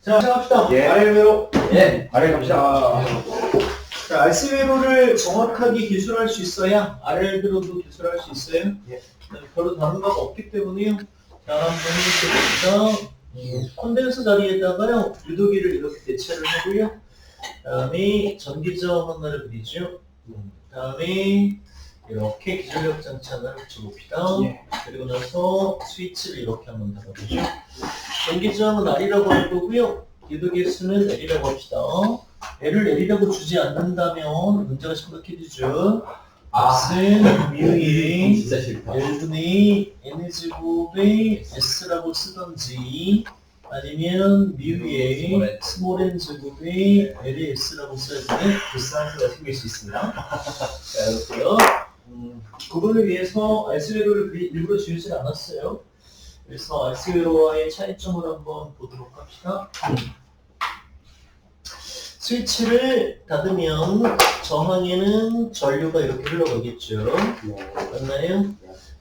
자, 시작합시다. 예. 아래 외로. 예, 아래 갑시다. 자, 알스 외로를 정확하게 기술할 수 있어야 아래 외로도 기술할 수 있어요. 예. 별로 다른 바가 없기 때문에요. 자, 한번 해봅시다. 콘덴서 자리에다가요, 유도기를 이렇게 대체를 하고요. 다음에 전기저 하나를 그리죠. 다음에 이렇게 기술력 장치 하나를 붙여봅시다. 예. 그리고 나서 스위치를 이렇게 한번 닫아보죠. 전기저항은 R이라고 할 거고요. 유도기의 수는 L이라고 합시다. L을 L이라고 주지 않는다면 문제가 심각해지죠. 값은 뮤의 진짜 싫다. L분의 N제곱의 S라고 쓰던지 아니면 뮤의 스몰 n 제곱의 L의 S라고 써야 되는 불쌍한 수가 생길 수 있습니다. 자, 이렇게요. 그거를 위해서 알스웨로를 일부러 지우지 않았어요. 그래서 알스웨로와의 차이점을 한번 보도록 합시다. 스위치를 닫으면 저항에는 전류가 이렇게 흘러가겠죠. 맞나요?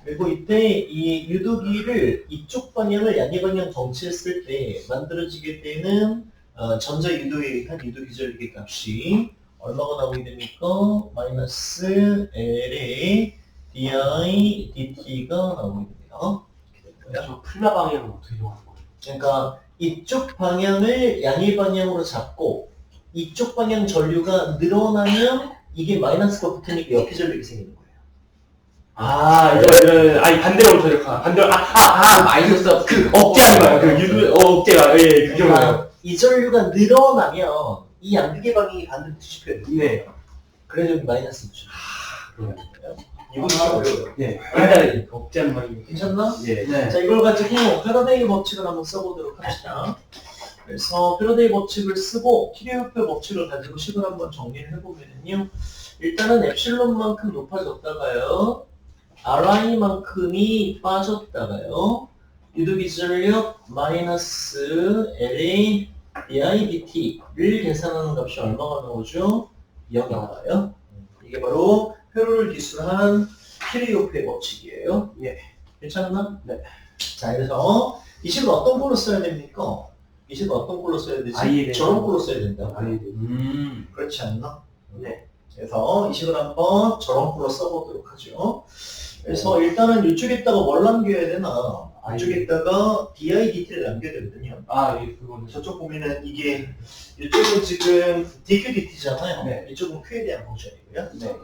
그리고 이때 이 유도기를 이쪽 방향을 양의 방향 정치했을 때 만들어지게 되는 전자 유도에 의한 유도기 전류의 값이 얼마가 나오게 됩니까? 마이너스 L의 di dt가 나오게 됩니다. 저 플라 방향은 어떻게 정하는 거예요? 그러니까 이쪽 방향을 양의 방향으로 잡고 이쪽 방향 전류가 늘어나면 이게 마이너스가 붙으니까 옆에 전류가 생기는 거예요. 아, 이거는 아니 반대로 저렇게 반대로 마이너스 그 억제하는 거예요. 그 유도 억제가 예, 그죠. 이 전류가 늘어나면 이 양극의 방향이 반대로 뒤집혀요. 네. 그래서 여기 마이너스 붙죠. 그래요. 이거 진짜 어려워요. 예. 일단 억제하는 말이 괜찮나? 예. 자, 이걸 가지고 패러데이 법칙을 한번 써보도록 합시다. 그래서 패러데이 법칙을 쓰고 키리오페 법칙을 가지고 식을 한번 정리를 해보면요. 일단은 엡실론만큼 높아졌다가요. Ri만큼이 빠졌다가요. 유도기 전력 마이너스 LA DIDT를 계산하는 값이 얼마가 나오죠? 0이 나와요. 이게 바로 회로를 기술한 키리오페 법칙이에요. 예. 괜찮나? 네. 자, 그래서 이 식을 어떤 걸로 써야 됩니까? 이 식을 어떤 걸로 써야 되지? 아이에 저런 걸로 써야 된다. 아니. 그렇지 않나? 네. 그래서 이 식을 한번 저런 걸로 써보도록 하죠. 그래서 일단은 이쪽에다가 뭘 남겨야 되나? 이쪽에다가 DIDT를 남겨야 되거든요. 아, 예, 그거는 저쪽 보면은 이게 이쪽은 지금 DQDT잖아요. 네. 이쪽은 Q에 대한 펑션이고요. 네.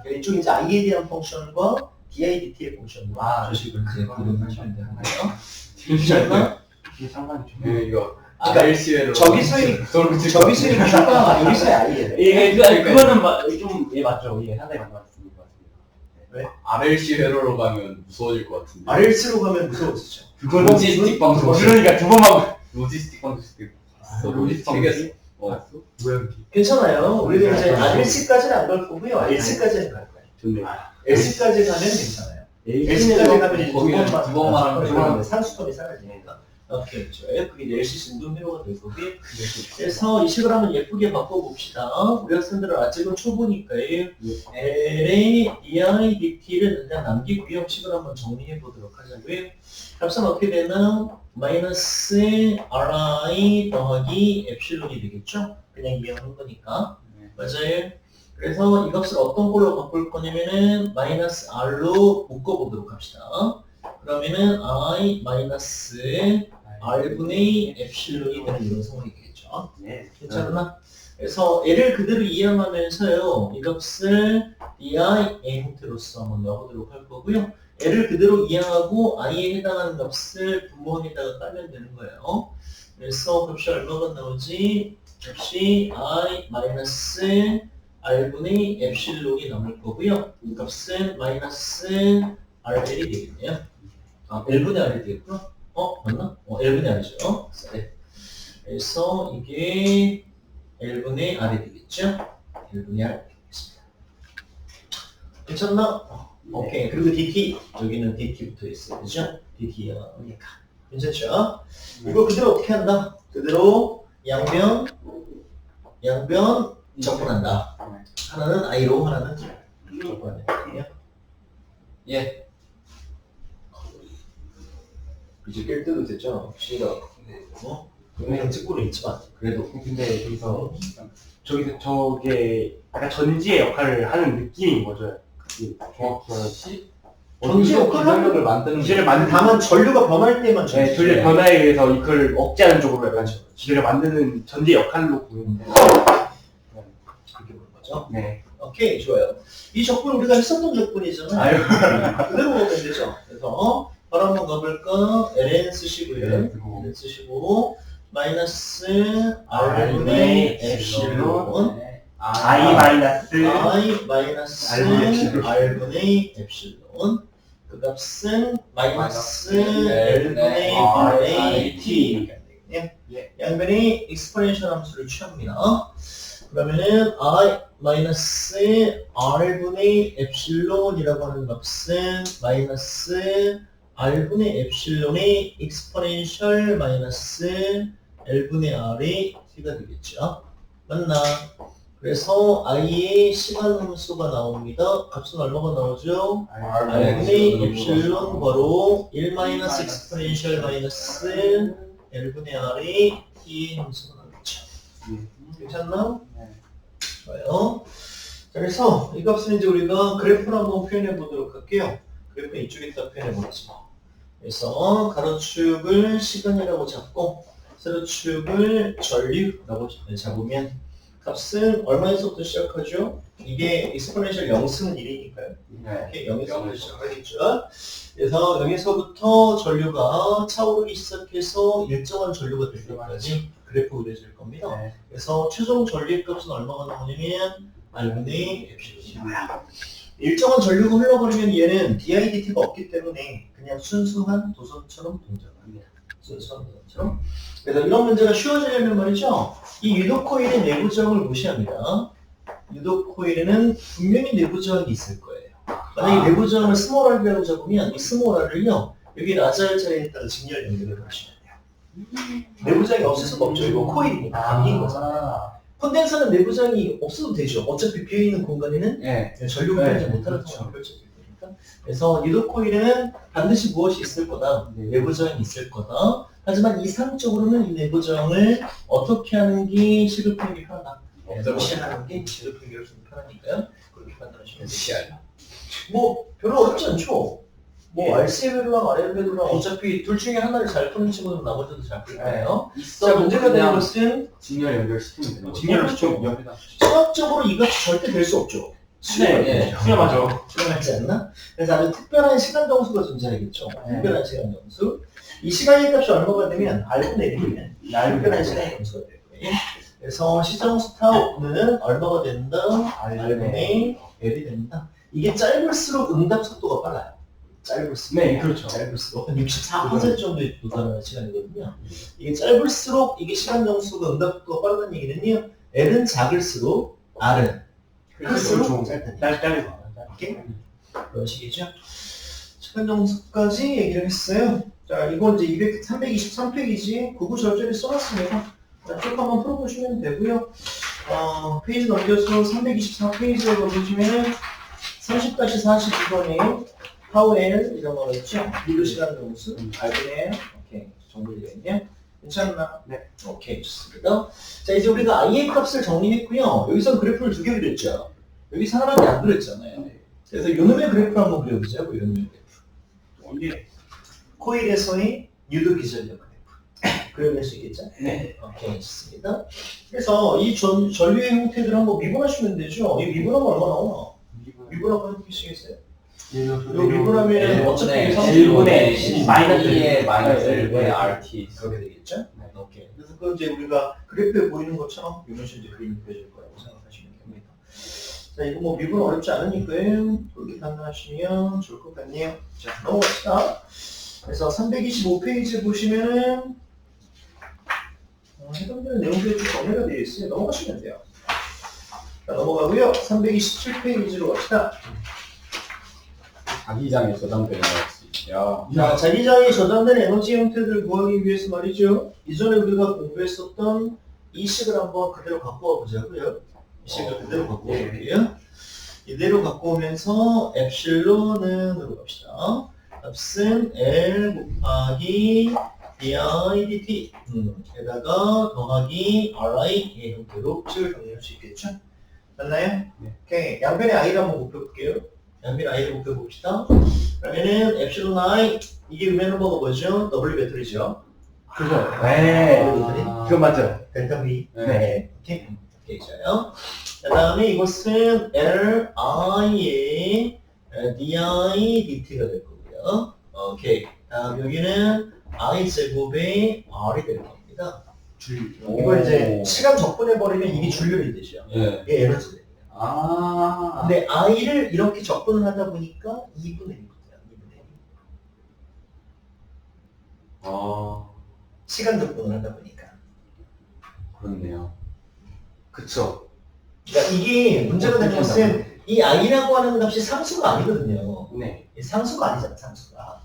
그러니까 이쪽은 이제 I에 대한 펑션과 DIDT의 펑션으로 아, 저 식을 이제 이루어지면 되는 거예요. 괜찮나? 이게 상관이 좀. 네, 이거 아까 LC회로 저기서의 Q가 여기서의 I예요. 예, 그거는 좀 예 맞죠. 예, 상당히 맞는 말씀인 것 같습니다. RLC 회로로 가면 무서워질 것 같은데. RLC로 가면 무서워지죠. 그거는 로지스틱 방송. 그러니까 두 번만 로지스틱 방송 때 봤어. 로지스틱 방송. 어. 뭐야? 괜찮아요. 우리는 이제 RLC까지는 안 갈 거고요. LC까지는 갈 거예요. 좋네. LC까지 가면 괜찮아요. LC까지 LC까지 가면 이제 거기는 두 번만 하면 상수점이 사라지니까. 오케이, 그렇죠. 그게 LC 진동 회로가 될 거고요. 그래서 이 식을 한번 예쁘게 바꿔봅시다. 우리 학생들은 아직은 초보니까요. L의 DIDT를 그냥 남기고요. 식을 한번 정리해 보도록 하자고요. 값은 어떻게 되나? 마이너스 Ri 더하기 엡실론이 되겠죠? 그냥 이해하는 거니까. 맞아요. 그래서 이 값을 어떤 걸로 바꿀 거냐면은 마이너스 R로 묶어보도록 합시다. 그러면은 I 마이너스 R분의 엡실론이 되는 이런 상황이 되겠죠. 네. 괜찮나? 그래서 L을 그대로 이해하면서요. 이 값을 DI A 형태로서 한번 넣어보도록 할 거고요. L을 그대로 이해하고 I에 해당하는 값을 분모함에다가 깔면 되는 거예요. 그래서 값이 얼마가 나오지? 값이 I 마이너스 R분의 엡실론이 남을 거고요. 이 값은 마이너스 RL이 되겠네요. 아, L분의 R이 되겠구나. 맞나? L분의 R이죠. 네. 그래서 이게 L분의 R이 되겠죠? L분의 R 되겠습니다. 괜찮나? 오케이. 그리고 DT, 여기는 DT 붙어 있어요. 그죠? DT니까. 괜찮죠? 이거 그대로 어떻게 한다? 그대로 양변 적분한다. 하나는 I로, 하나는 적분한다. 예. 이제 깰 때도 됐잖아. 시가. 그냥 찍고는 있지만 그래도 근데 저기서 저게 약간 전지의 역할을 하는 느낌인 거죠. 그게 정확히 전지 역할을 하는 기전력을 만드는 기전을 만든 다만 전류가 변할 때만 네, 전력 변화에 의해서 이걸 억제하는 쪽으로 약간 기전을 만드는 전지의 역할로 보이는데 그렇게 보는 거죠. 네. 오케이, 좋아요. 이 적분 우리가 했었던 적분이잖아요. 아유. 그대로 보면 되죠. 그래서 바로 한번 가볼까? ln 쓰시고요. 네, ln 쓰시고 마이너스 r분의 엡실론 I 마이너스 I 마이너스 R분의 엡실론. r분의 엡실론 그 값은 마이너스 L분의 l분의 R분의 t 양변이 익스포넨셜 함수를 취합니다. 그러면은 I 마이너스 R분의 엡실론이라고 하는 값은 마이너스 R분의 엡실론의 익스포넨셜 마이너스 L분의 R의 t가 되겠죠. 맞나? 그래서 I의 시간 함수가 나옵니다. 값은 얼마가 나오죠? R분의 엡실론 바로 1 마이너스 익스포넨셜 마이너스 L분의 R의 t의 함수가 나오겠죠. 괜찮나? 네. 좋아요. 자, 그래서 이 값은 이제 우리가 그래프로 한번 표현해 보도록 할게요. 그래프 이쪽에다 표현해 보겠습니다. 그래서 가로축을 시간이라고 잡고 세로축을 전류라고 잡으면 값은 얼마에서부터 시작하죠? 이게 익스포넨셜 0승은 1이니까요. 이렇게 0에서부터 시작하겠죠. 그래서 0에서부터 전류가 차오르기 시작해서 일정한 전류가 될 때까지 그래프 그려질 겁니다. 네. 그래서 최종 전류의 값은 얼마가 나오냐면 R분의 엡실론이에요. 일정한 전류가 흘러버리면 얘는 dIdt가 없기 때문에 그냥 순수한 도선처럼 동작합니다. 순수한 도선처럼. 그래서 이런 문제가 쉬워지려면 말이죠. 이 유도 코일의 내부 저항을 무시합니다. 유도 코일에는 분명히 내부 저항이 있을 거예요. 만약에 내부 저항을 스몰 r이라고 잡으면 이 스몰 r을요 여기 라자 R 자리에다가 직렬 연결을 하시면 돼요. 내부 저항이 없을 수가 없죠. 이거 코일이니까 감기인 거잖아요. 콘덴서는 내부 저항이 없어도 되죠. 어차피 비어있는 공간에는 네. 전류가 편지 못하는 상황이 펼쳐질 거니까. 그래서 유도 코일에는 반드시 무엇이 있을 거다. 내부 저항이 있을 거다. 하지만 이상적으로는 이 내부 저항을 어떻게 하는 게 시급하기 편하다. 무시하는 게 시급하기 훨씬 편하니까요. 그렇게 판단하시면 돼요. 무시하려. 뭐 별로 어렵지 않죠. 뭐 RC배로랑 RL배로랑 어차피 둘 중에 하나를 잘 푸는 친구는 나머지도 잘 풀 거예요. 자, 있어도 문제가 되는 그냥 것은 직렬 연결시키면 되는 거죠. 직렬을 시키면 수학적으로 이 값이 절대 될 수 없죠. 네. 수렴하죠. 수렴하지 않나? 그래서 아주 특별한 시간 정수가 존재하겠죠. 특별한 시간 정수. 이 시간의 값이 얼마가 되면 R분의 1이면 특별한 시간의 정수가 될 거예요. 그래서 시정수 타우는 얼마가 된다? R분의 L이 된다. 이게 짧을수록 응답 속도가 빨라요. 짧을수록. 네, 그렇죠. 짧을수록. 한 64% 정도에 도달하는 시간이거든요. 이게 짧을수록 이게 시간 정수가 응답 속도가 빠르다는 얘기는요. L은 작을수록 R은 클수록 짧다는 거. 이렇게 그런 식이죠. 시간 정수까지 얘기를 했어요. 자, 이건 이제 323페이지 구구 절절히 써놨습니다. 자, 쭉 한번 풀어보시면 되고요. 페이지 넘겨서 324페이지에 보시면 30-42번에 파워엘 이런 거 있죠? 미드 시간 정수, R분의 오케이 정리되어 있네요. 괜찮나? 네. 오케이 좋습니다. 자 이제 우리가 I의 값을 정리했고요. 여기서 그래프를 두 개 그렸죠. 여기 하나밖에 안 그렸잖아요. 그래서 요놈의 그래프를 한번 그려보자고 요놈의 그래프. 코일에서의 유도 기전력 그래프. 그려낼 수 있겠죠? 네. 오케이 좋습니다. 그래서 이 전류의 형태들을 한번 미분하시면 되죠. 이 미분하면 얼마 나오나? 미분하면 해보시겠어요? 요 미분하면 어차피 1분의 마이너스 2의 마이너스 1분의 RT. 그렇게 되겠죠? 오케이. 그래서 그건 이제 우리가 그래프에 보이는 것처럼 이런 식으로 이제 그림이 그려질 거라고 생각하시면 됩니다. 자, 이거 뭐 미분 어렵지 않으니까요. 그렇게 판단하시면 좋을 것 같네요. 자, 넘어갑시다. 그래서 325페이지 보시면은 해당되는 내용들이 좀 정리가 되어 있어요. 넘어가시면 돼요. 자, 넘어가고요. 327페이지로 갑시다. 자기장에 저장되는 거지. 야. 자, 자기장에 저장된 에너지 형태들을 구하기 위해서 말이죠. 이전에 우리가 공부했었던 이 식을 한번 그대로 갖고 와보자고요. 이 식을 그대로 갖고 와볼게요. 이대로 갖고 오면서 엡실론은으로 갑시다. 값은 L 곱하기 didt 에다가 더하기 ri의 형태로 식을 정리할 수 있겠죠? 맞나요? 네. 오케이. 양변의 i를 한번 곱해볼게요. 양변의 i를 곱해봅시다. 그러면은 epsilon i 이게 음의 넘버가 뭐죠? W 배터리죠. 그죠? 네. 아. 그거 맞죠? 델타 V. 네. 오케이. 오케이, 좋아요. 그 다음에 이것은 li의 didt가 될 거고요. 오케이. 다음 여기는 i 제곱의 r이 될 겁니다. 이걸 이제 시간 적분해버리면 이게 줄률이 되죠. 예. 이게 에너지 됩니다. 아. 근데 i를 이렇게 적분을 하다 보니까 2분의 1이거든요. 2분의 1. 아. 시간 적분을 하다 보니까. 그렇네요. 그쵸. 그러니까 이게 문제가 되는 것은 이 i라고 하는 값이 상수가 아니거든요. 네. 이 상수가 아니잖아, 상수가.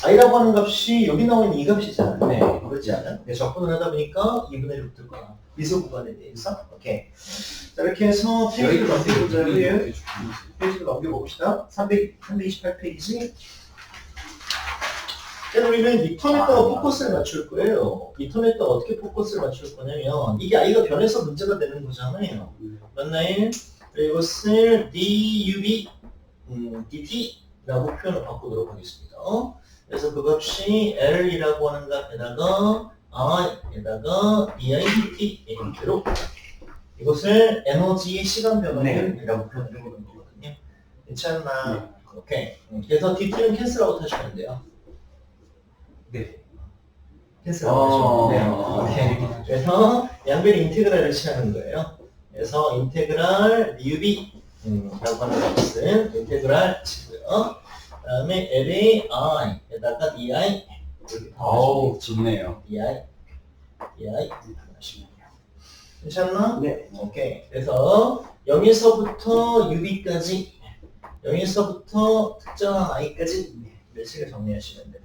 i라고 하는 값이 여기 나와 있는 이 값이잖아. 네. 그렇지 않아? 적분을 하다 보니까 2분의 1로 뜰 거야. 미소 구간에 대해서. 오케이. 자, 이렇게 해서 페이지를 넘겨보자고요. 페이지를 넘겨봅시다. 328페이지. 자, 우리는 이 턴에다가 포커스를 맞출 거예요. 이 턴에다가 어떻게 포커스를 맞출 거냐면, 이게 i가 변해서 문제가 되는 거잖아요. 맞나요? 이것을 dub, dt라고 표현을 바꾸도록 하겠습니다. 그래서 그 값이 l이라고 하는 값에다가 i에다가 didt 형태로 이것을 에너지의 시간 변화율이라고 표현을 해보는 거거든요. 괜찮나? 오케이. 그래서 dt는 캔슬아웃 하시면 돼요. 네. 캔슬아웃 하시면 돼요. 오케이. 그래서 양변의 인테그랄을 취하는 거예요. 그래서 인테그랄 dub 라고 하는 값은 인테그랄 치고요. 그 다음에 LA I에다가 DI 이렇게 아우, 좋네요. DI 하시면 돼요. 괜찮나? 네. 오케이. 그래서 0에서부터 UB까지 0에서부터 특정한 I까지 몇식을 정리하시면 돼요.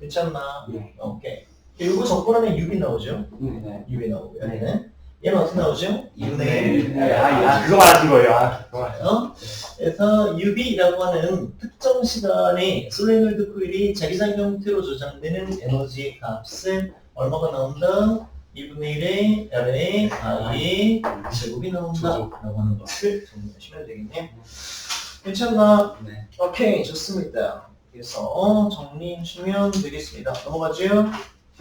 괜찮나? 네. 오케이. 이거 적분하면 UB 나오죠? 네. UB 나오고요. 네. 얘는 어떻게 나오죠? 2분의 1. 그거 말하신 거예요. 그거 말하신 어? 그래서 UV라고 하는 특정 시간에 솔레노이드 코일이 자기장 형태로 저장되는 에너지의 값은 얼마가 나온다? 2분의 1의 L의 I의 제곱이 나온다 라고 하는 것을 정리하시면 되겠네요. 괜찮나? 네. 오케이, 좋습니다. 그래서 정리하시면 되겠습니다. 넘어가죠?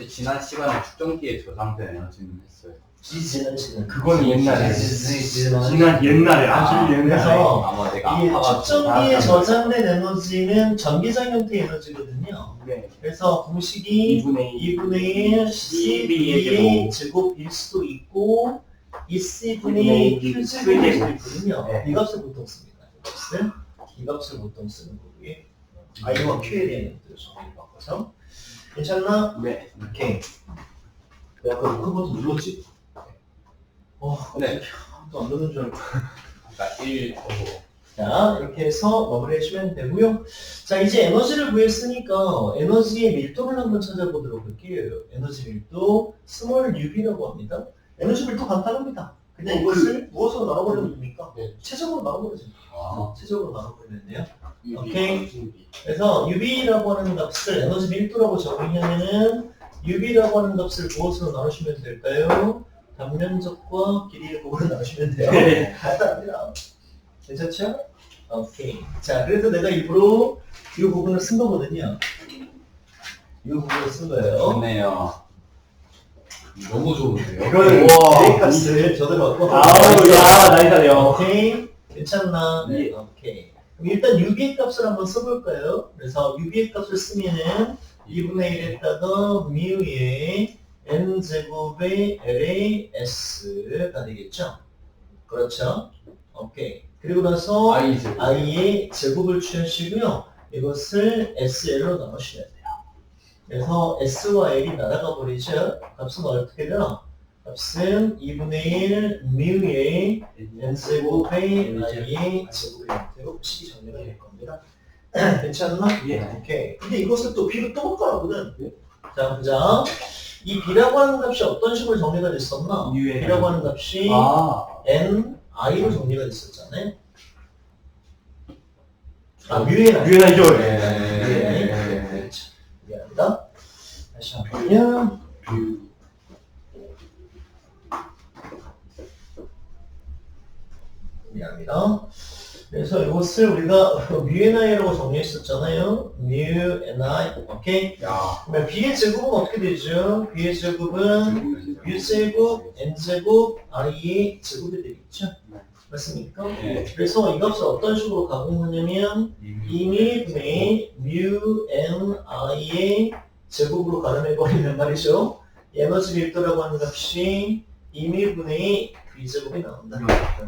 지난 시간에 축전기에 저장된 에너지는 했어요. 지난 시간. 그건 옛날에. 지난 지난 옛날에, 아주 옛날에. 그래서 아마 내가 이 아파가지고. 측정기에 저장된 에너지는 전기장 형태의 에너지거든요. 네. 그래서 공식이 2분의 1 CV의 제곱일 수도 있고 2C분의 Q제곱일 수도 있거든요. 네. 이 값을 보통 씁니다. 이 값을 보통 쓰는 거고요. I와 Q에 대한 형태로 정의를 바꿔서 괜찮나? 네. 오케이. 내가 아까 노크버튼 눌렀지? 네. 또 안 누른 줄 알고. 아까 1, 자, 이렇게 해서 마무리하시면 되고요. 자, 이제 에너지를 구했으니까 에너지의 밀도를 한번 찾아보도록 할게요. 에너지 밀도 스몰 UV라고 합니다. 에너지 밀도 간단합니다. 그냥 이것을 무엇으로 나눠버리면 됩니까? 네. 최적으로 나눠버리죠. 아, 최적으로 나눠버리면 돼요. UV, 오케이. 그래서 UV라고 하는 값을 에너지 밀도라고 정의하면은 UV라고 하는 값을 무엇으로 나누시면 될까요? 단면적과 길이의 곱으로 나누시면 돼요. 네. 간단합니다. 괜찮죠? 오케이. 자, 그래서 내가 일부러 이 부분을 쓴 거거든요. 이 부분을 쓴 거예요. 좋네요. 너무 좋은데요? 이거는 우와. A 값을 저대로 갖고 아우, 야, 나이사네요. 오케이. 괜찮나? 네. 오케이. 그럼 일단 UV의 값을 한번 써볼까요? 그래서 UV의 값을 쓰면은 2분의 1에다가 μ의 n제곱의 L의 S가 되겠죠? 그렇죠? 오케이. 그리고 나서 I 제곱. i의 제곱을 취하시고요. 이것을 SL로 나누시면 돼요. 그래서 S와 L이 날아가 버리죠. 값은 어떻게 되나? 값은 2분의 1 μ의 n제곱의 i의 제곱의 형태로 식이 정리가 될 겁니다. 괜찮나? 예. 오케이. 근데 이것을 또 B로 또 바꿔라거든. 자, 보자. 이 B라고 하는 값이 어떤 식으로 정리가 됐었나? U에 B라고 하는 값이 N, I로 정리가 됐었잖아요. 뮤엔 I. 유엔아이죠. 네. 미안합니다. 다시 잠깐만요. 미안합니다. 그래서 이것을 우리가 μNI라고 정리했었잖아요. μNI, 오케이? 야. 그러면 B의 제곱은 어떻게 되죠? B의 제곱은 U제곱, N제곱, R의 제곱이 되겠죠? 맞습니까? 네. 그래서 이 값을 어떤 식으로 가공하냐면 이미 분의 μNI의 제곱으로 가름해버리면 말이죠. 에너지 밀도라고 하는 값이 이미 분의 B제곱이 나온다는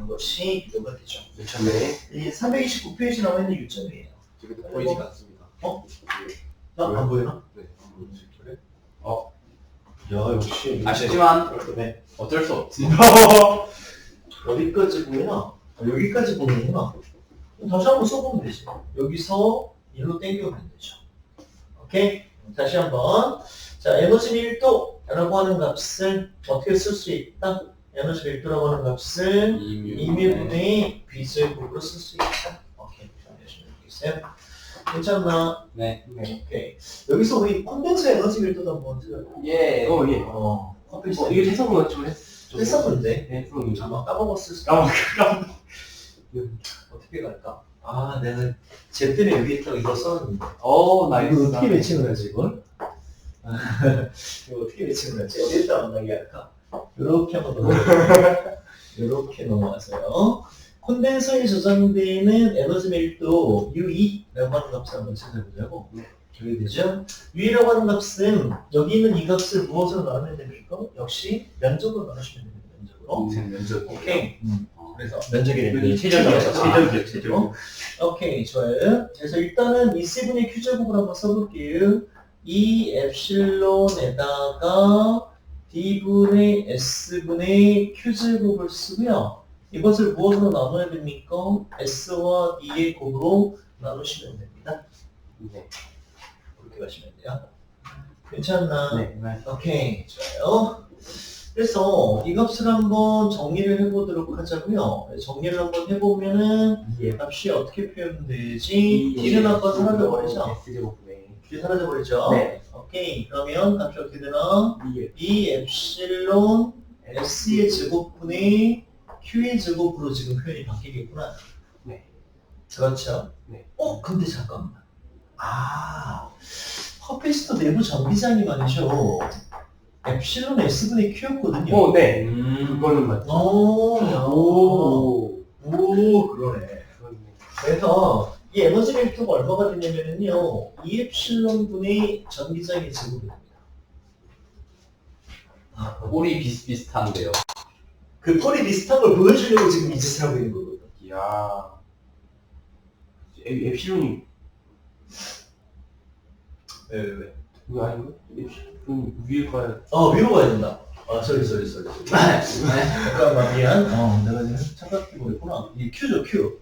것이 비교가 되죠. 미쳤네. 이 329페이지 나와 있는 유점이에요. 지금 보이지가 않습니다. 안 보이나? 네. 그래? 어. 야, 역시. 아쉽지만 네. 어쩔 수 없지. 어디까지 보이나? 여기까지 보이는구나. 그럼 다시 한번 써보면 되지. 여기서 일로 땡겨오면 되죠. 오케이? 다시 한번. 자, 에너지 밀도라고 하는 값을 어떻게 쓸 수 있다? 에너지 밀도라고 하는 값을 이미분의 B제곱으로 쓸 수 있다. 오케이. 열심히 해보겠어요. 괜찮나? 네. 오케이. 여기서 우리 콘덴서 에너지 밀도도 한번 들어볼게요. 예. 예. 이거 해석은 좀 했었는데. 네, 해석은 아마 까먹었을 수도 어떻게 갈까? 아, 내가 쟤 때문에 여기 있다가 이거 써놨는데. 나이스. 이거 어떻게 매칭을 하지, 이걸? 이거 어떻게 매칭을 하지? 어디에다 만나게 할까? 요렇게 한번 넘어가세요. 요렇게 넘어가세요. 콘덴서에 저장되는 에너지 밀도 U2라고 하는 값을 한번 찾아보자고. 네. 여기 되죠? U라고 하는 값은 여기 있는 이 값을 무엇으로 나누면 됩니까? 역시 면적으로 나누시면 됩니다. 면적으로. 면접. 오케이. 그래서 면적이 되는 최저죠. 오케이, 좋아요. 그래서 일단은 이 C분의 Q제곱을 한번 써볼게요. 이 엡실론에다가 D분의 S분의 Q제곱을 쓰고요. 이것을 무엇으로 나눠야 됩니까? S와 D의 곱으로 나누시면 됩니다. 네. 그렇게 가시면 돼요. 괜찮나? 네. 오케이, 좋아요. 그래서 이 값을 한번 정리를 해보도록 하자고요. 정리를 한번 해보면은 이 값이 어떻게 표현되지? D는 아까 사라져버리죠? S제곱분의 D 사라져버리죠? 네. 오케이, 그러면 값이 어떻게 되나? 이게 B 엡실론 S의 제곱분의 Q의 제곱으로 지금 표현이 바뀌겠구나. 네. 그렇죠? 네. 근데 잠깐만. 커피스터 내부 전기장이 말이죠. 엡실론 S분의 Q였거든요. 네. 그거는 맞죠. 오, 그러네. 그래서 이 에너지 밀도가 얼마가 되냐면요. 2엡실론 분의 전기장의 제곱이 됩니다. 꼴이 비슷비슷한데요. 그 꼴이 비슷한 걸 보여주려고 지금 이 짓을 하고 있는 거거든. 이야. 엡실론이 왜? 그거 아닌가? 엡실론 위에가 위로 가야 된다. 쏘리. 잠깐만, 미안. 내가 지금 착각해 보겠구나. 이 Q죠, Q.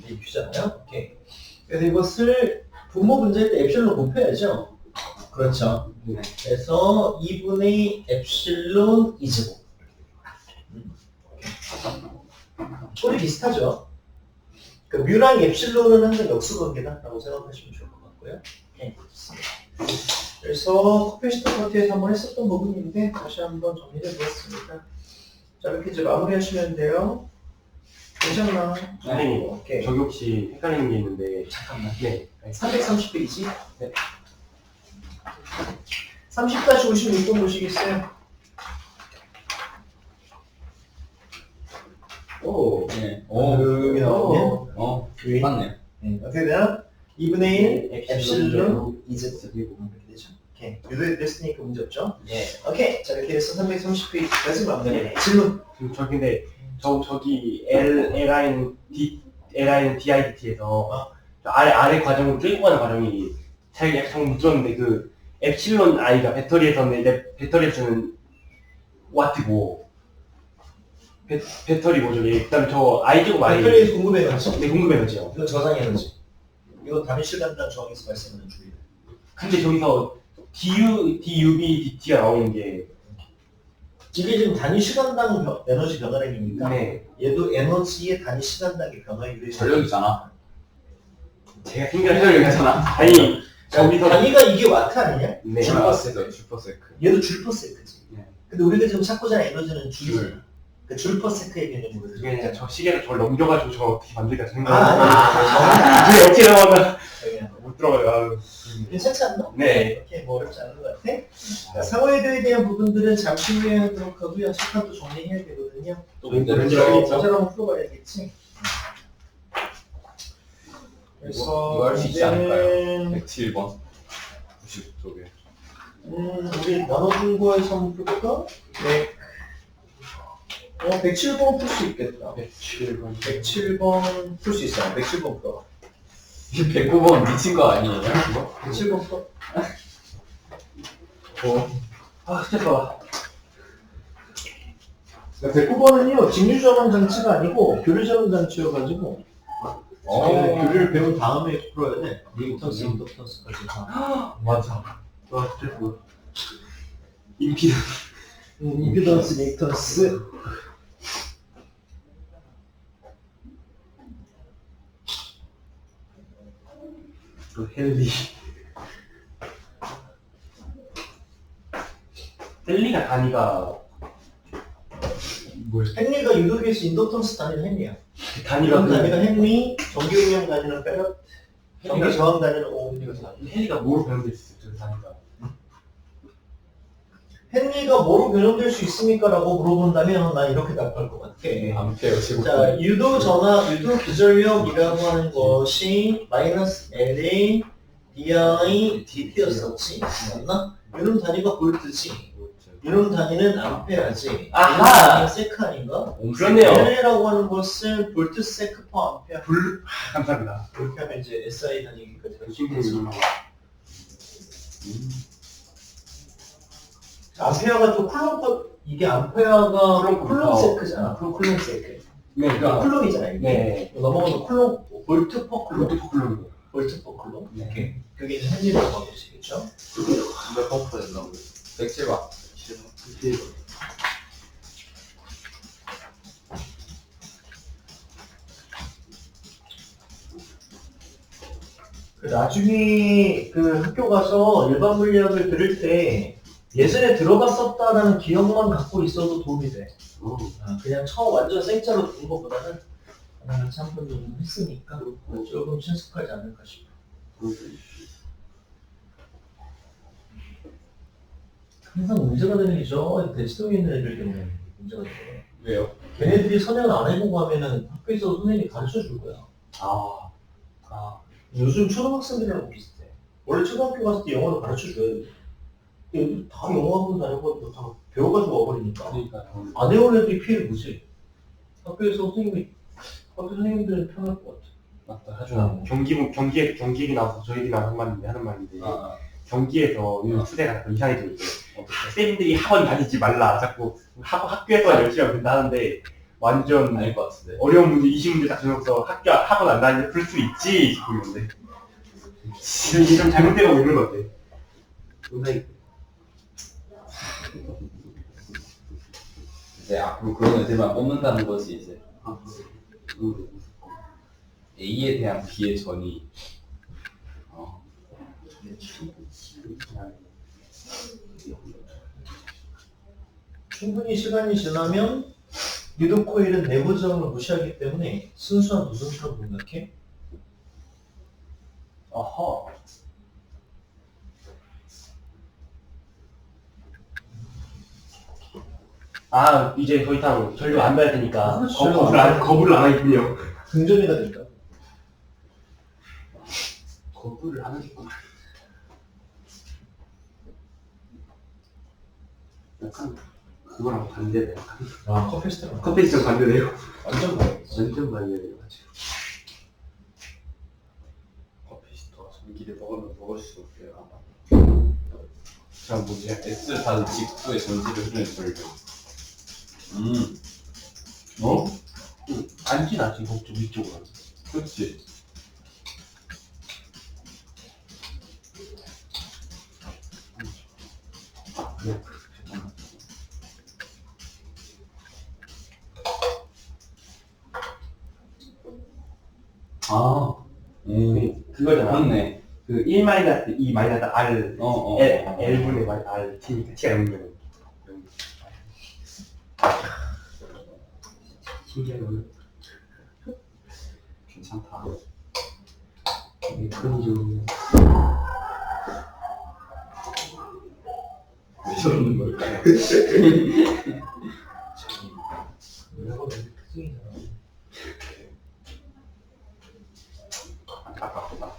이 Q잖아요. 오케이. 그래서 이것을 분모 분자일 때 엡실론 곱해야죠. 그렇죠. 네. 그래서 2분의 엡실론 2제곱. 꼴이 비슷하죠. 그 뮤랑 엡실론은 항상 역수관계다라고 생각하시면 좋을 것 같고요. 네, 좋습니다. 그래서 커피시터 파티에서 한번 했었던 부분인데 다시 한번 정리해 보겠습니다. 자, 이렇게 이제 마무리하시면 돼요. 괜찮나? 선생님, 오케이. 저기 혹시 헷갈리는 게 있는데 잠깐만. 네. 330페이지. 네. 30-56번 보시겠어요? 오. 네. 여기 나오네. 그 맞네요. 네, 어떻게 되나? 2분의 1 네, 엡실론 2제곱 이렇게 되죠. 오케이. 유도에 됐으니까 문제 없죠? 예. 오케이. 자, 이렇게 해서 330페이지까지 마무리. 질문. 지금 저기인데 저기 LIN DIDT에서 아래 과정을 끌고 가는 과정이 잘 약간 못 들었는데 그 엡실론 I가 배터리에서는 와트고 배터리고 저기 그다음에 저 I제곱 I 배터리에서 공급 에너지. 네, 공급 에너지요. 이건 저장 에너지. 이건 단위 시간당 저항에서 발생하는 주의. 근데 저기서 DUB, DT가 나오는 게 이게 지금 단위 시간당 에너지 변화량이니까 네. 얘도 에너지의 단위 시간당의 변화율이 전력이잖아. 제가 생각을 해보잖아. 아니 저기서 단위가 이게 와트 아니냐? 네. 슈퍼세크, 슈퍼세크. 얘도 줄퍼세크지. 네. 근데 우리가 지금 찾고자 하는 에너지는 줄이잖아. 그 줄퍼세크의 개념으로. 그게 그냥 저 시계를 저를 넘겨가지고 저걸 어떻게 만들까 생각. 아니. 이게 어떻게 나오나 못 들어가요. 아유. 괜찮지 않나? 네. 이렇게 뭐 어렵지 않은 것 같아. 자, 상호애도에 대한 부분들은 잠시 후에 하도록 하고요. 시간도 정리해야 되거든요. 또 문제를 문제를 풀어야겠죠. 과제를 한번 풀어봐야겠지. 그래서 이거 할 수 있지 않을까요? 이제는 107번. 90쪽에. 우리 나눠준 거에서 한번 풀까? 네. 107번 풀 수 있겠다. 107번. 107번 풀 수 있어요. 107번 풀어. 이게 109번 미친 거 아니에요? 107번 풀어. 아, 스트레스받아. 109번은요, 직류전환 장치가 아니고 교류전환 장치여가지고 교류를 배운 다음에 풀어야 돼. 리액턴스, 인덕턴스까지 다. 맞아. 와, 스트레스. 임피던스. 임피던스, 리액턴스. 또 헬리. 헬리가 단위가 뭐야? 헨리가 유도계에서 인덕턴스 단위는 헨리야. 단위가 이런 단위가 헨리, 전기응용 단위는 페럿, 전기 저항 단위는 오hm. 헬리가 뭘 배우는데 있어요? 저 단위가. 헨리가 뭐로 변형될 수 있습니까? 라고 물어본다면 난 이렇게 답할 것 같아. 암페어 제곱. 자, 유도 전압, 유도 기절력이라고 하는 것이 마이너스 LA, DI, DT였었지. 맞나? 이런 단위가 볼트지. 이런 단위는 암페어지. 아하! 이런 단위는 세크 아닌가? 그렇네요. LA라고 하는 것은 볼트 세크 퍼 암페어. 감사합니다. 이렇게 하면 이제 SI 단위기까지 갈 수 신분이 있겠지. 올라가. 암페어가 또 쿨롱, 이게 암페어가 쿨롱 쿨롱 세크잖아. 쿨롱 세크. 네, 그러니까 쿨롱이잖아, 이게. 네. 넘어가면 쿨롱, 볼트 퍼 쿨롱. 로드 포클론이요. 볼트 퍼 쿨롱. 네. 이렇게. 그게 이제 헨리라고 하고 계시겠죠? 몇 퍼센트 된다고? 107번. 나중에 그 학교 가서 일반 물리학을 들을 때 예전에 들어봤었다라는 기억만 갖고 있어도 도움이 돼. 그냥 처음 완전 생짜로 듣는 것보다는 같이 한 번 정도 했으니까 조금 친숙하지 않을까 싶어. 항상 문제가 되는 게 저 대치동에 있는 애들 때문에 문제가 돼. 왜요? 걔네들이 선행을 안 해보고 하면은 학교에서 선생님이 가르쳐 줄 거야. 요즘 초등학생들이랑 비슷해. 원래 초등학교 갔을 때 영어를 가르쳐 줘야 돼. 근데 다 영어학원 다녀가지고 다 배워가지고 와버리니까. 그러니까. 안 해온 애들이 피해를 보지. 학교에서 학교 선생님들은 편할 것 같아. 맞다. 하준아. 경기 나와서 저 얘기 하는 말인데. 아, 경기에서 요즘 추세가 약간 이상해지고 있어요. 쌤들이 학원 다니지 말라. 자꾸 학교에서 열심히 하면 된다 하는데 완전 아닐 것 같은데. 어려운 문제, 20문제 딱 적어서 학원 안 다니면 풀 수 있지 싶고 있는데 이게 좀 잘못되고 있는 것 같아. 굉장히 이제 앞으로 그런 애들만 뽑는다는 거지 이제. A에 대한 B의 전이. 충분히 시간이 지나면 유도 코일은 내부 저항을 무시하기 때문에 순수한 무승처럼 생각해. 어허. 아 이제 더 이상 전류 안 봐야 되니까 그렇죠. 거부를 안 하겠군요. 긍정이가 된다. 거부를 안 하겠구나. 약간 그거랑 반대네. 아, 커피 스타일. 커피스랑 반대네요. 완전 다르겠어. 완전 반대네요. 커피스터 전기를 먹을 수 없어요. 자 뭐지? S를 닫은 직후에 전지를 흐르는 전류. 안 지나지 위쪽으로. 그렇지. 네. 아, 그거잖아. 그렇네. 그 1 마이너스 2 마이너스 R L분의 R T니까 T가 0이면 신기한 거는 괜찮다. 그런 좀 왜 저러는 걸까요? 이거 특징이잖아. 안타깝다.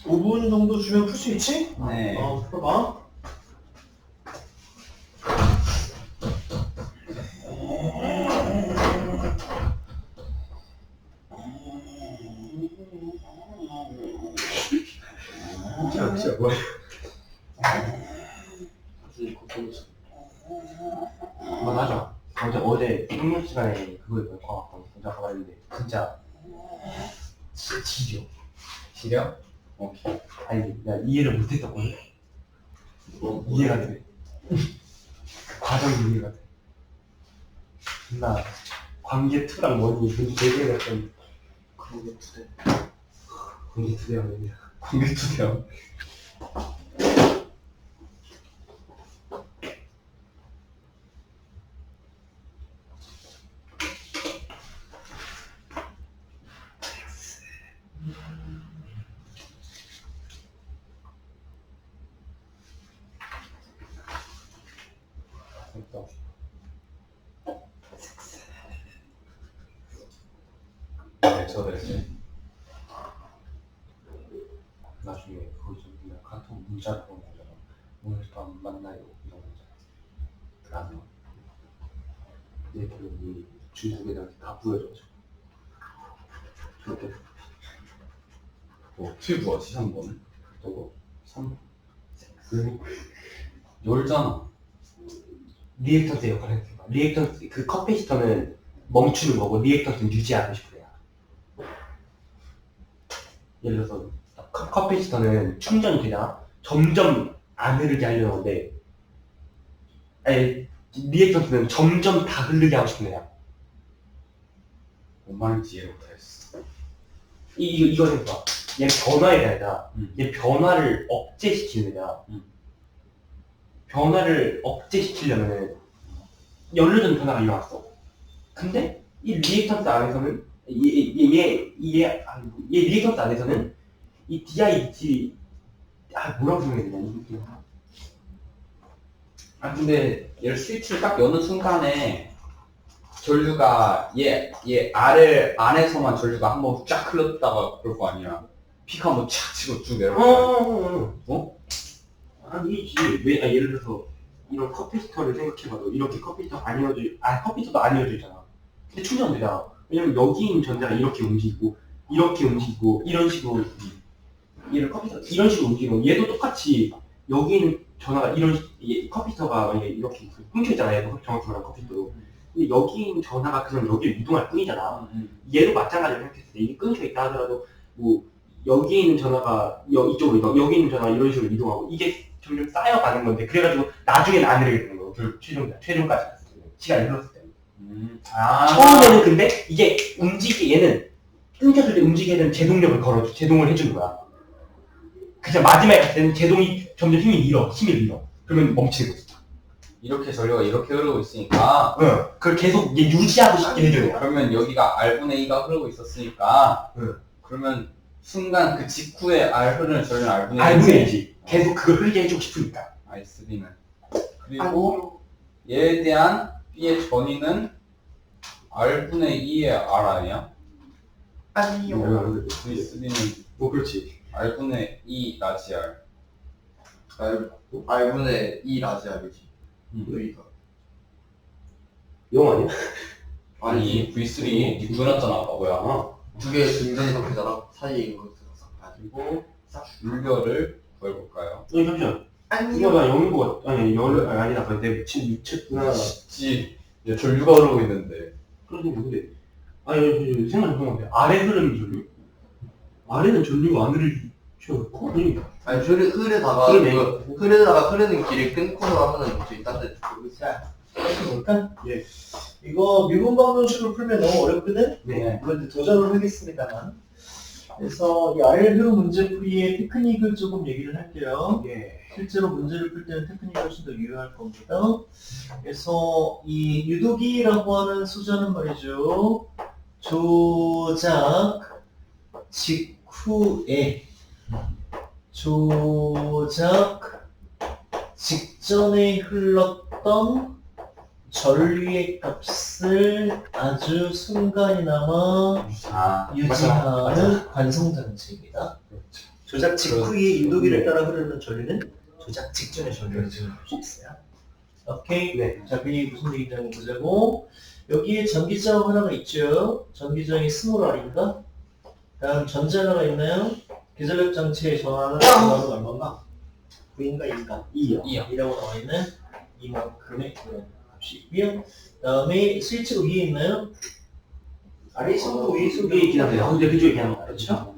오 분 정도 주면 풀 수 있지? 네. 풀어봐. 진짜 뭐야? 맞아. 어제 학문 시간에 그거 과학 혼자 가봤는데 진짜 지려. 시려? 오케이. 아니 나 이해를 못했었거든. 이해가 돼. 그 과정이 이해가 돼. 나 관계 2랑 원이 그 되게 약간 그게 두 대. 관계 2대랑 원이야. 관계 투명. 네, 저랬지. 나중에 그거 좀 그냥 카톡 문자 그런 거잖아. 오늘 밤 만나요 이런 거잖아. 그러면 얘들은 이 중국애들한테 다 보여줘가지고 저렇게 뭐 튜브가 시선 거는 또 3. 열잖아. 리액턴스 역할을 했어. 리액턴스 그 컴페시터는 멈추는 거고 리액턴스는 유지하고 싶은 애야. 예를 들어서 컴페시터는 충전이 되잖아. 점점 안 흐르게 하려는 건데 아니 리액턴스는 점점 다 흐르게 하고 싶은 애야. 뭔 말인지 이해 못하겠어. 이거는 봐. 얘는 변화에 대하다. 얘 변화를 억제시키는 애야. 변화를 억제시키려면은 연료전 변화가 일어났어. 근데 이 리액턴스 안에서는 얘 리액턴스 안에서는 이 DIT 뭐라고 설명해야 되냐 이게. 아 근데 얘를 스위치를 딱 여는 순간에 전류가 얘 알을 안에서만 전류가 한번 쫙 흘렀다가 그럴 거 아니야. 피가 한번 촥 치고 쭉 내려올 거 아니야. 어? 아니지. 예를 들어서 이런 커피스터를 생각해봐도 이렇게 컴퓨터도 안 이어져 있잖아. 근데 충전되잖아. 왜냐면 여기 있는 전자가 이렇게 움직이고 이런 식으로 얘를 컴퓨터 이런 식으로 움직이고 얘도 똑같이 여기 있는 전화가 컴퓨터가 만약에 이렇게 끊겨있잖아요. 정확히 말하면 컴퓨터도. 근데 여기 있는 전화가 그냥 여기를 이동할 뿐이잖아. 얘도 마찬가지로 생각했을 때 이게 끊겨있다 하더라도 뭐 여기 있는 전화가 이쪽으로 이동, 여기 있는 전화가 이런 식으로 이동하고 이게 점점 쌓여가는 건데 그래가지고 나중에는 안 흐르게 되는 거예요. 최종까지 갔을 때는 시간이 흘렀을 때는. 처음에는 근데 이게 얘는 끊겼을 때 움직이게 되는 제동을 해주는 거야. 그냥 마지막에 갔을 때는 제동이 점점 힘을 잃어. 그러면 멈추는 거지. 이렇게 전류가 이렇게 흐르고 있으니까 응. 그걸 계속 이게 유지하고 싶긴 해줘요. 그러면 여기가 R분의 2가 흐르고 있었으니까 응. 그러면 순간 그 직후에 R 흐르는 전류는 R분의 2. R분의 2지. 계속 그걸 흐르게 해주고 싶으니까. I3는 그리고 얘에 대한 B의 전위는 R분의 2의 R 아니야? 아니요. V3는 뭐 그렇지. R분의 2 라지 R. R분의 2 라지 알이지. 여기가. 영 아니야? 아니 V3 니 구해놨잖아 바보야. 두 개의 등전이 상태잖아. 사이에 있는 것을 가지고 물결을 구해볼까요? 잠시만. 이거 나 영인 거 같아. 아니 아니다. 내가 미쳤구나. 쉽지. 얘 전류가 흐르고 있는데. 그러니까 근데 아니 생각 좀 해보면 아래 흐르는 전류? 아래는 전류가 안 흐르죠? 아니 흐르다가 그러네. 흐르는 길을 끊고서 하면은 이제 딴 데 두고 있어. 볼까? 예. 이거 미분 방정식으로 풀면 너무 어렵거든? 네. 이건 이제 도전을 하겠습니다만. 그래서 이 R 흐름 문제풀이의 테크닉을 조금 얘기를 할게요. 예. 실제로 문제를 풀 때는 테크닉이 훨씬 더 유효할 겁니다. 그래서 이 유도기라고 하는 소자는 말이죠. 조작 직후에 조작 직전에 흘렀던 전류의 값을 아주 순간이나마 유지하는 관성장치입니다. 조작 직후의 유도기를 따라 흐르는 전류는 조작 직전의 전류를 지금 볼 수 있어요. 오케이? 네. 자, 그게 무슨 얘기인지 한번 보자고. 여기에 전기저항 하나가 있죠. 전기저항이 스몰 R인가? 다음 전지 하나가 있나요? 계절력 장치의 전압은 얼마인가? 9인가 2인가? 2요. 2라고 나와 있는 이만큼의 값이 있고요. 다음에 스위치가 위에 있나요? 아래 있어도 위에 있어도 위에 있긴 한데 근데 그쪽에 그냥 그렇죠?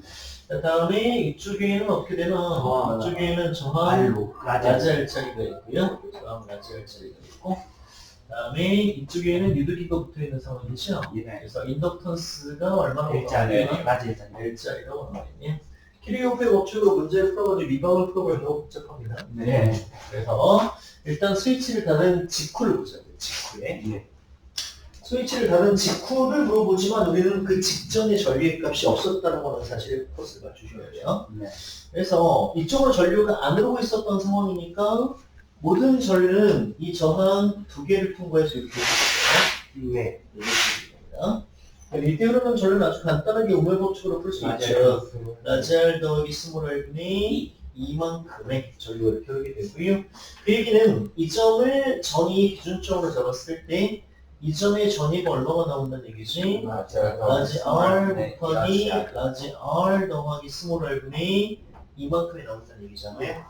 자, 다음에 이쪽에는 어떻게 되나? 이쪽에는 저항 알로 라지 할 자리가 있고요. 저항 라지 할 자리가 있고, 다음에 이쪽에는 유도기가 붙어 있는 상황이죠. 예. 그래서 인덕턴스가 얼마나 L자리 나오냐? 라지 L자리. L자리라고 나와 있네. 키리오페 법칙으로 문제를 풀어가지고 미방을 풀어보면 너무 복잡합니다. 네. 그래서 일단 스위치를 닫은 직후를 보자고요. 직후에. 네. 스위치를 닫은 직후를 물어보지만 우리는 그 직전에 전류의 값이 없었다는 거는 사실을 포커스를 맞추셔야 돼요. 네. 그래서 이쪽으로 전류가 안 흐르고 있었던 상황이니까 모든 전류는 이 저항 두 개를 통과해서 이렇게 있어요. 네. 이렇게 됩니다. 이때 흐르는 전류는 아주 간단하게 우물 법칙으로 풀 수 있죠. 라지 R 더하기 스몰 R분의 이만큼의 전류가 이렇게 흐르게 되고요. 그 얘기는 이 점을 전위 기준점으로 잡았을 때 이 점의 전위가 얼마가 나온다는 얘기지? 라지 R 곱하기 라지 R 더하기 스몰 R분의 이만큼이 나온다는 얘기잖아요.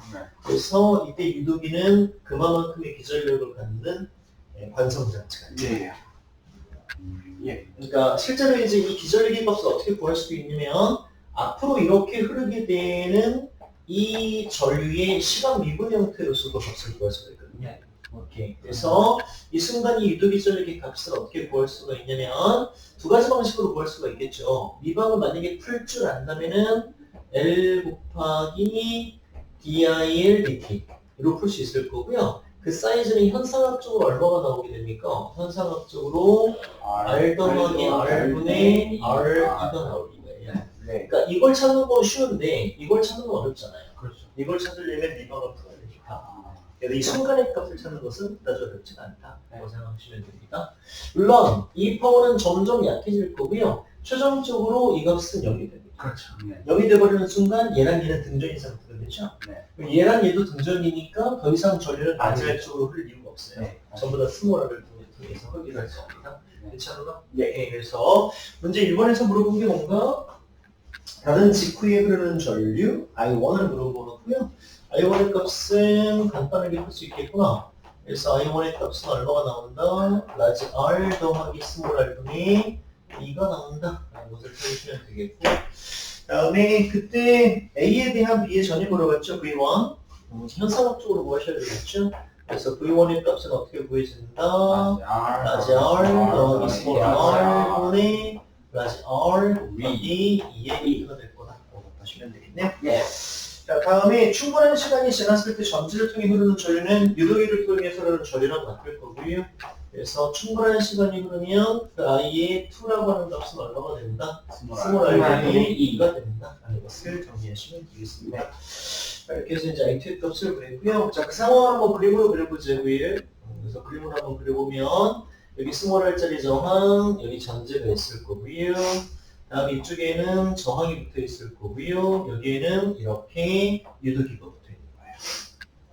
그래서 이때 유도기는 그만큼의 기전력을 갖는 관성장치가 있어요. 예. 그러니까 실제로 이제 이 기전력의 값을 어떻게 구할 수도 있냐면 앞으로 이렇게 흐르게 되는 이 전류의 시간 미분 형태로서도 값을 구할 수가 있거든요. 오케이. 그래서 이 순간 이 유도 기전력의 값을 어떻게 구할 수가 있냐면 두 가지 방식으로 구할 수가 있겠죠. 미방을 만약에 풀 줄 안다면은 L 곱하기 DIL DT로 풀 수 있을 거고요. 그 사이즈는 현상학적으로 얼마가 나오게 됩니까? 현상학적으로 R 더하기 R분의 R2가 나오게 돼요. 네. 그러니까 이걸 찾는 건 쉬운데 이걸 찾는 건 어렵잖아요. 그렇죠. 이걸 찾으려면 미방을 풀어야 되니까. 그래서 이 순간의 값을 찾는 것은 그다지 어렵지가 않다고 생각하시면 됩니다. 물론 이 파워는 점점 약해질 거고요. 최종적으로 이 값은 0이 됩니다. 그렇죠. 네. 0이 돼버리는 순간 얘랑 얘는 등전인 상태가 되죠. 네. 얘랑 얘도 등전이니까 더 이상 전류는 라지알 쪽으로 흐를 이유가 없어요. 네. 전부 다 스몰R을 통해서 흐르게 할 겁니다. 네. 괜찮으나? 네. 그래서 문제 1번에서 물어본 게 뭔가? 다른 직후에 흐르는 전류 I1을 물어보고요. I1의 값은 간단하게 풀 수 있겠구나. 그래서 I1의 값은 얼마가 나온다? 라지 R 더하기 스몰 R분의 2가 나온다. 라는 것을 찾으시면 되겠고, 다음에 그때 A에 대한 B의 전이 물어봤죠. V1. 현상학적으로 구하셔야 되겠죠. 그래서 V1의 값은 어떻게 구해진다? 라지 R 더하기 스몰 R분의 라지 R 곱하기 2의 2가 될 거다. 라고 보시면 되겠네요. 자, 다음에 충분한 시간이 지났을 때 전지를 통해 흐르는 전류는 유도기를 통해서 흐르는 전류라고 바뀔 거고요. 그래서 충분한 시간이 흐르면 그 i의 2라고 하는 값은 얼마가 된다? 스몰 i분의 2가 된다. 라는 것을 정리하시면 되겠습니다. 자, 이렇게 해서 이제 i2의 값을 구했고요. 자, 그 상황을 한번 그림으로 그려보자고요. 그래서 그림으로 한번 그려보면 여기 스몰 r짜리 저항, 여기 전지가 있을 거고요. 다음 이쪽에는 저항이 붙어 있을 거고요. 여기에는 이렇게 유도기가 붙어 있는 거예요.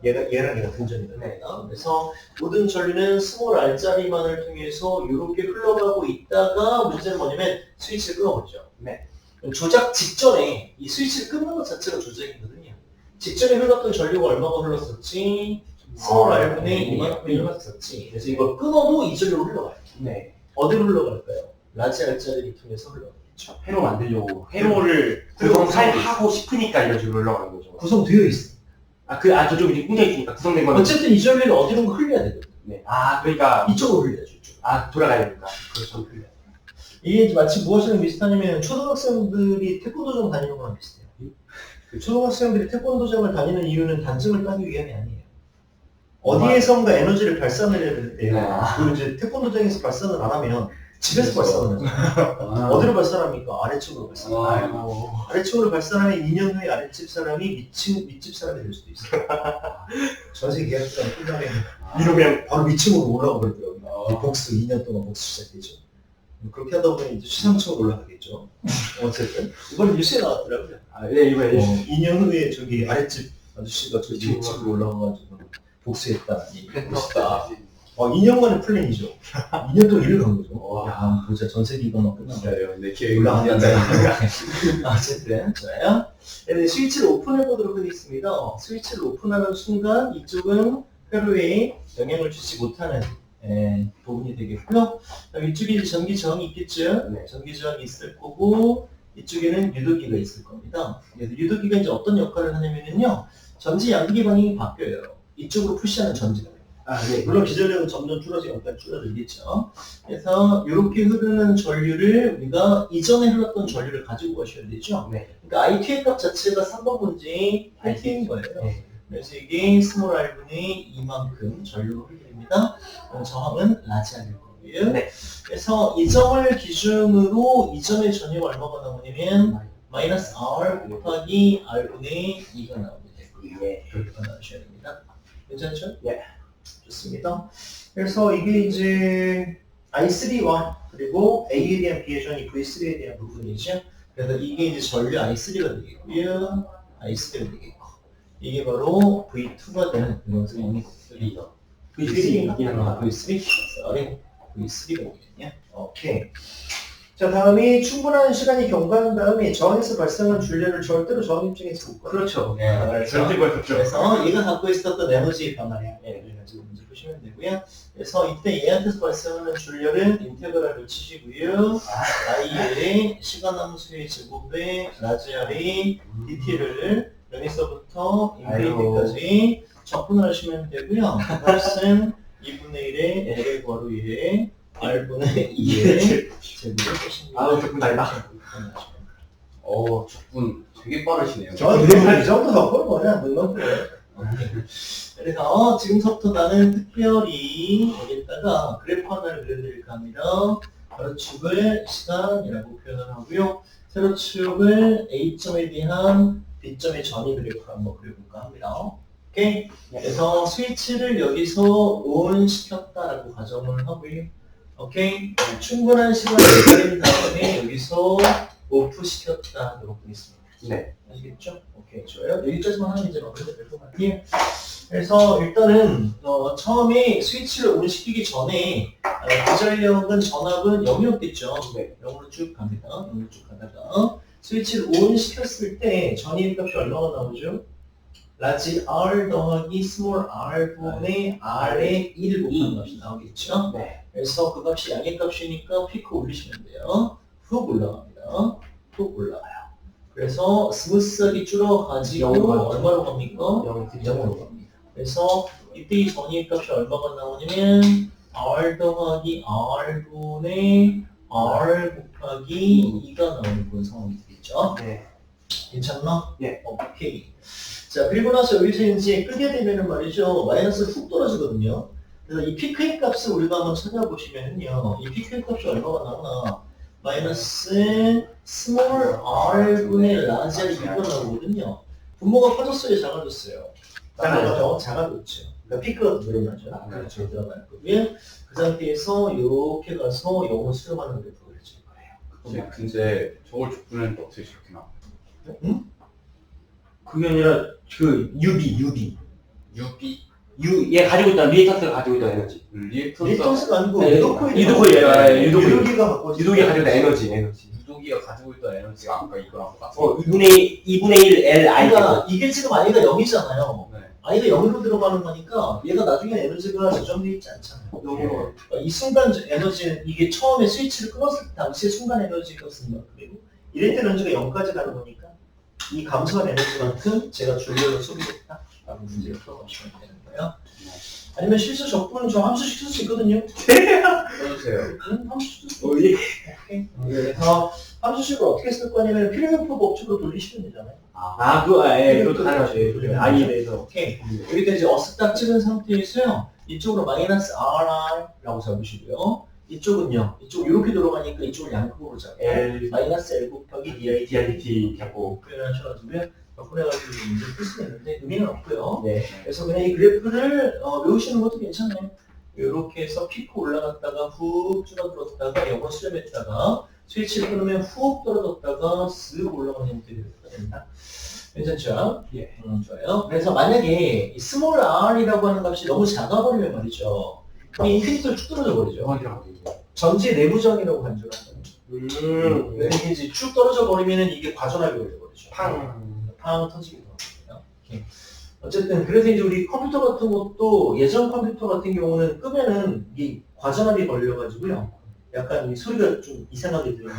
얘랑 얘가 등전이 됩니다. 그래서 모든 전류는 스몰 r짜리만을 통해서 이렇게 흘러가고 있다가 문제는 뭐냐면 스위치를 끊어버리죠. 네. 조작 직전에 이 스위치를 끊는 것 자체가 조작이거든요. 직전에 흘렀던 전류가 얼마가 흘렀었지? 스몰 r분의 이만큼이 흘렀었지. 그래서 이걸 끊어도 이 전류로 흘러가요. 네. 어디로 흘러갈까요? 라지 r짜리를 통해서 흘러가요. 회로 만들려고 회로를 구성하고 싶으니까 이런 식으로 올라가는 거죠. 구성되어 있어. 저쪽이 이제 꽂혀 있으니까 구성된 거는. 어쨌든 이 전류는 어디론가 흘려야 되거든. 네. 그러니까 이쪽으로 흘려야죠. 이쪽. 돌아가야 되니까. 그렇죠. 흘려. 이게 이제 마치 무엇이랑 비슷하냐면 초등학생들이 태권도장 다니는 거랑 비슷해요. 그 초등학생들이 태권도장을 다니는 이유는 단점을 따기 위함이 아니에요. 어디에선가 에너지를 발산을 해야 되는데요. 네. 그리고 이제 태권도장에서 발산을 안 하면 집에서 발산을 하죠. 어디로 발산합니까? 아래쪽으로 발산합니다. 아래쪽으로 발산하면 2년 후에 아래집 사람이 밑집 사람이 될 수도 있어요. 전세 계약서가 끝나면 이러면 바로 위층으로 올라가 버리더라고요. 복수 2년 동안 복수 시작되죠. 그렇게 하다 보면 이제 시상층으로 올라가겠죠. 어쨌든 이번에 뉴스에 나왔더라고요. 네, 이번에 2년 후에 저기 아래집 아저씨가 저기 위층으로 올라가가지고 복수했다. 멋있다. 2년 만에 플랜이죠. 2년 동안 일을 간 거죠. 야, 보자. 전세 기간만 끝나면 네, 기획이 올라간다. 어쨌든 좋아요. 네, 스위치를 오픈해 보도록 하겠습니다. 스위치를 오픈하는 순간 이쪽은 회로에 영향을 주지 못하는 부분이 되겠고요. 이쪽에 이제 전기 저항이 있겠죠. 네. 전기 저항이 있을 거고 이쪽에는 유도기가 있을 겁니다. 그래서 유도기가 이제 어떤 역할을 하냐면요, 전지 양극의 방향이 바뀌어요. 이쪽으로 푸시하는 전지가. 네. 물론 기전력은 점점 약간 줄어들겠죠. 그래서 이렇게 흐르는 전류를 우리가 이전에 흘렀던 전류를 가지고 가셔야 되죠. 네. 그러니까 I2의 값 자체가 3번 문제의 I2인 거예요. 네. 그래서 이게 스몰 r분의 이만큼 전류로 흘립니다. 저항은 라지 r일 거고요. 네. 그래서 이 점을 기준으로 이전의 전류가 얼마가 나오냐면 마이너스 R 곱하기 R분의 2가 나옵니다. 네. 그렇게 나오셔야 됩니다. 괜찮죠? 예. 좋습니다. 그래서 이게 이제 I3와 그리고 A에 대한 비회전이 V3에 대한 부분이죠. 그래서 이게 이제 전류 I3가 되겠고요. I3가 되겠고. 이게 바로 V2가 되는 이런 상황이 되겠습니다. V3인가? V3? sorry. V3가 되겠냐? 오케이. 자, 다음이 충분한 시간이 경과한 다음에 저항에서 발생한 전류를 절대로 저항 입장에서 못 봐요. 그렇죠. 그래서 그렇죠. 그래서 얘가 갖고 있었던 에너지의 변화량, 가지고 문제 보시면 되고요. 그래서 이때 얘한테서 발생하는 전류는 인테그랄을 치시고요. I의 시간 함수의 제곱에 라지 R의 dt를 0에서부터 인피니티까지 적분을 하시면 되고요. 그것은 2분의 1의 L의 괄호 1의 R분의 2의 제곱을 하십니다. 적분 달다. 적분 되게 빠르시네요. 저는 이 정도 덕분 뭐냐, 눈만 빼요. 그래서 지금부터 나는 특별히 여기다가 그래프 하나를 그려드릴까 합니다. 가로축을 시간이라고 표현을 하고요. 세로축을 A점에 대한 B점의 전위 그래프를 한번 그려볼까 합니다. 오케이? 그래서 스위치를 여기서 ON 시켰다라고 가정을 하고요. 오케이? 충분한 시간이 걸린 다음에 여기서 오프 시켰다 이렇게 보겠습니다. 네. 아시겠죠? 오케이, 좋아요. 여기까지만 하면 이제 마무리가 될 것 같아요. 그래서 일단은 처음에 스위치를 온시키기 전에 구전력은 전압은 0이었겠죠. 네. 0으로 쭉 갑니다. 0으로 쭉 가다가 스위치를 온 시켰을 때 전위 값이 얼마가 나오죠? 라지 R 더하기 스몰 R 분의 R의 1 곱한 값이 나오겠죠. 네. 그래서 그 값이 양의 값이니까 피크 올리시면 돼요. 훅 올라갑니다. 훅 올라가요. 그래서 스무스하게 줄어가지고 얼마로 갑니까? 0으로 갑니다. 그래서 이때 이 전위의 값이 얼마가 나오냐면 R 더하기 R분의 R 곱하기 2가 나오는 그런 상황이 되겠죠. 네. 괜찮나? 예. 오케이. 자, 그리고 나서 여기서 이제 끄게 되면은 말이죠. 마이너스 훅 떨어지거든요. 그래서 이 PK 값을 우리가 한번 찾아보시면은요. 이 PK 값이 얼마가 나오나? 마이너스 스몰 r분의 라지 r 이거 나오거든요. 분모가 커졌어요? 작아졌어요? 작아졌죠. 작아졌죠. 그러니까 피크가 늘어나죠. 그렇죠. 늘어날 거고요. 그 상태에서 이렇게 가서 영어 수렴하는 게 보여질 거예요. 근데 저걸 족보는 어떻게 저렇게 나와? 그게 아니라 그 UB UB 얘 가지고 있던 리액턴스가 가지고 있던 에너지. 리액턴스 리턴스가 아니고 네, 유도코일이 유도코일, 유도코일. 유도기가 갖고 유독이 가지고 있던 에너지. 유도기가 가지고 있던 에너지가 아까 이거랑 똑같아. 2분의 1 L I. 그러니까 이게 지금 i가 0이잖아요. 네. i가 0으로 들어가는 거니까 얘가 나중에 에너지가 저장되어 있지 않잖아요. 영어로. 이 순간 에너지는 이게 처음에 스위치를 끊었을 때 당시의 순간 에너지가 쓴다. 그리고 이럴 때 에너지가 0까지 가는 거니까 이 감소한 에너지만큼 제가 줄여서 소비했다라고 문제를 풀어보시면 되는 거예요. 아니면 실수 적분은 저 함수식 쓸 수 있거든요. 써주세요. 함수식 쓸 수 있어요. 오케이. 그래서 함수식을 어떻게 쓸 거냐면 필요용법 법칙으로 돌리시면 되잖아요. 그것도 가능하지. I에 대해서. 오케이. 여기다 이제 어스 딱 찍은 상태에서요. 이쪽으로 마이너스 RI라고 잡으시고요. 이쪽은요. 이쪽 이렇게 들어가니까 이쪽을 양극으로 잡고 L, 마이너스 L 곱하기 DIT DIT 잡고. 표현하셔가지고요. 보내가지고 문제 풀 수 있는데 의미는 없고요. 네. 그래서 그냥 이 그래프를 외우시는 것도 괜찮아요. 이렇게 해서 피크 올라갔다가 훅 줄어들었다가 영어 수렴했다가 스위치를 끊으면 훅 떨어졌다가 쓱 올라가는 형태가 된다. 괜찮죠? 예. 좋아요. 그래서 만약에 이 스몰 r이라고 하는 값이 너무 작아버리면 말이죠. 이 인피니트로 쭉 떨어져 버리죠. 어디라고? 전지 내부정이라고 간주를 한다는 거죠. 이게 이제 쭉 떨어져 버리면은 이게 과전하게 걸려버리죠. 팡 터지기도 하고요. 이렇게. 어쨌든 그래서 이제 우리 컴퓨터 같은 것도 예전 컴퓨터 같은 경우는 끄면은 이게 과전압이 걸려가지고요. 약간 이 소리가 좀 이상하게 들리는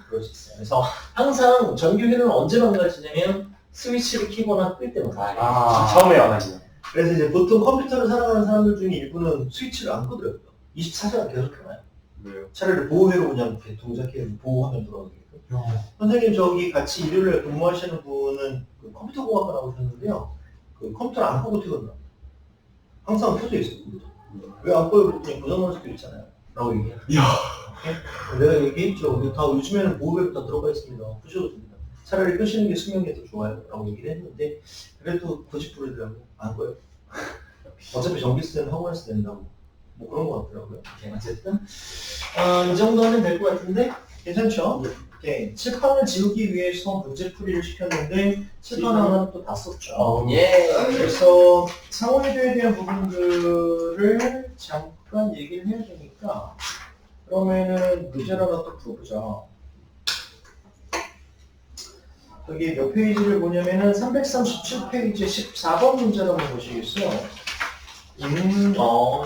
그럴 수 있어요. 그래서 항상 전기회로는 언제 망가지냐면 스위치를 키거나 끌 때마다. 처음에 와가지고. 그래서 이제 보통 컴퓨터를 사랑하는 사람들 중에 일부는 스위치를 안 끄더라고요. 24시간 계속 켜놔요. 왜요? 차라리 보호회로 그냥 이렇게 동작해서 보호하면 돌아가게끔. 선생님 저기 같이 일요일에 근무하시는 분은 그 컴퓨터 공학과 나오셨는데요. 그 컴퓨터를 안 끄고 퇴근합니다. 항상 켜져 있어요. 왜 안 꺼요? 그냥 고장날 수도 있잖아요. 라고 얘기해요. 내가 얘기했죠. 다 요즘에는 보호회로 다 들어가 있습니다. 끄셔도 됩니다. 차라리 끄시는 게 수명에 더 좋아요. 라고 얘기를 했는데 그래도 고집부리더라고요. 안 꺼요. 어차피 전기세는 학원에서 낸다고. 뭐 그런 것 같더라고요. 어쨌든 이 정도 하면 될 것 같은데 괜찮죠? 오케이. 칠판을 지우기 위해서 문제풀이를 시켰는데 칠판 하나는 또 다 썼죠. 예. 그래서 상호회도에 대한 부분들을 잠깐 얘기를 해야 되니까 그러면은 문제를 하나 또 풀어보자. 여기 몇 페이지를 보냐면은 337페이지 14번 문제를 한번 보시겠어요?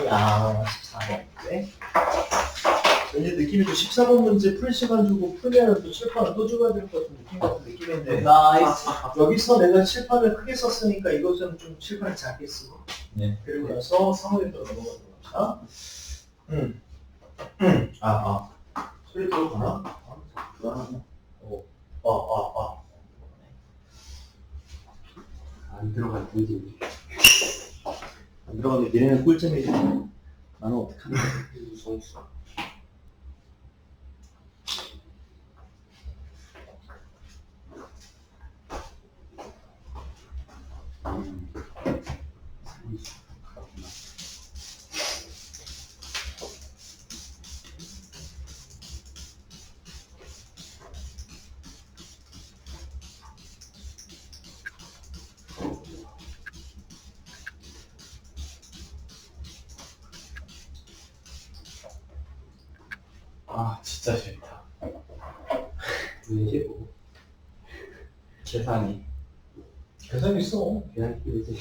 야, 14번 문제. 왠지 느낌이 좀 14번 문제 풀 시간 주고 풀면 또 칠판을 또 줘야 될 것 같은 느낌 같은 느낌인데 나이스. 여기서 내가 칠판을 크게 썼으니까 이것은 좀 칠판을 작게 쓰고 네. 그리고 나서 상호회도 넘어가도록 합시다. 소리 들어가나? 불안하네. 안 들어간 문제. 안 들어가면 얘네는 꿀잼이지. 나는 어떡하냐. 무서웠어. 진짜 싫다. 이제 뭐 계산이. 계산이 있어. 그냥 이제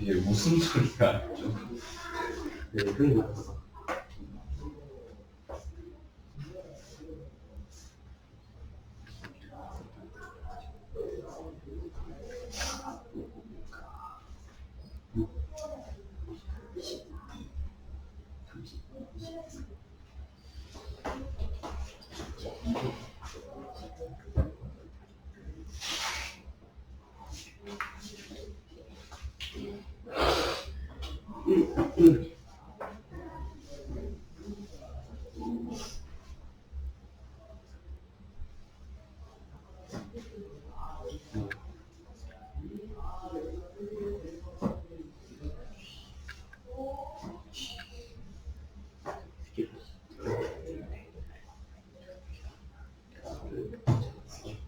이게 무슨 소리가 좀. 흔히 말해서.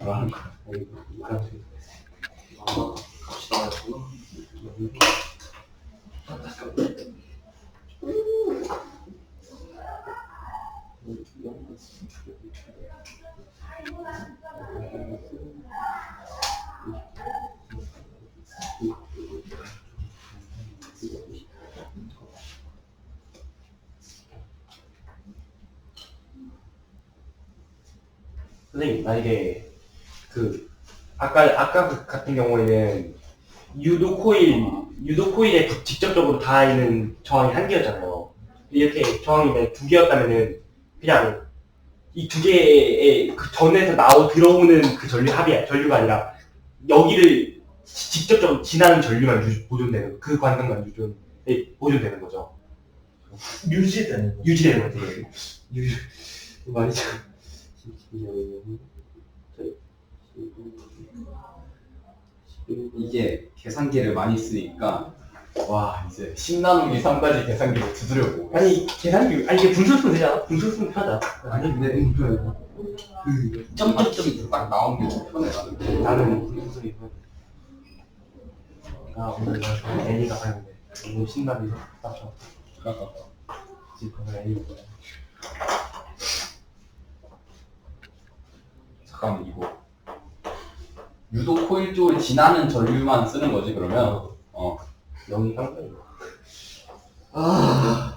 뭐라는 거야? 갑시다. 선생님, 만약에 그 아까 그 같은 경우에는 유도 코일에 직접적으로 닿아 있는 저항이 한 개였잖아요. 이렇게 저항이 두 개였다면은 그냥 이 두 개의 그 전에서 들어오는 그 전류가 아니라 여기를 직접적으로 지나는 전류만 보존되는 그 관성만 보존되는 거죠. 유지되는 거. 유지되는 거죠. 말이죠. 이게 계산기를 많이 쓰니까 와 이제 10나노 이상까지 계산기를 두드려보고 아니 이게 분수 쓰면 되잖아. 분수 쓰면 편하다. 아니 근데 그 점점점이 딱 나오는 게 편해 나는. 나는 분수 쓰기 편해. 나 오늘 애니가 가는데 너무 신나게 딱 지금 애니 보야. 잠깐만 이거 유도 코일 쪽을 지나는 전류만 쓰는 거지 그러면? 영이 상당히 아.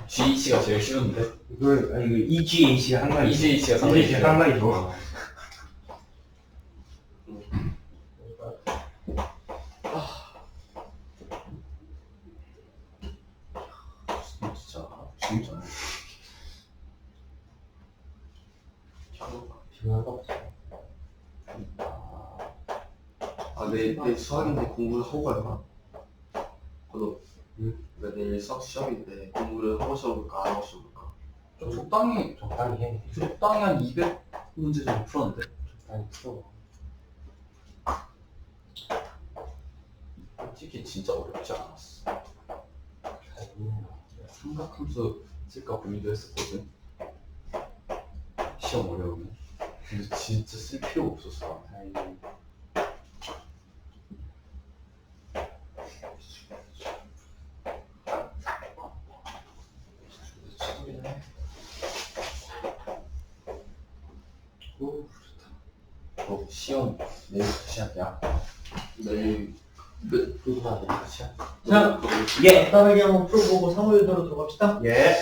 GH가 제일 쉬운데? 이거 EGH가 상당히 EGH가 상당히 EGH가 상당히 좋아. 진짜 아, 내일 수학인데 공부를 하고 가려나? 그래도 내일 수학 시험인데 공부를 하고 시험볼까 안 하고 시험볼까? 좀 적당히 해. 한 200문제 정도 풀었는데? 적당히 풀어. 솔직히 진짜 어렵지 않았어. 삼각함수 쓸까 고민도 했었거든. 시험 어려우면. 근데 진짜 쓸 필요가 없었어. 시험 내일부터 시작이야. 내일 자, 간단하게 한번 풀어보고 상호유도로 들어갑시다. 예.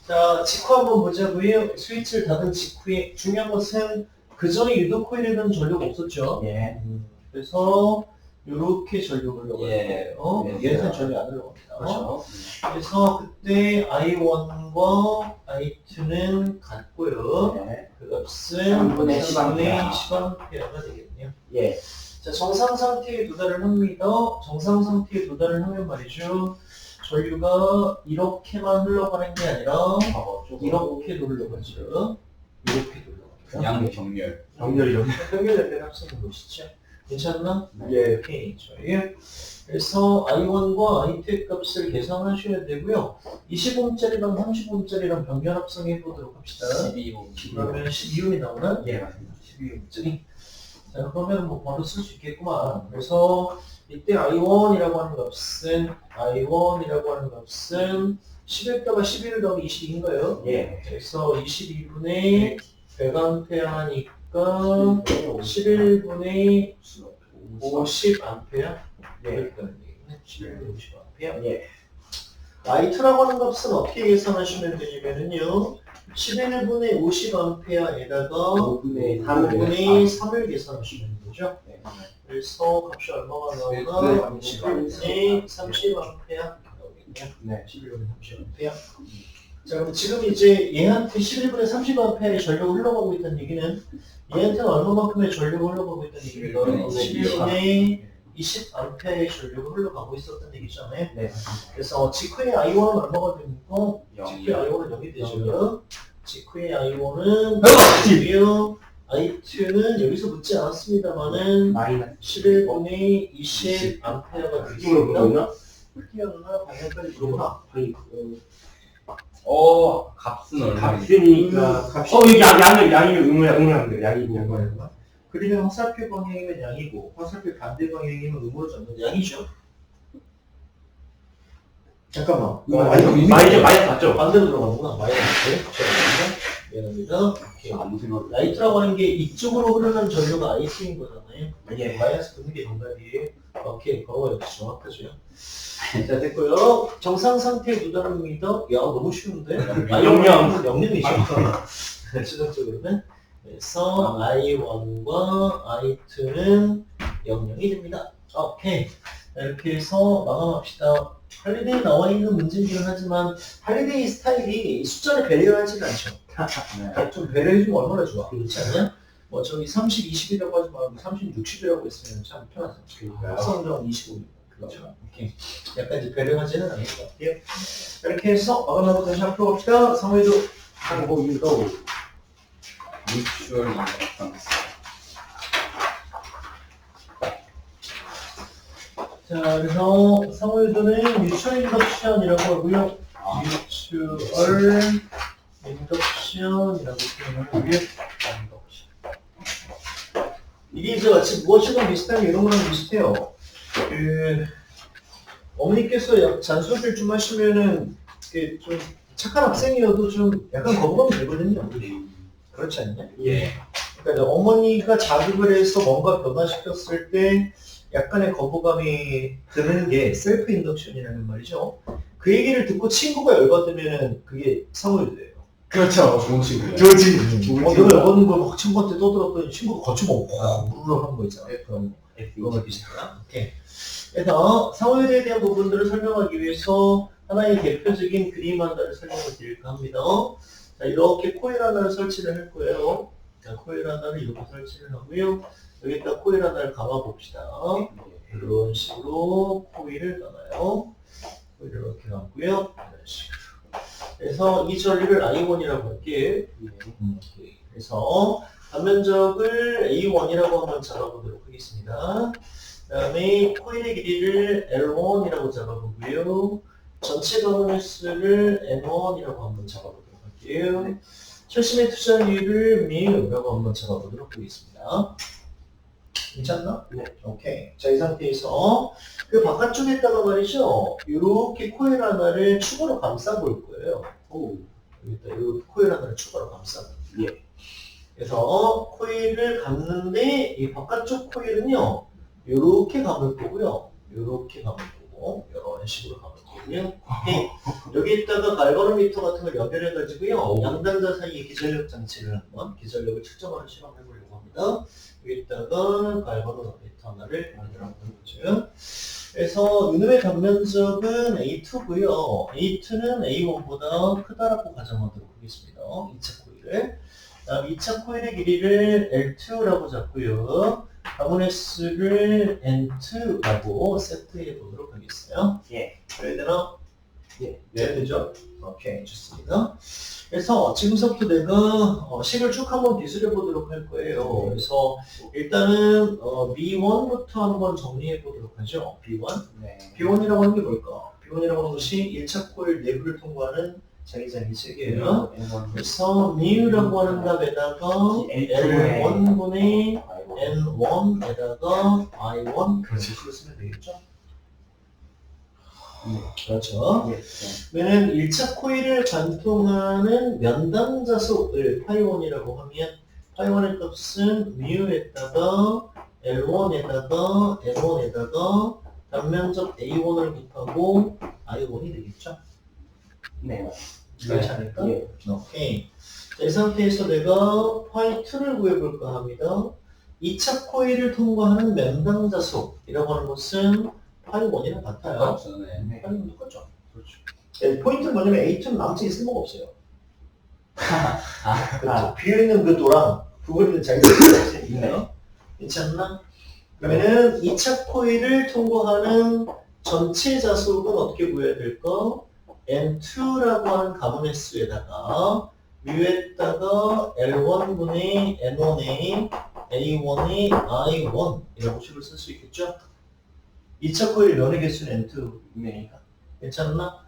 자, 직후 한번 보자고요. 스위치를 닫은 직후에 중요한 것은 그 전에 유도 코일에는 전류가 없었죠. 예. 그래서 이렇게 전류가 흘러가는 예. 거예요. 예. 얘는 전류 안 흘러갑니다. 그렇죠. 그래서 그때 I1과 I2는 같고요. 네. 그 값은 3분의 10A 10A. 10A가 되겠네요. 예. 자, 정상 상태에 도달을 합니다. 정상 상태에 도달을 하면 말이죠. 전류가 이렇게만 흘러가는 게 아니라 이렇게도 흘러가죠. 이렇게도 흘러가죠. 양경렬. 정렬이죠. 평균 합성을 보시죠. 괜찮나? 예. 오케이, 좋아요. 그래서 I1과 I2의 값을 계산하셔야 되고요. 20ohm짜리랑 30ohm짜리랑 병렬 합성해 보도록 합시다. 12호. 그러면 12ohm이 나오나? 예, 맞습니다. 12ohm짜리. 자, 그러면 뭐 바로 쓸 수 있겠구만. 그래서 이때 I1이라고 하는 값은 11에다가 11을 더하기 22인가요? 예. 그래서 22분의 100A니까 11분의 50A? 이렇게 가는 얘기네. 11분의 50A. 예. I2라고 하는 값은 어떻게 계산하시면 되냐면요. 11분의 50A에다가 5분의 5분의 3을 계산하시면 되죠. 네. 그래서 값이 얼마가 네, 나오나? 네. 11분의 30A 나오겠네요. 네. 11분의 30A. 자, 그럼 지금 이제 얘한테 11분의 30A의 전력이 흘러가고 있다는 얘기는 얘한테는 얼마만큼의 전력이 흘러가고 있다는 얘기입니다. 11분의 20A의 전력이 흘러가고 있었다는 얘기잖아요. 네. 그래서 직후의 I1은 얼마가 됩니까? 직후의 영이요. I1은 0이 되죠. 직후의 I1은 0이고요. I2는 여기서 묻지 않았습니다만은 마이너스 11분의 20A가 느낌으로 되겠습니다. 물어보나? 크기였나? 방향까지 물어보나? 아니 값은 얼마? 값이니까 값이 여기 양이 응을 돼. 양이 양이야. 그림의 화살표 방향이면 양이고 화살표 반대 방향이면 음으로 잡는 양이죠. 잠깐만. 마이너스 맞죠? 반대로 들어가는구나. 마이너스. 미안합니다. 오케이. 아무 생각. 라이트라고 하는 게 이쪽으로 흐르는 전류가 I2인 거잖아요. 예. 마이너스 붙는 게 정답이에요. 오케이. 그거 역시 정확하죠. 자, 됐고요. 정상 상태의 누단합니다. 야, 너무 쉬운데? 영영. 영영이죠. 수적적으로는. 그래서 I1과 I2는 00이 됩니다. 오케이. 자, 이렇게 해서 마감합시다. 할리데이 나와 있는 문제이긴 하지만 할리데이 스타일이 숫자를 배려하지는 않죠. 좀 배려해주면 얼마나 좋아. 그렇지 않냐? 뭐 저기 30, 20이라고 하지 말고 30, 60이라고 했으면 참 편하죠. 합성정 25. 그렇죠. 오케이. 약간 이제 배려하지는 않을 것 같아요. 이렇게 해서 마감하고 다시 한번 풀어봅시다. 상호에도 한고 이도 뮤추얼 인덕션스. 자, 그래서 상호유도는 뮤추얼 인덕션이라고 하고요. 뮤추얼 인덕션이라고 표현하고요. 이게 이제 마치 무엇이든 비슷하면 이런 거랑 비슷해요. 어머니께서 잔소리를 좀 하시면은 좀 착한 학생이어도 좀 약간 거부감이 들거든요. 그렇지 않냐? 예. 그러니까 어머니가 자극을 해서 뭔가 변화시켰을 때 약간의 거부감이 드는 게 셀프 인덕션이라는 말이죠. 그 얘기를 듣고 친구가 열받으면은 그게 상호유도예요. 그렇죠. 좋은 친구야. 좋지. 내가 열받는 걸 막 친구한테 떠들었더니 친구가 거쳐먹고 무르르 하는 거 있잖아요. 그런 이거가 비슷하다. 오케이. 그래서 상호유도에 대한 부분들을 설명하기 위해서 하나의 대표적인 그림 하나를 설명을 드릴까 합니다. 자, 이렇게 코일 하나를 설치를 할 거예요. 자, 코일 하나를 이렇게 설치를 하고요. 여기다 코일 하나를 감아 봅시다. 이런 식으로 코일을 감아요. 코일을 이렇게 감고요. 이런 식으로. 그래서 이 전리를 I1이라고 할게요. 그래서 단면적을 A1이라고 한번 잡아보도록 하겠습니다. 그 다음에 코일의 길이를 L1이라고 잡아보고요. 전체 가는 수를 N1이라고 한번 잡아보도록 할게요. 철심의 투자율을 μ라고 한번 잡아보도록 하겠습니다. 괜찮나? 네. 오케이. 자, 이 상태에서 그 바깥쪽에다가 말이죠. 이렇게 코일 하나를 추가로 감싸볼 거예요. 여기다 이 코일 하나를 추가로 감싸볼 거예요. 예. 그래서 코일을 감는데 이 바깥쪽 코일은요. 이렇게 감을 거고요. 이렇게 감을 거고 이런 식으로 감을 거고요. 오케이. 여기에다가 갈바로미터 같은 걸 연결해가지고요. 양단자 사이에 기전력 장치를 한번 기전력을 측정하는 실험을 해보려고 합니다. 여기다가 갈바로미터 하나를 만들어보는 거죠. 그래서 이놈의 단면적은 A2고요. A2는 A1보다 크다라고 가정하도록 하겠습니다. 2차 코일을. 다음 2차 코일의 길이를 L2라고 잡고요. 가문 S를 N2라고 세트해 보도록 하겠어요. 예. 그래야 되나? 예. 네, 되죠? 오케이, 좋습니다. 그래서 지금부터 내가 식을 쭉 한번 기술해 보도록 할 거예요. 그래서 일단은 B1부터 한번 정리해 보도록 하죠. B1. 네. B1이라고 하는 게 뭘까? B1이라고 하는 것이 1차 코일 내부를 통과하는 자기장기 체계예요. 그래서 μ라고 하는 값에다가 L1분의 N1에다가 I1 그렇게 쓰면 되겠죠? 그렇죠. 그러면 1차 코일을 관통하는 면담자속을 파이1이라고 하면 파이1의 값은 μ에다가 L1에다가 N1에다가 단면적 A1을 곱하고 I1이 되겠죠? 네. 그렇지 않을까? 예. 오케이. 자, 이 상태에서 내가 파이2를 구해볼까 합니다. 2차 코일을 통과하는 면당 자속이라고 하는 것은 파이1이랑 같아요. 똑같죠. 네. 파이1은 똑같죠. 그렇죠. 네, 포인트는 뭐냐면 A2는 남쪽에 쓸모가 없어요. 아, 그렇죠. 비어있는 그 도랑 부분은 자기가 쓸수 있으니까요. 괜찮나? 그러면은 2차 코일을 통과하는 전체 자속은 어떻게 구해야 될까? N2라고 하는 가문의 수에다가 뮤에다가 L1분의 N1의 A1의 I1 이라고 식을 쓸 수 있겠죠? 2차 코일 면의 개수는 N2. 네. 괜찮나?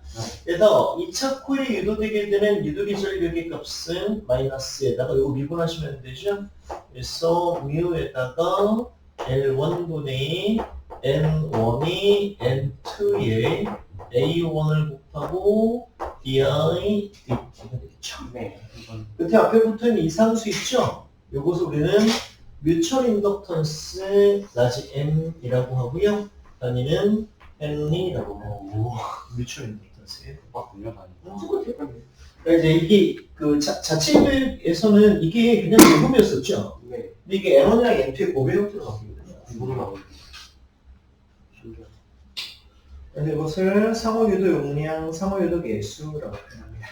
그래서 2차 코일이 유도되게 되는 유도기 전력의 값은 마이너스에다가 이거 미분하시면 되죠? 그래서 뮤에다가 L1분의 N1이 N2의 A1을 곱하고 DI DT가 되겠죠. 네. 이건 끝에 앞에 붙은 이 상수 있죠? 요것을 우리는 뮤추얼 인덕턴스 라지 M이라고 하고요. 단위는 N이라고 하고 뮤추얼 인덕턴스. 막 돌려다니. 그러니까 이제 이게 그 자체에서는 이게 그냥 요금이었었죠. 네. 근데 이게 N1이랑 N2의 고배 형태로 바뀌거든요. 이거로 나오네. 신기하다. 그래서 이것을 상호유도 용량, 상호유도 개수라고 표현합니다.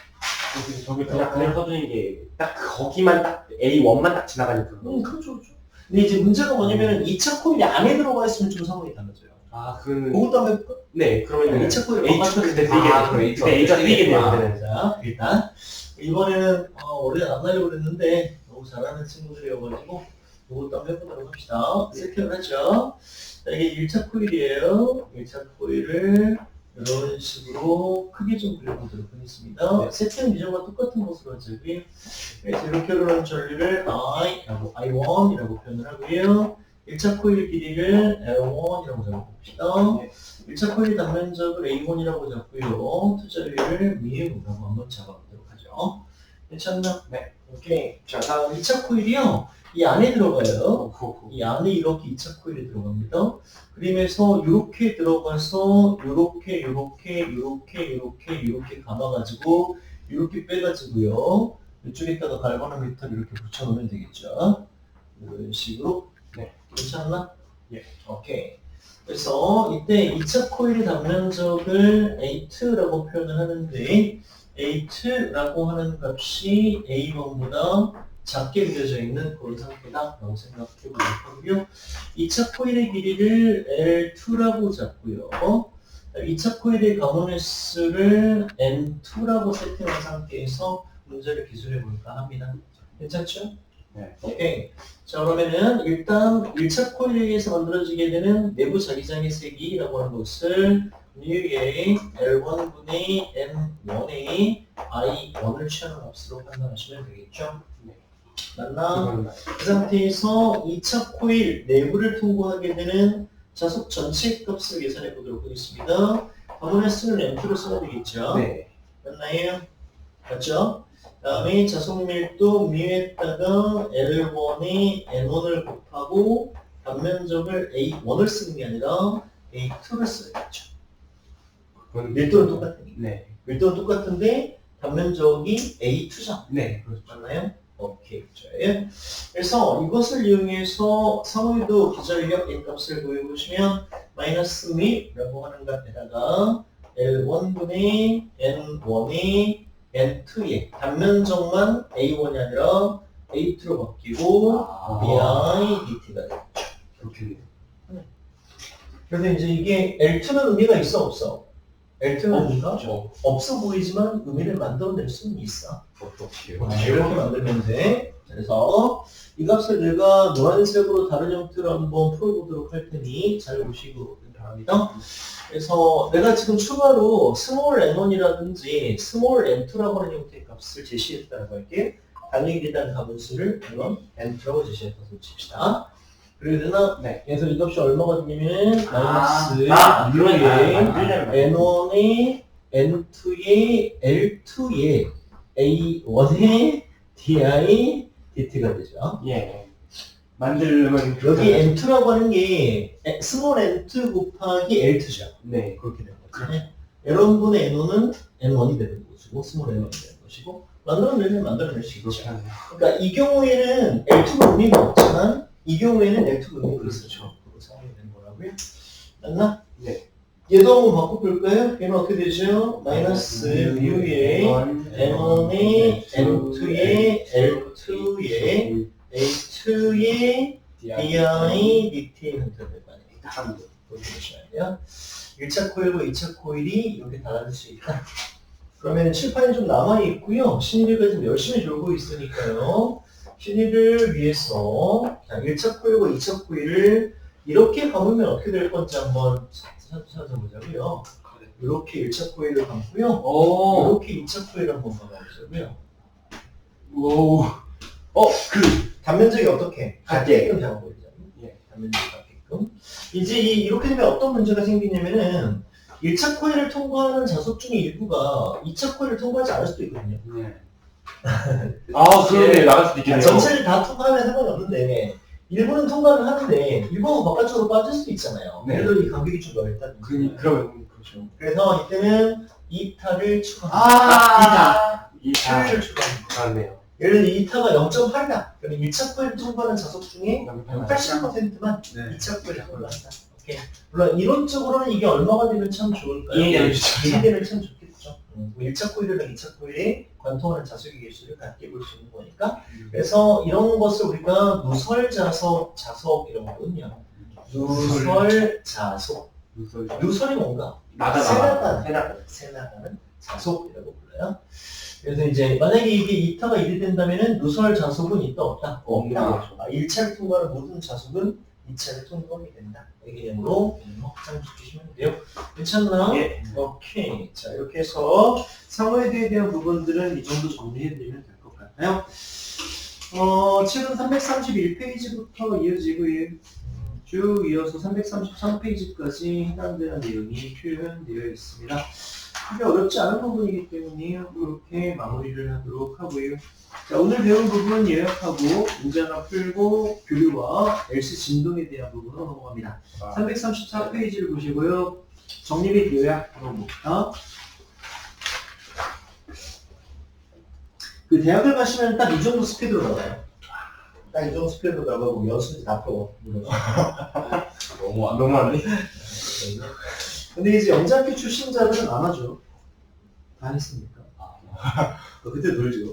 저기 그냥 써주는 게 딱 거기만 딱 A1만 딱 지나가는 그런 거. 그렇죠, 그렇죠. 근데 이제 문제가 뭐냐면 2차 코일이 안에 들어가 있으면 좀 상황이 달라져요. 아, 그 그것도 한번 해볼까? 네, 그러면 2차 코일 H 그때 아, 그럼 H 그때 H가 뜨이겠네요. 아. 그때는. 자, 일단 이번에는 원래 안 하려고 그랬는데 너무 잘하는 친구들이어가지고 이것도 한번 해보도록 합시다. 세팅을 하죠. 자, 이게 1차 코일이에요. 1차 코일을 이런 식으로 크게 좀 그려보도록 하겠습니다. 네. 세팅 이전과 똑같은 것으로 하죠. 그래서 이렇게 흐르는 전류를 I라고 I1이라고 표현을 하고요. 1차 코일 길이를 L1이라고 적어봅시다. 네. 1차 코일 단면적을 A1이라고 잡고요. 투자율을 μ라고 한번 잡아보도록 하죠. 괜찮나? 네. 오케이. 자, 다음 2차 코일이요. 이 안에 들어가요. 고. 이 안에 이렇게 2차 코일이 들어갑니다. 그러면서 이렇게 들어가서 이렇게 감아가지고 이렇게 빼가지고요. 이쪽에다가 갈바노미터를 이렇게 붙여놓으면 되겠죠. 이런 식으로. 네. 괜찮나? 예. 오케이. 그래서 이때 2차 코일의 단면적을 A2라고 표현을 하는데 A2라고 하는 값이 A1보다 작게 그려져 있는 그런 상태다라고 생각해 보도록 하고요. 2차 코일의 길이를 L2라고 잡고요. 2차 코일의 가문의 수를 N2라고 세팅한 상태에서 문제를 기술해 볼까 합니다. 괜찮죠? 네. 오케이. 자, 그러면은 일단 1차 코일에 의해서 만들어지게 되는 내부 자기장의 세기라고 하는 것을 뉴의 L1분의 N1의 I1을 취하는 값으로 판단하시면 되겠죠? 네. 맞나? 이거는 그 상태에서 2차 코일 내부를 통과하게 되는 자속 전체 값을 계산해 보도록 하겠습니다. 가문의 수는 M2로 써야 되겠죠? 네. 맞나요? 맞죠? 다음에 자속 밀도 μ에다가 L1의 N1을 곱하고 단면적을 A1을 쓰는 게 아니라 A2를 써야겠죠. 그건 밀도는 똑같으니까. 네. 밀도는 똑같은데 단면적이 A2잖아. 네. 그렇죠. 맞나요? 오케이. 좋아요. 그래서 이것을 이용해서 상호유도 기전력 N값을 구해보시면 마이너스 μ라고 하는 값에다가 L1분의 N1의 N2의 단면적만 A1이 아니라 A2로 바뀌고 BI DT가 되죠. 그렇겠네요. 그래서 이제 이게 L2는 의미가 있어 없어? L2는 의미가 없죠. 없어 보이지만 의미를 만들어낼 수는 있어. 어떻게요? 이렇게 만들면 돼. 그래서 이 값을 내가 노란색으로 다른 형태로 한번 풀어보도록 할 테니 잘 보시고 바랍니다. 그래서 내가 지금 추가로 스몰 n1이라든지 스몰 n2라고 하는 형태의 값을 제시했다고 할게요. 단위 계단 가분수를 물론 n2라고 제시했다고 칩시다. 그래야 되나? 네. 그래서 이 값이 얼마가 되냐면 마이너스 그러면 n1의 n2의 l2의 a1의 di dt가 되죠. 예. 만들려면 여기 M2라고 하는 게 스몰 m2 곱하기 L2죠. 네. 그렇게 되는 거죠. L1분의 N1은 N1이 되는 것이고 스몰 N1이 되는 것이고 만들어내면 만들어낼 수 있죠. 그렇게 하네요. 그러니까 이 경우에는 L2가 의미가 없지만 이 경우에는 L2가 의미가 있어요. 그로 사용이 되는 거라고요. 맞나? 네. 얘도 한번 바꿔볼까요? 얘는 어떻게 되죠? 마이너스 U에 N1에 N2에 L2에 A2에 DI, DT 형태로 될 거 아닙니까? 그렇게 보셔야 돼요. 1차 코일과 2차 코일이 이렇게 달라질 수 있다. 그러면 칠판이 좀 남아있고요. 신입이가 좀 열심히 졸고 있으니까요. 신입을 위해서 자, 1차 코일과 2차 코일을 이렇게 감으면 어떻게 될 건지 한번 찾아보자고요. 이렇게 1차 코일을 감고요. 오. 이렇게 2차 코일을 한번 감아보자고요. 오. 단면적이 어떻게? 같게끔 잡아 보이죠. 예. 단면적이 같게끔. 이제 이렇게 되면 어떤 문제가 생기냐면은 1차 코일을 통과하는 자석 중에 일부가 2차 코일을 통과하지 않을 수도 있거든요. 네. 아, 그러네. 나갈 수도 있겠네요. 전체를 다 통과하면 상관이 없는데 일부는 통과를 하는데 일부가 바깥쪽으로 빠질 수도 있잖아요. 네. 예를 들어 이 간격이 좀 넓다든지. 그러면 그렇죠. 그래서 이때는 2타를 추가합니다. 2타. 2타를 추가합니다. 맞네요. 예를 들어 2타가 0.8이다. 그러면 1차 코일 통과하는 자석 중에 80%만 네. 2차 코일을 통과한다. 오케이. 물론 이론적으로는 이게 얼마가 되면 참 좋을까요? 이해되면 좋죠. 이해되면 참 좋겠죠. 1차 코일이랑 2차 코일에 관통하는 자석의 개수를 같게 볼 수 있는 거니까. 그래서 이런 것을 우리가 누설 자석 이런 거거든요. 누설 자석. 누설이 뭔가? 새 나가는 자석이라고 불러요. 그래서 이제 만약에 이게 2타가 1이 된다면은 누설 자석은 있다 없다? 없다. 1차를 통과하는 모든 자석은 2차를 통과하게 된다. 이 개념으로 확장시키시면 돼요. 괜찮나? 예. 오케이. 자, 이렇게 해서 상호에대에 대한 부분들은 이 정도 정리해드리면 될 것 같아요. 책은 331페이지부터 이어지고 쭉 이어서 333페이지까지 해당되는 내용이 표현되어 있습니다. 크게 어렵지 않은 부분이기 때문에 이렇게 마무리를 하도록 하고요. 자, 오늘 배운 부분은 요약하고 문제 하나 풀고 교류와 LC 진동에 대한 부분으로 넘어갑니다. 334페이지를 보시고요. 정리 및 요약 들어봅니다. 그 대학을 가시면 딱 이 정도 스피드로 나와요. 딱 이 정도 스피드로 나가고 연습이 다 풀어. 너무하네. 근데 이제 영장기 출신자들은 안 하죠. 다 했습니까? 그때 놀죠.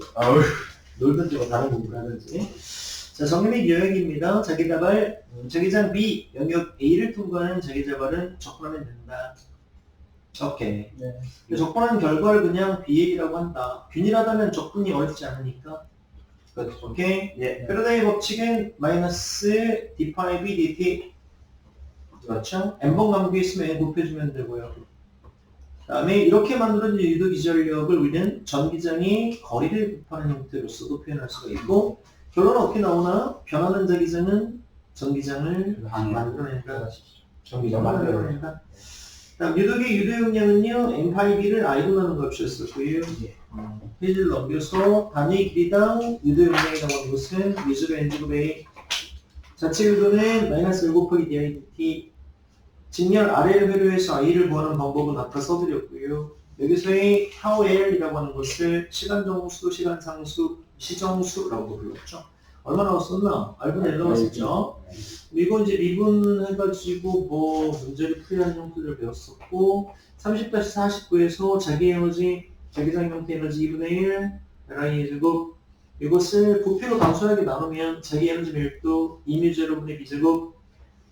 놀든지 뭐 다른 공부를 하든지. 자, 정리 및 요약입니다. 자기자발, 자기장 B, 영역 A를 통과하는 자기자발은 적분하면 된다. 오케이. 네. 적분한 결과를 그냥 BA라고 한다. 균일하다면 적분이 어렵지 않으니까. 그렇죠. 오케이. 예. 페라다의 법칙은 마이너스 d5 dt. 그렇죠. n번 감고 있으면 n 곱해주면 되고요. 다음에 이렇게 만들어진 유도 기전력을 우리는 전기장이 거리를 곱하는 형태로서도 표현할 수가 있고, 결론은 어떻게 나오나? 변하는 자기장은 전기장을 만들어낸다. 전기장 만들어낸다. 다음 유도기 유도 용량은요, n5b를 i로 나눈 값이었었고요. 페이지를 넘겨서 단위 길이당 유도 용량이 나오는 것은 위주로 n제곱 a. 자체 유도는 마이너스 1 곱하기 dt. 직렬 R을 회로해서 I를 구하는 방법은 아까 써드렸고요. 여기서의 how L이라고 하는 것을 시간정수, 시간상수, 시정수라고 불렀죠. 얼마 나왔었나? R분의 L 나왔었죠. 이거 이제 미분해가지고 뭐 문제를 풀이하는 형태를 배웠었고 30-49에서 자기 에너지, 자기장 형태 에너지 2분의 1, Li의 제곱 이것을 부피로 단순하게 나누면 자기 에너지 밀도 2μ제로분의 b제곱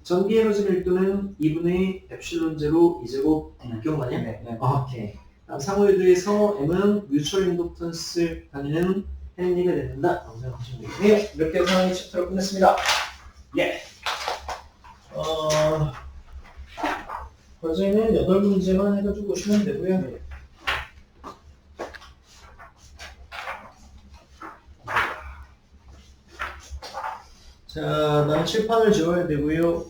전기 에너지 밀도는 2분의 엡실론 제로 2제곱 기억나냐? 네. 오케이. 다음 상호유도에서 M은 뮤추얼 인덕턴스 다니는 행리가 된다. 라고 생각하시면 되겠네요. 이렇게 해서 상황의 챕터를 끝냈습니다. 예. 과제는 8문제만 해가지고 오시면 되고요. 네. 자, 난 칠판을 지워야 되고요.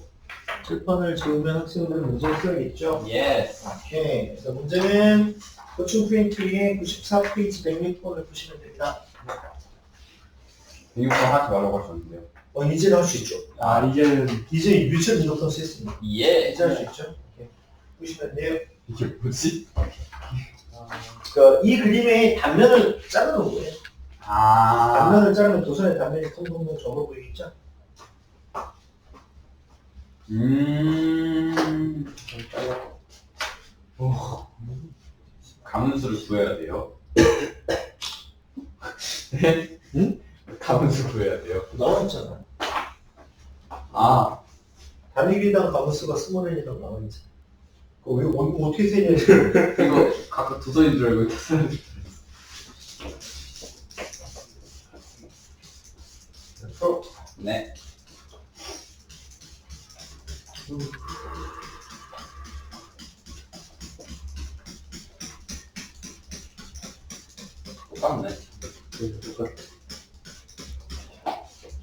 칠판을 지우면 학생들은 문제를 써야겠죠. 예스. 오케이. 그래서 문제는 고충 프린트에 94페이지 106번을 보시면 됩니다. 106번 하지 말라고 하셨는데요. 이제는 할 수 있죠. 이제는 이제 뮤추얼 인덕턴스 했습니다. 예. 이제 할 수 있죠. 오케이. 보시면 돼요. 이게 뭐지? 그러니까 이 그림의 단면을 자르는 거예요. 단면을 자르면 도선의 단면이 통통통 접어 보이겠죠? 가문수를 구해야 돼요. 응? 가문수 구해야 돼요. 나와있잖아. 단위기당 가무수가 스몰엔이라고 나와있잖아. 그거 왜 어떻게 세냐? 이거 각각 도선인 줄 알고 탔어야 돼. 네. 똑같네.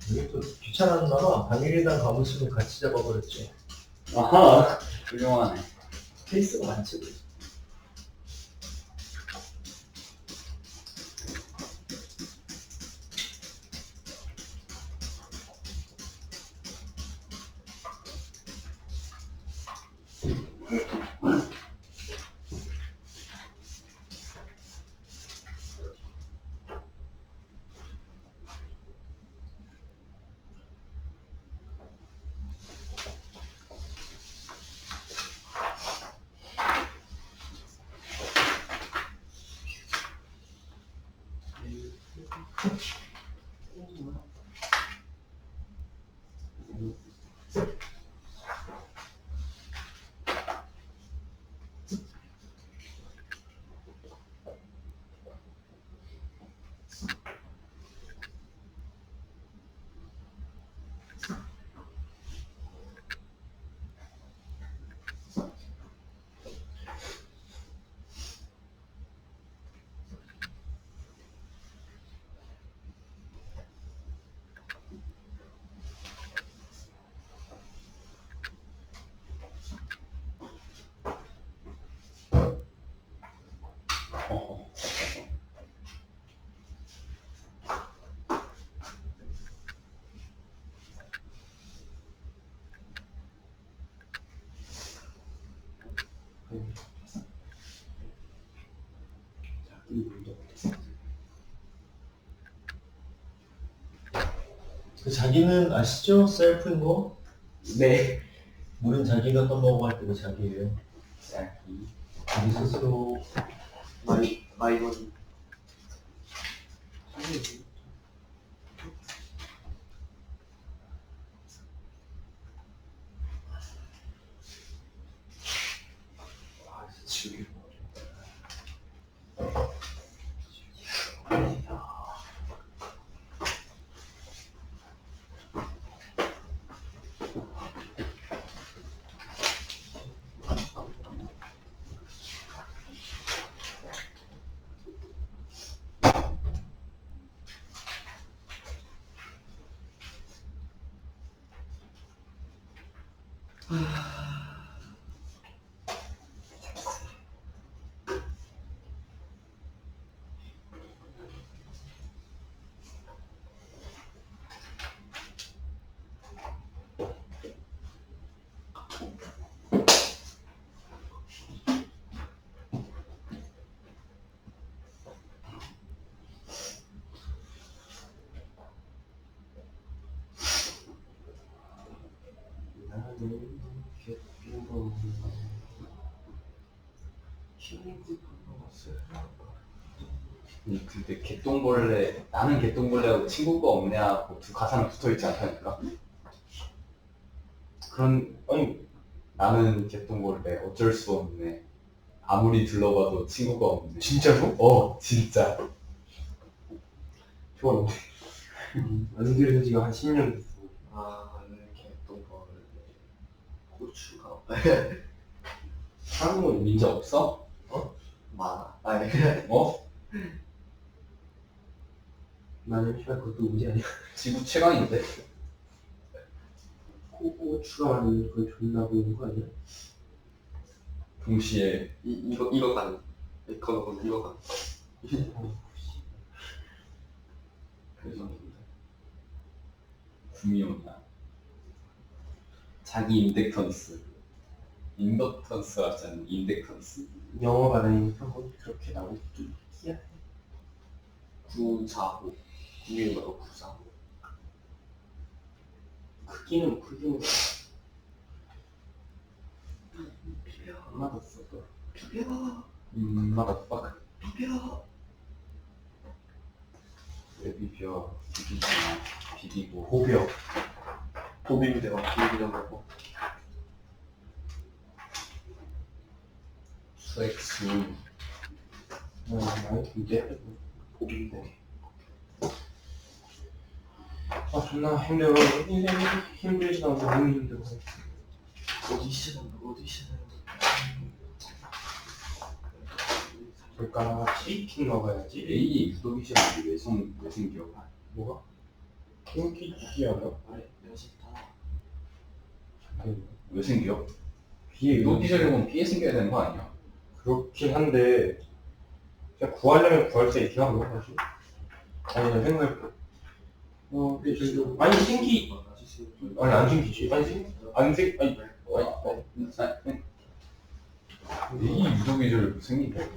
이게 또 귀찮았나 봐. 단위기당 가무수는 같이 잡아버렸지. 아하. 훌륭하네. 케이스가 많지. 그 자기는 아시죠? 셀프인 거? 네. 물은 자기가 떠먹어 할 때도 자기예요. 자기. 자기 스스로. 마이머니. 지우개. 근데 개똥벌레, 나는 개똥벌레하고 친구가 없냐고 두 가사는 붙어있지 않다니까? 아니, 나는 개똥벌레, 어쩔 수 없네. 아무리 둘러봐도 친구가 없네. 진짜로? 진짜. 좋았는데. 안 들은 지가 한 10년 됐어. 이렇게 똥벌 고추가 한국은 민자 없어? 많아. 나는 시발 그것도 문제 아니야. 지구 최강인데? 고추가 많은 그 존나 보이는 거 아니야? 동시에 이거 가는. 이거 가는. 그래서 분명이야. 자기 인덕턴스. 인덕턴스 하잖아. 인덕턴스. 영어 발음이니까 뭐 그렇게 나오고 희한해. 945 국민으로 945 크기는 얼마나 써? 엄마가 빡. 왜 비벼? 비비고. 고벽. 도비미 대가 비밀이란 거고 수액수. 많이 이제 도비미 대 아 존나 힘들어. 인생이 힘들지도 않고 너무 힘들어. 어디 시작하는 그러니까 치킨 먹어야지. A 유도기 시험이 왜 생겨? 뭐가? 인기지 않아? 말에 명식 다 왜 생겨? 비에 유도기 시험은 피해 생겨야 되는 거 아니야? 그렇긴 한데 그냥 구하려면 구할 수 있긴 한거 사실. 아니 나 생각해볼게. 아니 생기 아니 안 생기지. 아니 A 유도기 시험이 왜 생긴다고?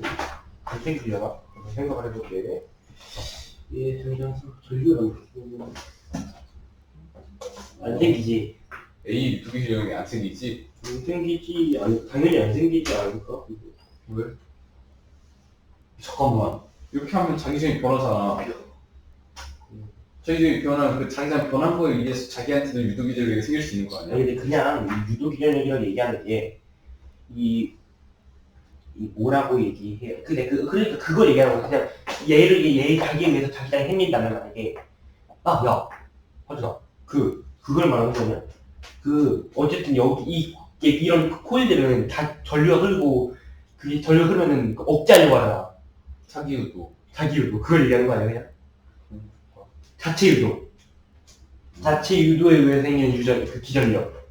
안 생기잖아. 생각을 해볼게. 예, 등장수 전류랑 안 생기지. A 유도기 시험이 안 생기지? 안 생기지. 아니 당연히 안 생기지 않을까? 왜? 잠깐만. 이렇게 하면 자기장이 변하잖아. 자기장이 변한 그 자기장 변한 거에 의해서 자기한테도 유도기절이 생길 수 있는 거 아니야? 아니 근데 그냥 이 유도기전력이라고 얘기하는 게 이 뭐라고 얘기해요? 근데 그러니까 그걸 얘기하는 거 그냥 얘 자기에 위해서 자기장이 생긴다면 만약에 야 하준아 그걸 말하는 거냐? 어쨌든 여기 이런 코일들은 다 전류가 흐르고 그게 전류 흐르면은 억제하려고 하잖아. 자기 유도. 자기 유도 그걸 얘기하는 거 아니야 그냥? 자체 유도에 의해 생기는 그 기전력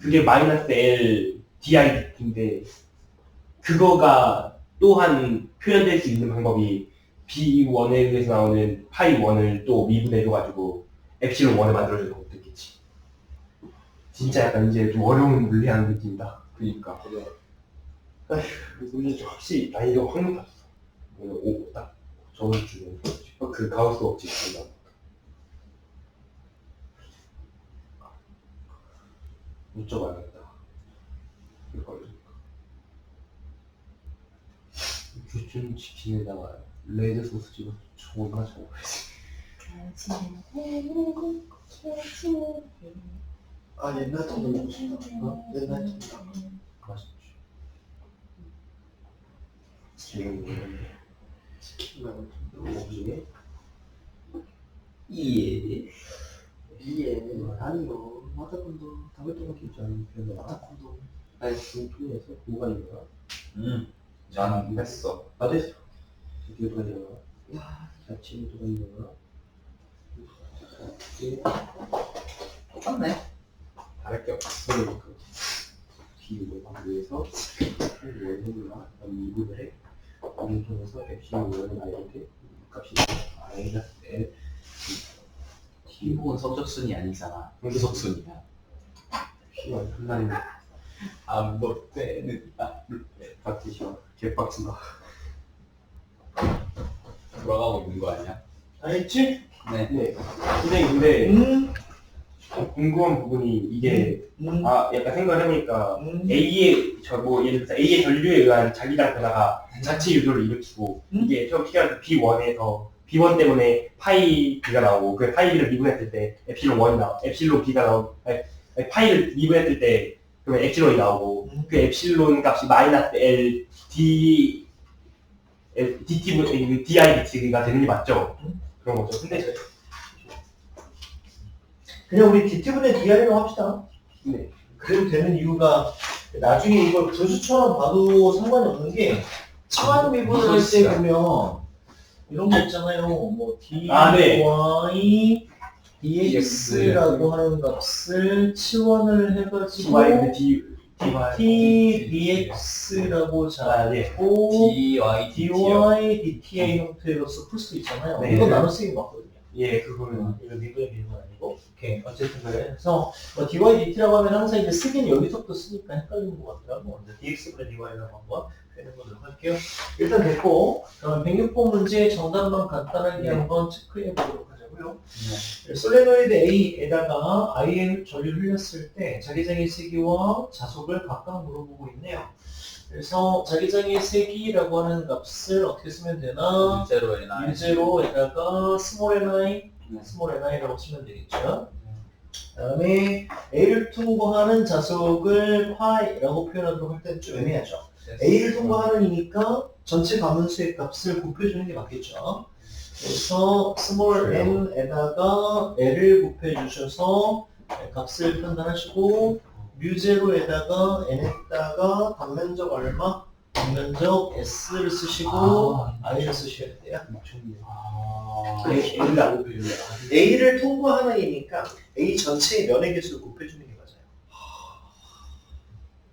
그게 마이너스 L DI인데 그거가 또한 표현될 수 있는 방법이 B1에 의해서 나오는 파이 1을 또 미분해줘가지고 엡실론 1을 만들어주는 것도 있겠지. 진짜 약간 이제 좀 어려운 물리하는 느낌이다. 그니까. 이제 좀 확실히 난이도가 확 높았어. 딱 저번 주에 그 가우스 법칙 쓴다. 여쭤봐야겠다. 이걸 교촌 치킨에다가 레드 소스 찍어서 존나 잘 먹어야지. 아 옛날 거 먹고 싶다 옛날 거 맛있지. 지금 치킨 말고 뭐지? 예. 아니요 마타콘도 다메토마토 괜찮은 편이야. 마타콘도 아니 중통에서 뭐가 있는 거야? 난 했어. 나도 했어. 이게 뭐가 있는 거야? 자체 뭐가 있는 거야? 똑같네. 다를 게 없어. 그러니까 비율을 방구해서 원을 해볼라. 그럼 2분을 해. 이를 통해서 엡실론 원을 알게 돼. 값이 마이너스 L 팀복은 성적순이 아니잖아. 후속순이야. 시원 한라는 안볼 때는 박지 시원 개빡친다. 돌아가고 있는 거 아니야? 알겠지? 네. 네. 근데 좀 궁금한 부분이 이게 약간 생각을 해보니까 A의 예를 들어서 A의 전류에 의한 자기장 변화가 자체 유도를 일으키고 이게 처음 시간에서 B1에서 B1 때문에 파이 B가 나오고 그 파이 B를 미분했을 때 엡실론 1이 나오고 엡실론 B가 나오고 파이를 미분했을 때 그러면 엡실론이 나오고 그 엡실론 값이 마이너스 L D DT DIDT가 되는 게 맞죠? 그런 거죠. 근데 그냥 우리 DT분의 DR이라고 합시다. 네. 그래도 되는 이유가 나중에 이걸 분수처럼 봐도 상관이 없는 게 치환 미분을 할 때 보면 이런 거 있잖아요. 뭐 dy, dx라고 하는 값을 치환을 해가지고 Y D dt, dx라고 잡고 DY, dy, dt의 형태로서 풀 수도 있잖아요. 네. 이건 나눠쓰기 맞거든요. 예, 그거는 이거 미분의 미분 아니고. 오케이. 어쨌든 그래서 뭐 dy dt라고 하면 항상 이제 쓰기는 여기서부터 쓰니까 헷갈리는 것 같더라고. 이제 dx분의 dy라고 한번 표현해보도록 할게요. 일단 됐고, 그럼 106번 문제 정답만 간단하게 한번 체크해 보도록 하자고요. 솔레노이드 A에다가 I의 전류를 흘렸을 때 자기장의 세기와 자속을 각각 물어보고 있네요. 그래서 자기장의 세기라고 하는 값을 어떻게 쓰면 되나? 유제로에나 U0에다가 스몰 ni라고 쓰면 되겠죠. 다음에 A를 통과하는 자속을 파이라고 표현하도록 할 때는 좀 애매하죠. A를 통과하는이니까 전체 가문수의 값을 곱해주는 게 맞겠죠. 그래서 스몰 n에다가 L을 곱해주셔서 값을 판단하시고 뮤제로에다가 n에다가 단면적 얼마? 단면적 s를 쓰시고 i를 쓰셔야 돼요. A를 안 곱해줘요. A를 통과하는이니까 A 전체의 면의 개수를 곱해주는 게 맞아요.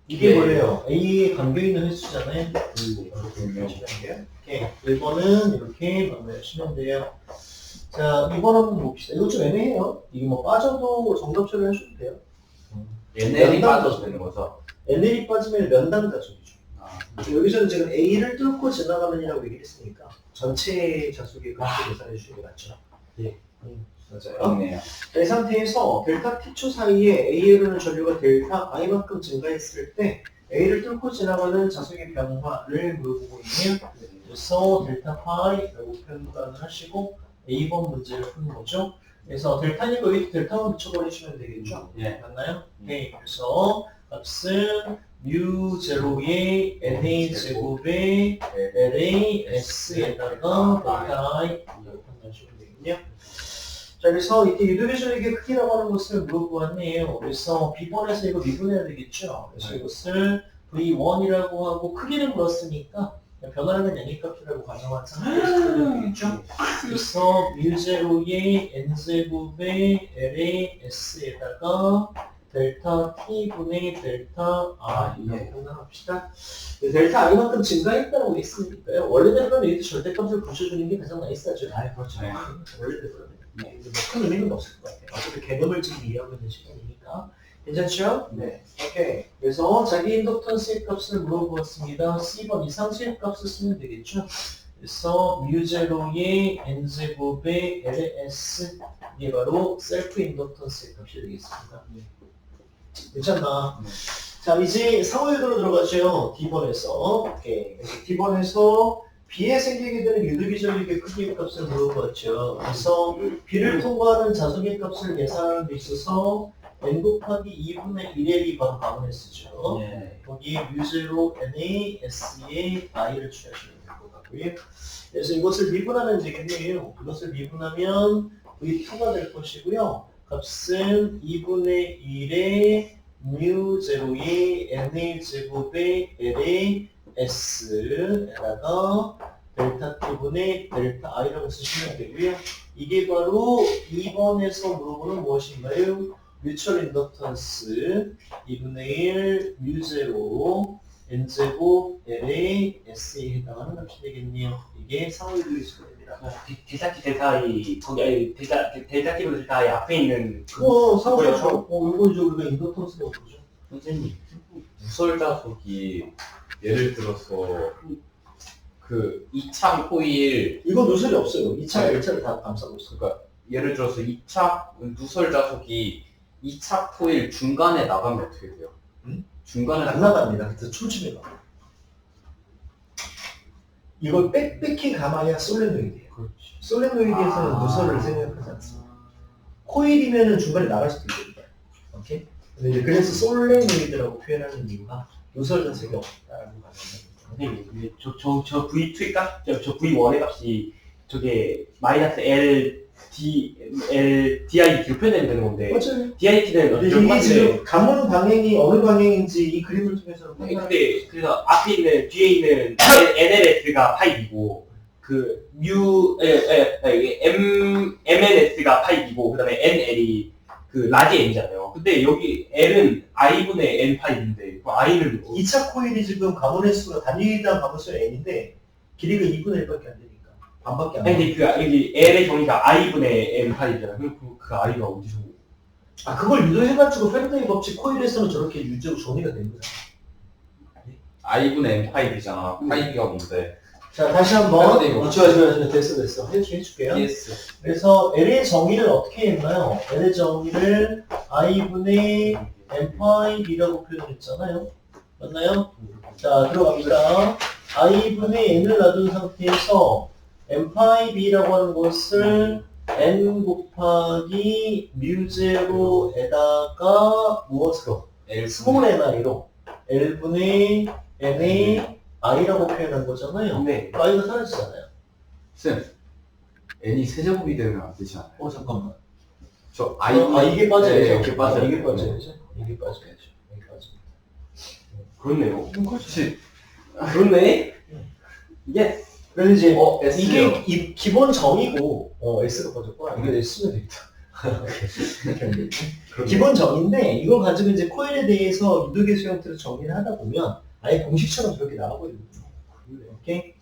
이게 네. 뭐예요? A에 담겨있는 횟수잖아요. 이렇게 하시면 돼요. 오케이. 1번은 이렇게 마무리하시면 돼요. 자, 2번 한번 봅시다. 이거 좀 애매해요. 이게 뭐 빠져도 정답 처리하셔도 돼요. NL이 빠져도 되는 거죠. NL이 빠지면 면당 자속이죠. 아, 여기서는 지금 A를 뚫고 지나가는이라고 얘기를 했으니까 전체 자속의 값을 계산해 주시는 게 맞죠. 예. 맞아요. 그렇네요. 이 상태에서 델타 t초 사이에 A에 흐르는 전류가 델타 I만큼 증가했을 때 A를 뚫고 지나가는 자속의 변화를 물어보고 있네요. 그래서 델타 파이라고 표현을 하시고 A번 문제를 푸는 거죠. 그래서 델타니까 여기 델타만 붙여버리시면 되겠죠. 예. 맞나요? 네. 그래서 값은 mu0의 na 제곱의 LA S에다가 델타 I 판단하시면 되겠네요. 자, 그래서 이때 유도계 전력의 크기라고 하는 것을 물어보았네요. 그래서 B번에서 이거 미분해야 되겠죠. 그래서 이것을 V1이라고 하고 크기를 물었으니까 변화하는 양의값이라고 가정한 상태에서 쓰면 되겠죠. 그래서 mu0의 n제곱의 LA S에다가 델타 T분의 델타 I라고 표현합시다. 델타 I만큼 증가했다고 했으니까요. 원래대로는 여기도 절대값을 붙여주는 게 가장 나이스하죠. 그렇죠. 원래대로는. 뭐 큰 의미는 없을 것 같아요. 어차피 개념을 지금 이해하고 있는 시간이니까. 괜찮죠? 네. 오케이. 그래서 자기 인덕턴스의 값을 물어보았습니다. C번 이상수의 값을 쓰면 되겠죠? 그래서 mu0의 n제곱의 LS 이게 바로 셀프 인덕턴스의 값이 되겠습니다. 괜찮나? 자, 이제 상호유도로 들어가죠. D번에서. 오케이. 그래서 D번에서 B에 생기게 되는 유도기 전력의 크기의 값을 물어봤죠. 그래서 B를 통과하는 자속의 값을 계산하는 데 있어서 n 곱하기 2분의 1의 바로 가문했었죠. 예. 여기 mu0 na s의 i를 취하시면 될 것 같고요. 그래서 이것을 미분하면 되겠네요. 이것을 미분하면 v2가 될 것이고요. 값은 2분의 1의 mu0의 na 제곱의 LA S에다가 델타 T분의 델타 I라고 쓰시면 되고요. 이게 바로 2번에서 물어보는 무엇인가요? 뮤추얼 인덕턴스 2분의 1 mu0 n제곱 LA S에 해당하는 값이 되겠네요. 이게 상호유도의 수입니다. 델타 T 델타 I 거기 델타 T보다 델타 I 앞에 있는 상호유도. 이거 이제 우리가 인덕턴스라고 부르죠. 선생님, 누설자속이 예를 들어서 그 2차 코일 이거 누설이 없어요. 2차, 1차를 다 감싸고 있어요. 그러니까 예를 들어서 2차 누설자속이 2차 코일 중간에 나가면 어떻게 돼요? 중간에 안 나갑니다. 그래서 초집에 나가요. 이걸 빽빽히 감아야 솔레노이드예요. 솔레노이드에서는 누설을 생각하지 않습니다. 코일이면은 중간에 나갈 수도 있습니다. 오케이? 근데 이제 그래서 솔레노이드라고 표현하는 이유가 누설 자색이 없다라는 말입니다. 선생님, 저 V2의 값, 저 V1의 값이 저게 마이너스 L DIT로 표현되면 되는 건데 맞아요. DIT는 근데 어떤 이게 지금 가문 방향이 어느 방향인지 이 그림을 통해서 근데 그래서 앞에 있는 뒤에 있는 NLS가 파이이고 그 MNS가 파이이고 그다음에 NL이 그 라지 N이잖아요. 근데 여기 L은 I분의 N 파이인데 그 I는 뭐? 2차 코일이 지금 가문 횟수가 단위당 가문 수가 n인데 길이가 2분의 1밖에 안 되니까 반밖에 안 아니 돼. 근데 그 여기 L의 정의가 I분의 M 파이잖아. 그럼 그 I가 어디서? 아, 그걸 유도해가지고 페르데이 법칙 코일에서는 저렇게 유지로 정의가 된 거잖아. I분의 M5이잖아. 5가 뭔데? 자, 다시 한번. 페르데이 법칙. 좋아. 됐어. 해줄게요. PS. 그래서 L의 정의를 어떻게 했나요? L의 정의를 I분의 M5이라고 표현했잖아요. 맞나요? 자, 들어갑니다. I분의 N을 놔둔 상태에서 M5이라고 하는 것을 N 곱하기 μ제로에다가 무엇으로? L 스몰 NI로 L분의 N의 I라고 표현한 거잖아요. 네. I가 사라지잖아요. 쌤. N이 세제곱이 되면 안 되지 않아요? 잠깐만. 저 아, I분의 이게 빠져야죠. 네, 이렇게 빠져요. 이게 빠져야죠. 이게 빠져야죠. 이게 빠집니다. 그렇네요. 그렇지. 그렇네. 이게 그래서 이제 S요. 이게 기본 정의고 S가 빠졌구나. 이거 쓰면 되겠다. 기본 정의인데 이걸 가지고 이제 코일에 대해서 유도계수 형태로 정의를 하다 보면 아예 공식처럼 저렇게 나와버리거든요. 오케이?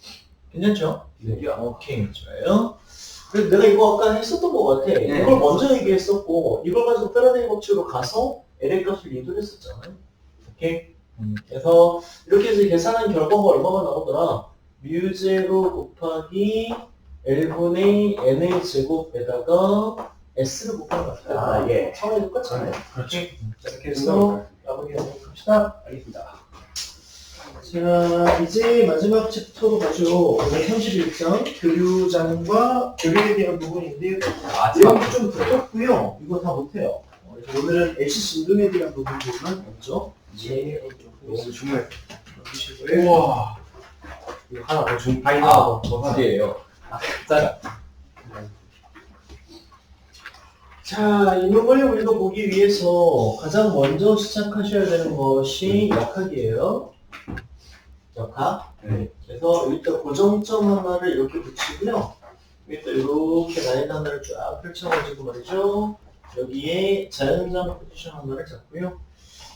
괜찮죠? 네. 오케이, 좋아요. 그래서 내가 이거 아까 했었던 것 같아. 네. 이걸 먼저 얘기했었고 이걸 가지고 페라데이 법칙으로 가서 LA 값을 유도했었잖아요. 오케이? 그래서 이렇게 해서 계산한 결과가 얼마가 나오더라? μ제로 곱하기 L분의 N의 제곱에다가 S를 곱하는 것 같아요. 아, 예. 처음에 똑같잖아요. 그렇죠. 자, 이렇게 해서 마무리 해봅시다. 알겠습니다. 자, 이제 마지막 챕터로 가죠. 오늘 31장 교류장과 교류에 대한 부분인데 내용이 좀 두껍고요. 이거 다 못해요. 그래서 오늘은 LC 진동에 대한 부분들만 먼저 이해를 좀 너무 정말. 해주시고요. 우와. 이거 하나 더 좀 파이나. 어디에요? 자, 이 놈을 우리가 보기 위해서 가장 먼저 시작하셔야 되는 것이 역학이에요. 역학. 네. 그래서 일단 고정점 하나를 이렇게 붙이고요. 일단 이렇게 라인 하나를 쫙 펼쳐가지고 말이죠. 여기에 자연장 포지션 하나를 잡고요.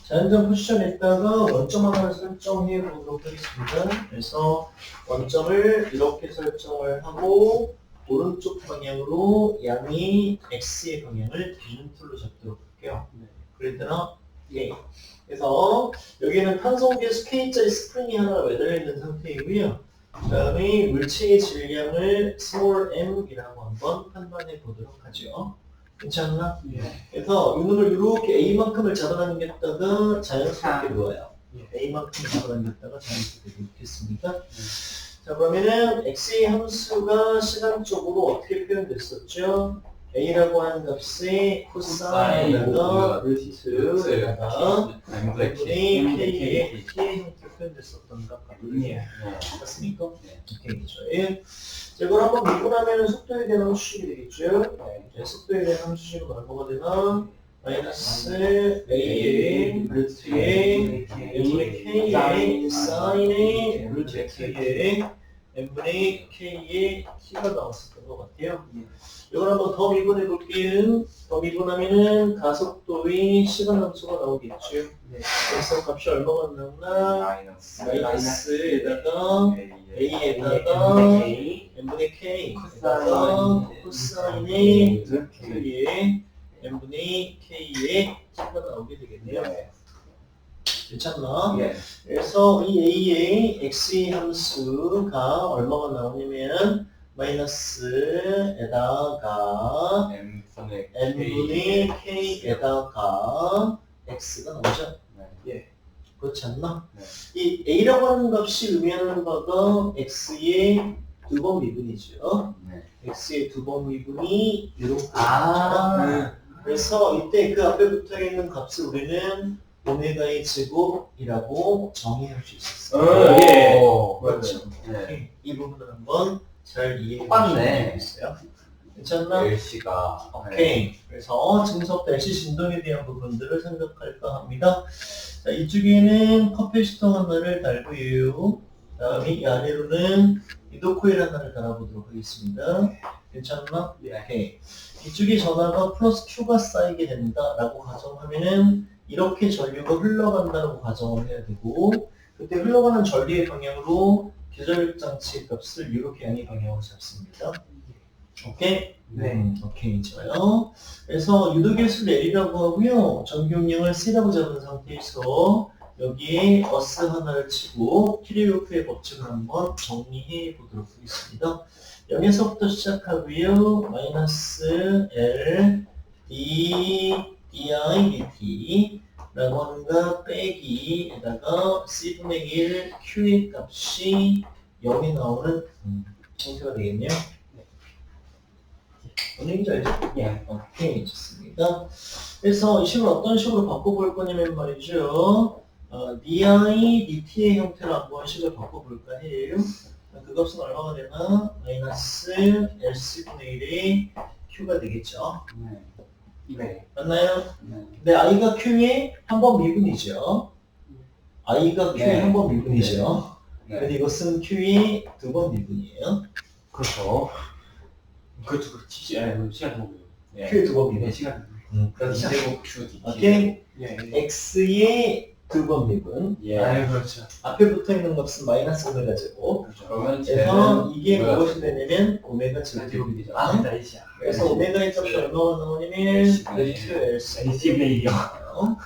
자연장 포지션에다가 원점 하나를 설정해 보도록 하겠습니다. 그래서 원점을 이렇게 설정을 하고 오른쪽 방향으로 양이 x의 방향을 기준툴로 잡도록 할게요. 그랬더나 예. 그래서 여기는 탄성계수 K짜리 스프링이 하나 매달려 있는 상태이고요. 그 다음에 물체의 질량을 small m이라고 한번 판단해 보도록 하죠. 괜찮나? 그래서 이놈을 이렇게 A만큼을 잡아당겼다가 자연스럽게 놓아요. A만큼 잡아당겼다가 자연스럽게 놓겠습니다. 자, 그러면은 x의 함수가 시간적으로 어떻게 표현됐었죠? a라고 하는 값의 코사인에다가 루트에다가 분의 k의 형태로 표현됐었던 것 같거든요. 맞습니까? 오케이, 좋아요. 자, 이걸 한번 미분하면 속도에 대한 함수식이 되겠죠? 네, 속도에 대한 함수식은 얼마가 되나? 마이너스 a의 루트의 n분의 k의 사인의 루트 k의 n분의 k의 t가 나왔었던 것 같아요. 이걸 한번 더 미분해 볼게요. 더 미분하면은 가속도의 시간 함수가 나오겠죠. 그래서 값이 얼마가 나오나? 마이너스에다가 a에다가 n분의 k에다가 코사인의 루트의 n분의 k의 t가 나오게 되겠네요. 괜찮나? 그래서 이 a의 x의 함수가 얼마가 나오냐면 마이너스에다가 n분의 k에다가 x가 나오죠? 예. 그렇지 않나? 이 a라고 하는 값이 의미하는 바가 x의 두 번 미분이죠. x의 두 번 미분이 이렇게 그래서 이때 그 앞에 붙어있는 값을 우리는 오메가의 제곱이라고 정의할 수 있었어요. 그렇죠. 이 부분을 한번 잘 이해해 똑같네. 주시면 되겠어요. 괜찮나? LC가 오케이. 그래서 증석 LC 진동에 대한 부분들을 생각할까 합니다. 자, 이쪽에는 커피시터 하나를 달고요. 다음에 이 아래로는 유도 코일 하나를 달아보도록 하겠습니다. 괜찮나? 오케이. 이쪽에 전하가 플러스 Q가 쌓이게 된다라고 가정하면은 이렇게 전류가 흘러간다고 가정을 해야 되고 그때 흘러가는 전류의 방향으로 기절 장치 값을 이렇게 양의 방향으로 잡습니다. 오케이? 네. 오케이, 좋아요. 그래서 유도계의 수를 L이라고 하고요. 전경량을 C라고 잡은 상태에서 여기에 어스 하나를 치고 키리오프의 법칙을 한번 정리해 보도록 하겠습니다. 0에서부터 시작하고요. 마이너스 L, D, DI, DT 라고 하는 거 빼기에다가 C분의 1 Q의 값이 0이 나오는 형태가 되겠네요. 뭔 얘기인지 알죠? 예. 오케이, 좋습니다. 그래서 이 식을 어떤 식으로 바꿔볼 거냐면 말이죠. DI, DT의 형태로 한번 식을 바꿔볼까 해요. 그 값은 얼마가 되나? 마이너스 LC분의 1의 Q가 되겠죠. 네. 맞나요? 네. 근데 I가 Q의 한 번 미분이죠. I가 Q의 네. 한 번 미분이죠. 네. 근데 이것은 Q의 두 번 미분이에요. 그렇죠. 그렇죠. 시간 좀 네. Q의 두 번 미분. 네, 시간. 그렇죠. 제곱 Q DT. 오케이. 예. X의 두 번 미분. 예. 아유, 그렇죠. 앞에 붙어 있는 값은 마이너스 오메가 제곱. 그러면 그래서 이게 뭐야? 무엇이 되냐면 오메가 제곱이 제곱이 되죠. 되죠. 아, 나이스야. 그래서 오메가의 값이 얼마가 나오냐면 루트 LC. LC분의 1이요.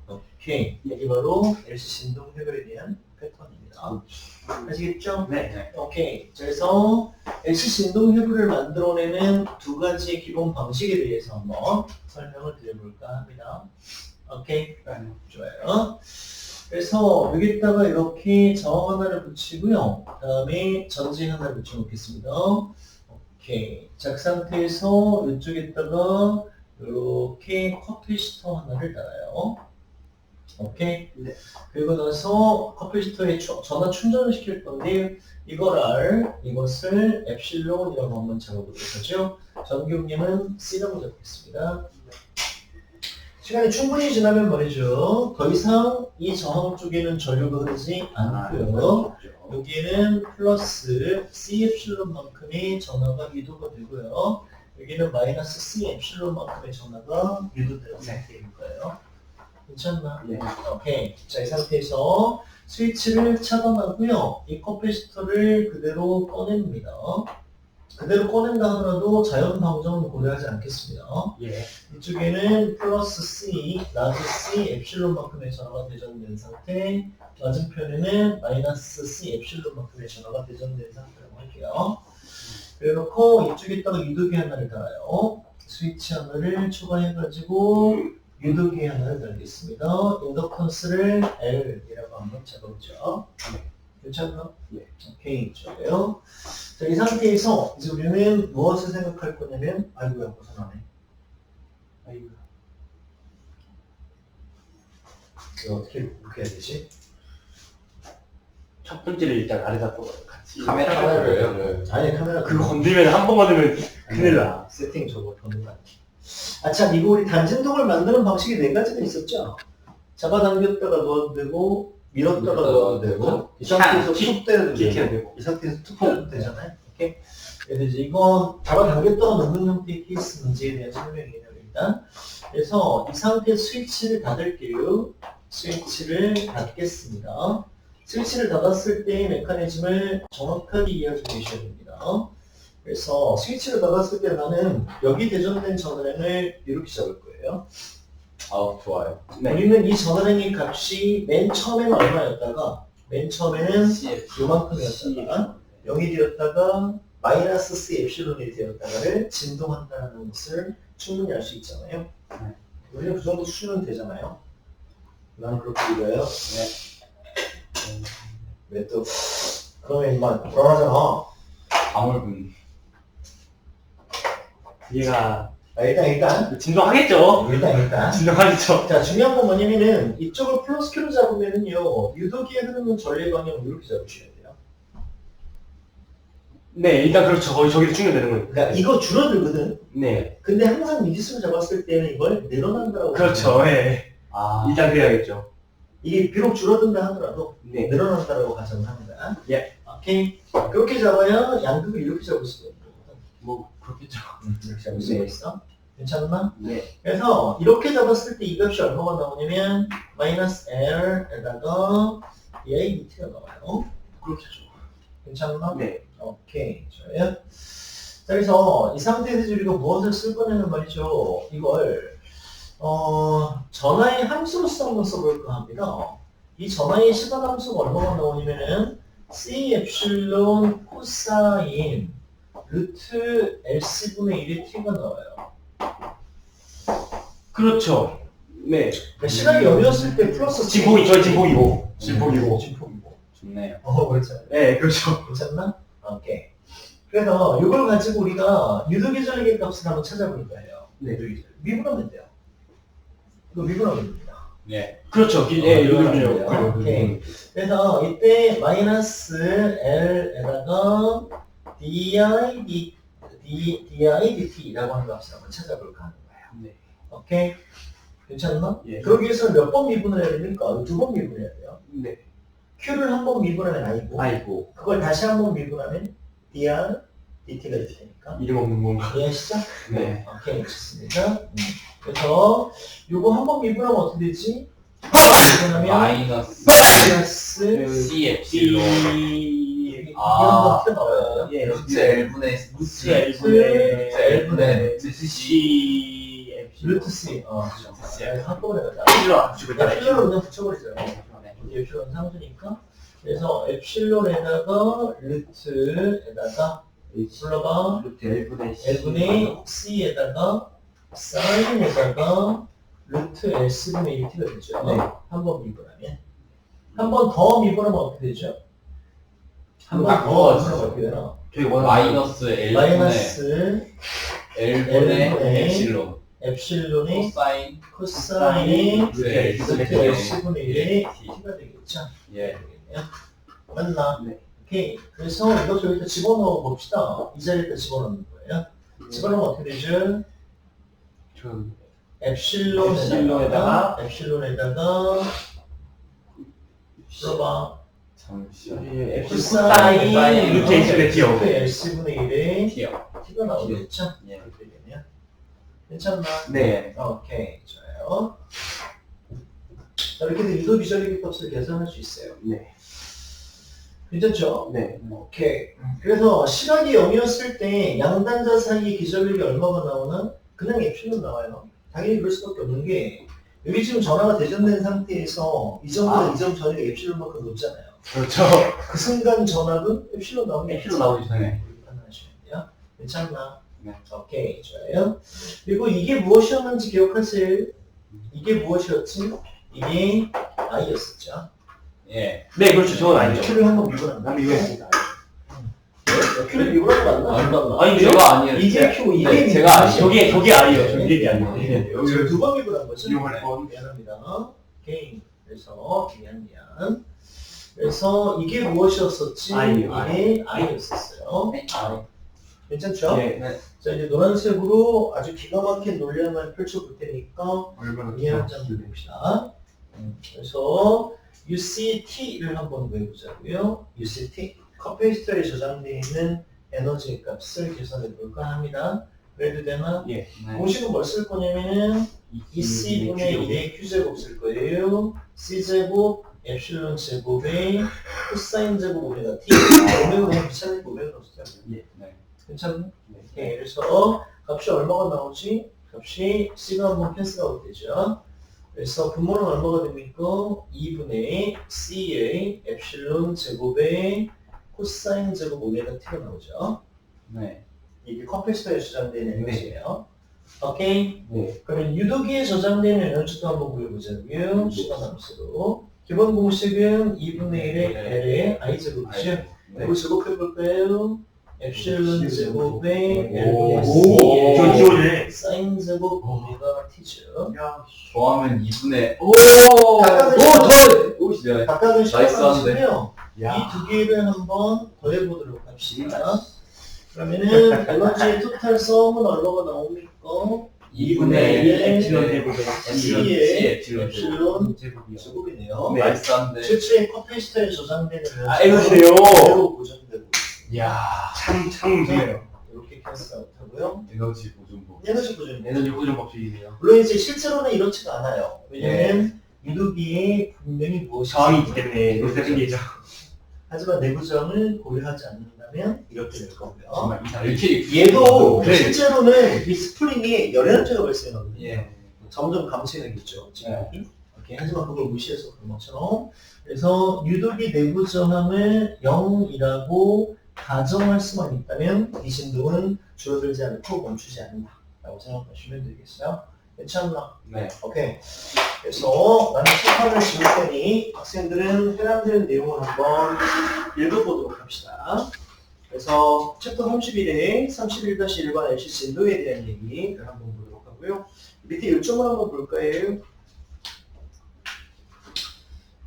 오케이. 이게 바로 LC 신동 해결에 대한 패턴입니다. 아시겠죠? 네. 오케이. 그래서 LC 신동 해결을 만들어내는 두 가지의 기본 방식에 대해서 한번 설명을 드려볼까 합니다. 오케이. 좋아요. 그래서 여기다가 이렇게 저항 하나를 붙이고요. 그 다음에 전지 하나를 붙여놓겠습니다. 오케이. 자, 그 상태에서 이쪽에다가 이렇게 커피시터 하나를 달아요. 오케이. 네. 그리고 나서 커피시터에 전화 충전을 시킬 건데 이것을 엡실론이라고 한번 잡아보도록 하죠. 전기용량은 C라고 잡겠습니다. 시간이 충분히 지나면 말이죠. 더 이상 이 저항 쪽에는 전류가 흐르지 않고요. 여기에는 플러스 C 엡실론만큼의 전하가 유도가 되고요. 여기는 마이너스 C 엡실론만큼의 전하가 유도되는 상태일 거예요. 괜찮나? 네. 오케이. 자, 이 상태에서 스위치를 차단하고요. 이 커피시터를 그대로 꺼냅니다. 그대로 꺼낸다 하더라도 자연 방정은 고려하지 않겠습니다. 예. 이쪽에는 플러스 C, 라지 C, 엡실론만큼의 전하가 대전된 상태, 맞은편에는 마이너스 C, 엡실론만큼의 전하가 대전된 상태라고 할게요. 그래놓고 이쪽에다가 유도기 하나를 달아요. 스위치 하나를 추가해가지고 유도기 하나를 달겠습니다. 인덕턴스를 L이라고 한번 잡아보죠. 괜찮나? 예. 오케이, 좋아요. 자, 이 상태에서 이제 우리는 무엇을 생각할 거냐면, 아이고야, 벗어나네. 아이고야. 이거 어떻게 해야 되지? 첫 번째를 일단 아래다 또 같이. 카메라를 아니, 카메라 그거 건들면 한 번 건들면 큰일 나. 세팅 저거 보는 거 아니야. 아, 참, 이거 우리 단진동을 만드는 방식이 네 가지가 있었죠? 잡아당겼다가 넣어도 되고, 밀었다가 넣어도 되고, 이 상태에서 툭 때려도 킥해야 되고, 되고. 이 상태에서 툭 때려도 되잖아요. 오케이? 그래서 이제 이건 잡아당겼다가 넣는 형태의 케이스 문제에 대한 설명이에요, 일단. 그래서 이 상태에 스위치를 닫을게요. 스위치를 닫겠습니다. 스위치를 닫았을 때의 메커니즘을 정확하게 이해하고 계셔야 됩니다. 그래서 스위치를 닫았을 때 나는 여기 대전된 전원을 이렇게 잡을 거예요. 아, 좋아요. 우리는 이 전원의 값이 맨 처음에는 얼마였다가 맨 처음에는 CF. 요만큼이었다가 0이 되었다가 마이너스 C 엡실론이 되었다가를 진동한다는 것을 충분히 알 수 있잖아요. 우리는 그 정도 수준은 되잖아요. 나는 그렇게 읽어요. 왜 또 그러면 인마 불안하잖아. 방울분. 얘가 일단 진동하겠죠. 일단 진동하겠죠. 자, 중요한 건 뭐냐면은 이쪽을 플러스 Q로 잡으면은요 유도기에 흐르는 전류 방향을 이렇게 잡으셔야 돼요. 네, 일단 그렇죠. 거의 저기서 충전되는 거니까. 그러니까 이거 줄어들거든. 네. 근데 항상 미지수를 잡았을 때는 이걸 늘어난다라고. 그렇죠. 예. 아, 일단 그래야겠죠. 이게 비록 줄어든다 하더라도 네. 늘어난다라고 가정을 합니다. 예. 오케이. 그렇게 잡아야 양극을 이렇게 잡을 수가 있는 거거든. 뭐 그렇겠죠. 이렇게 잡을 수가 있어. 괜찮나? 네. 그래서 이렇게 잡았을 때 이 값이 얼마가 나오냐면 마이너스 L에다가 EA BT가 나와요. 그렇겠죠. 괜찮나? 네. 오케이, 좋아요. 자, 그래서 이 상태에서 우리가 무엇을 쓸 거냐면 말이죠. 이걸 전화의 함수로서 한번 써볼까 합니다. 이 전화의 시간 함수가 얼마가 나오냐면은 C 엡실론 코사인 루트 LC분의 1의 t가 나와요. 그렇죠. 네. 그러니까 시간이 0이었을 때 플러스 진폭이 저희 진폭이고. 진폭이고. 진폭이고. 좋네요. 그렇죠. 네, 그렇죠. 괜찮나? 오케이. 그래서 이걸 가지고 우리가 유도계절의 값을 한번 찾아볼 거예요. 네. 유도계절. 미분하면 돼요. 이거 미분하면 됩니다. 예. 그렇죠. 예, 미분하면 요즘요. 돼요. 오케이. 그래서 이때 마이너스 L에다가 DIDT라고 하는 값을 한번 찾아볼까 하는 거예요. 네. 오케이? 괜찮나? 예. 그러기 위해서는 몇 번 미분을 해야 됩니까? 2번 미분해야 돼요. 네. Q를 한 번 미분하면 I고 아이고. 그걸 다시 한 번 미분하면 DR, DT가 이렇게 되니까 이름 없는 건가? 이해하시죠? 네. 오케이, 좋습니다. 그래서 요거 한 번 미분하면 어떻게 되지? 미분하면 마이너스 마이너스 C 엡실론 이게 아. 한번 튀어나와요. 예. 루트 L분의 루트 L분의 L분의 루트 C 루트 C. 한꺼번에 가자. 필러 주겠다. 엡실론을 그냥 붙여버리죠. 엡실론 상수니까. 그래서 엡실론에다가 루트에다가 불러봐. 루트 L분의 L분의 C에다가 사인에다가 루트 S분의 1t가 되죠. 네. 한 번 미분하면. 한 번 더 미분하면 어떻게 되죠? 한 번 더 바꿔 미분하면 어떻게 되나? 저희 원하는 마이너스 L분의 마이너스 L분의 L분의 엡실론 엡실론의 코사인 코사인이 루트 루트 L분의 S분의 1의 t가 되겠죠? 예. 되겠네요. 맞나? 네. 오케이. 그래서 이것을 여기다 집어넣어 봅시다. 이 자리에다 집어넣는 거예요. 집어넣으면 어떻게 되죠? 엡실론에다가 풀어봐. 잠시만요. 코사인 루트 S분의 T요. 루트 S분의 1의 T요. t가 나오겠죠? 예. 이렇게 되면 괜찮나? 네. 오케이, 좋아요. 자, 이렇게 해서 유도 비절의 값을 계산할 수 있어요. 네. 괜찮죠? 네. 오케이. 그래서 시각이 0이었을 때 양단자 사이의 기절력이 얼마가 나오나? 그냥 엡실론 나와요. 당연히 그럴 수밖에 없는 게 여기 지금 전화가 대전된 상태에서 이 점보다 이 점 전위가 엡실론만큼 높잖아요. 그렇죠. 그 순간 전압은 엡실론 나오면 엡실론 나오죠, 당연히. 판단하시면 돼요. 괜찮나? 네. 오케이, 좋아요. 그리고 이게 무엇이었는지 기억하세요. 이게 무엇이었지? 이게 I였었죠. 예. 네, 그렇죠. 저건 아니죠. Q를 한번 미분한다. 난 이거였습니다. Q를 미분한 거 맞나? 안 맞나? 아니죠? 제가 아니에요. 이게 Q, 이게 네, 미분. 제가 아니에요. 저게 아니에요. 저게 아니에요. 여기 두번 미분한 거죠? 이용할 건. 미안합니다. 오케이. 그래서 미안. 그래서 이게 무엇이었었지? I요. 이게 I였었어요. 괜찮죠? 네. 자, 이제 노란색으로 아주 기가 막힌 논리를 펼쳐볼 테니까 얼마나 이해한 점 봅시다. 그래서 UCT를 한번 구해보자고요. UCT. 컴퓨터에 저장되어 있는 에너지 값을 계산해 볼까 합니다. 그래도 되나? 예. 공식은 뭘 쓸 거냐면은 EC분의 1의 Q제곱 쓸 거예요. C제곱 엡실론 제곱에 코사인 제곱 오메가 T. 오메가 그냥 귀찮으니까 오메가 없었잖아요. 예. 네. 괜찮나? 네. 그래서 값이 얼마가 나오지? 값이 C가 한번 캔슬아웃 되죠. 그래서 분모는 얼마가 됩니까? 2분의 C의 엡실론 제곱에 코사인 제곱 오메가 T가 나오죠. 네. 이게 컴퓨터에 저장된 에너지예요. 오케이? 네. 그러면 유도기에 저장된 에너지도 한번 구해보자고요. 시간 함수로. 기본 공식은 2분의 1의 L의 I제곱이죠. 네. 이거 제곱해볼까요? 엡실론 제곱에 오, L분의 저 지워지네. 사인 제곱 오메가 T죠. 더하면 2분의 각각은 오시네. 각각은 나이스한데. 시간함수고요. 이 야. 두 개를 한번 더해보도록 합시다. 그러면은 에너지의 토탈 썸은 얼마가 나옵니까? 2분의 1 엡실론 제곱에 C의 엡실론 제곱. 엡실론 제곱이요. 제곱이네요. 네. 나이스한데. 실제 컴퓨터에 저장된 아, 에너지네요. 그대로 보존되고 이야. 참 무섭네요. 이렇게 캔슬아웃 하고요. 에너지 보존법. 에너지 보존. 에너지 보존 법칙이네요. 물론 이제 실제로는 이렇지가 않아요. 왜냐면 유도기에 분명히 무엇이 저항이 있기 때문에 이렇게 생기죠. 하지만 내구성을 고려하지 않는다면 이렇게 될 거고요. 정말 이렇게 얘도 그래. 실제로는 이 스프링이 열에너지가 발생하거든요. 예. 점점 감소해야겠죠. 지금. 오케이. 하지만 그걸 무시해서 그런 것처럼. 그래서 유도기 내부 저항을 0이라고 가정할 수만 있다면 이 진동은 줄어들지 않고 멈추지 않는다라고 생각하시면 되겠어요. 괜찮나? 네. 오케이. 그래서 나는 칠판을 지울 테니 학생들은 해당되는 내용을 한번 읽어보도록 합시다. 그래서 챕터 31에 31-1번 LC 진도에 대한 얘기를 한번 보도록 하고요. 밑에 요점을 한번 볼까요?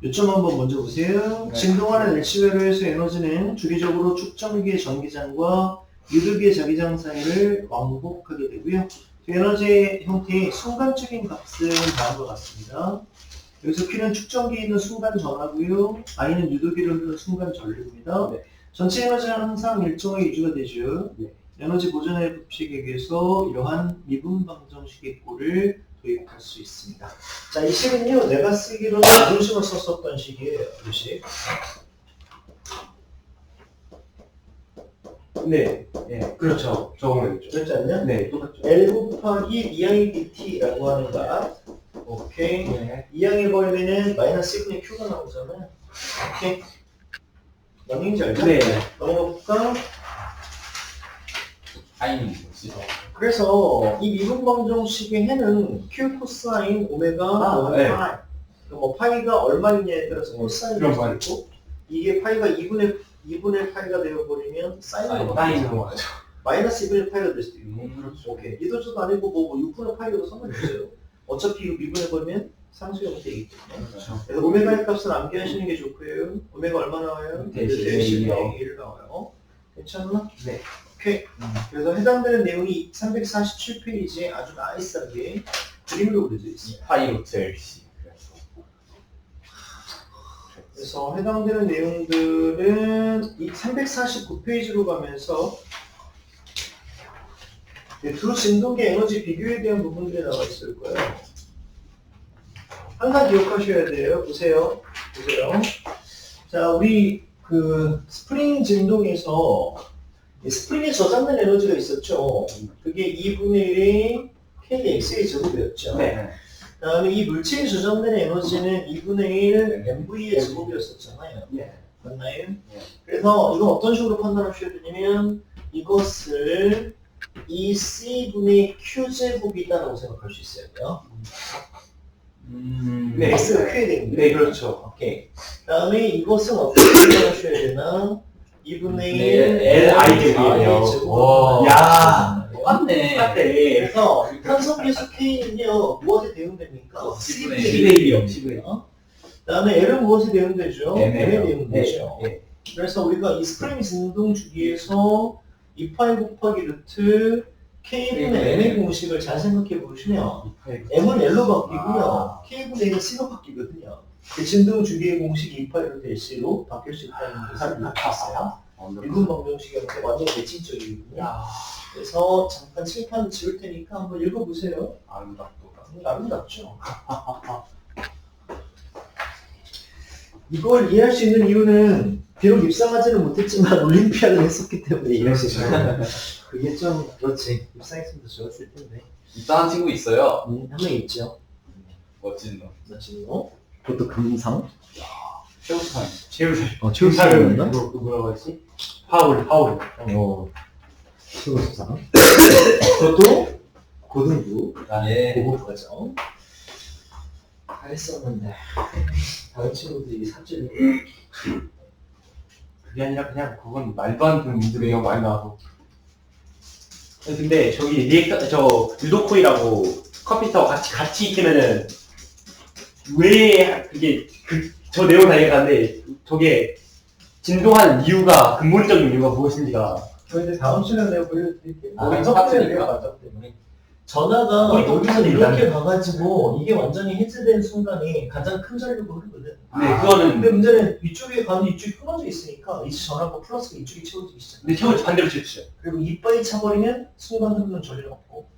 요점 한번 먼저 보세요. 네. 진동하는 LC회로에서 에너지는 주기적으로 축전기의 전기장과 유도기의 자기장 사이를 왕복하게 되고요. 에너지의 형태의 순간적인 값은 다음과 같습니다. 여기서 Q는 축전기에 있는 순간 전하고요. I는 유도기를 흐르는 순간 전류입니다. 네. 전체 에너지는 항상 일정하게 유지가 되죠. 네. 에너지 보존의 법칙에 의해서 이러한 미분 방정식의 꼴을 도입할 수 있습니다. 자, 이 식은요, 내가 쓰기로는 이런 식으로 썼었던 식이에요. 이 식. 네, 예. 그렇죠. 저거는 있죠. 그렇지 않냐? 네, 똑같죠. L 곱하기 EIDT라고 하는 거. 오케이. 네. 이항해 버리면은 마이너스 1분의 Q가 나오잖아요. 오케이. 뭔 얘기인지 알죠? 네. 넘어가 볼까? 타이밍 뭐지? 그래서 이 미분 방정식의 해는 Q 코사인 오메가 네. 파이. 뭐 파이가 얼마이냐에 따라서 코사인이 그런 될 거 수 있고 이게 파이가 2분의 파이가 되어버리면 사인으로 사인으로 바뀌죠. 맞죠. 마이너스 2분의 파이가 될 수도 있고 그렇죠. 오케이. 이도저도 아니고 뭐 6분의 파이도 상관없어요. 어차피 이거 미분해버리면 상수형이 되기 때문에 그렇죠. 그래서 오메가의 값을 암기하시는 게 좋고요. 오메가 얼마 나와요? 대신 1 나와요. 괜찮나? 네. 오케이. 그래서 해당되는 내용이 347페이지에 아주 나이스하게 그림으로 그려져 있어요. 파이로트 LC. 그래서 해당되는 내용들은 이 349페이지로 가면서 두 진동계 에너지 비교에 대한 부분들이 나와 있을 거예요. 항상 기억하셔야 돼요. 보세요. 자, 우리 그 스프링 진동에서 이 스프링에 저장된 에너지가 있었죠. 그게 2분의 1의 KX의 제곱이었죠. 네. 그다음에 이 물체에 저장된 에너지는 2분의 1 MV의 제곱이었었잖아요. 예. 맞나요? 예. 그래서 이건 어떤 식으로 판단하셔야 되냐면 이것을 이 C분의 Q제곱이다라고 생각할 수 있어요. 네. X가 Q에 되는 네, 그렇죠. 오케이. 그다음에 이것은 어떻게 판단하셔야 되나? 2분의 1 Li 제곱이에요. 와. 야. 똑같네. 똑같대. 그래서 탄성계수 K는요 무엇에 대응됩니까? C분의 10분의 1이요. 10분의 1. 그다음에 L은 무엇에 대응되죠? M에 M에 대응되죠. 네. 그래서 우리가 이 스프링 진동 주기에서 2파이 곱하기 루트 K분의 M의 공식을 잘 생각해 보시면 M은 L로 바뀌고요. K분의 N은 C로 바뀌거든요. 그 진동 주기의 공식이 2파이 루트 LC로 바뀔 수 있다는 것을 바뀌었어요. 미분 방정식이 완전 대칭적이거든요. 그래서 잠깐 칠판 지울 테니까 한번 읽어보세요. 아름답죠. 이걸 이해할 수 있는 이유는 비록 입상하지는 못했지만 올림피아를 했었기 때문에 이해할 수 있어요. 그게 좀 그렇지. 입상했으면 더 좋았을 텐데. 입사한 친구 있어요. 한 명 있죠. 멋진 놈. 맞지? 그것도 금상? 최우수상. 최우수. 최우수상이었나? 뭐라고 하지? 파울. 최우수상. 그것도 고등부. 예. 고급 과정. 잘했었는데 다른 친구들이 삽질을 그게 아니라 그냥 그건 말도 안 되는 문제가 너무 많이 나와서. 근데 저기 리액터 유도코이라고 컴퓨터 같이 있으면은 왜 그게 저 내용 다 이해가는데 저게 진동하는 이유가 근본적인 이유가 무엇인지가 저희들 다음 시간에 내가 보여드릴게요. 우리 섞어야 맞죠? 때문에. 전화가 우리 여기서 똑같은 이렇게 일이야. 가가지고 이게 완전히 해제된 순간이 가장 큰 전류가 흐르거든. 네, 그거는 근데 문제는 이쪽에 가면 이쪽이 끊어져 있으니까 이 전화가 플러스가 이쪽이 채워지기 시작해. 근데 처음에 반대로 치우치죠. 그리고 이빨이 차버리면 순간 흐르는 전류가 없고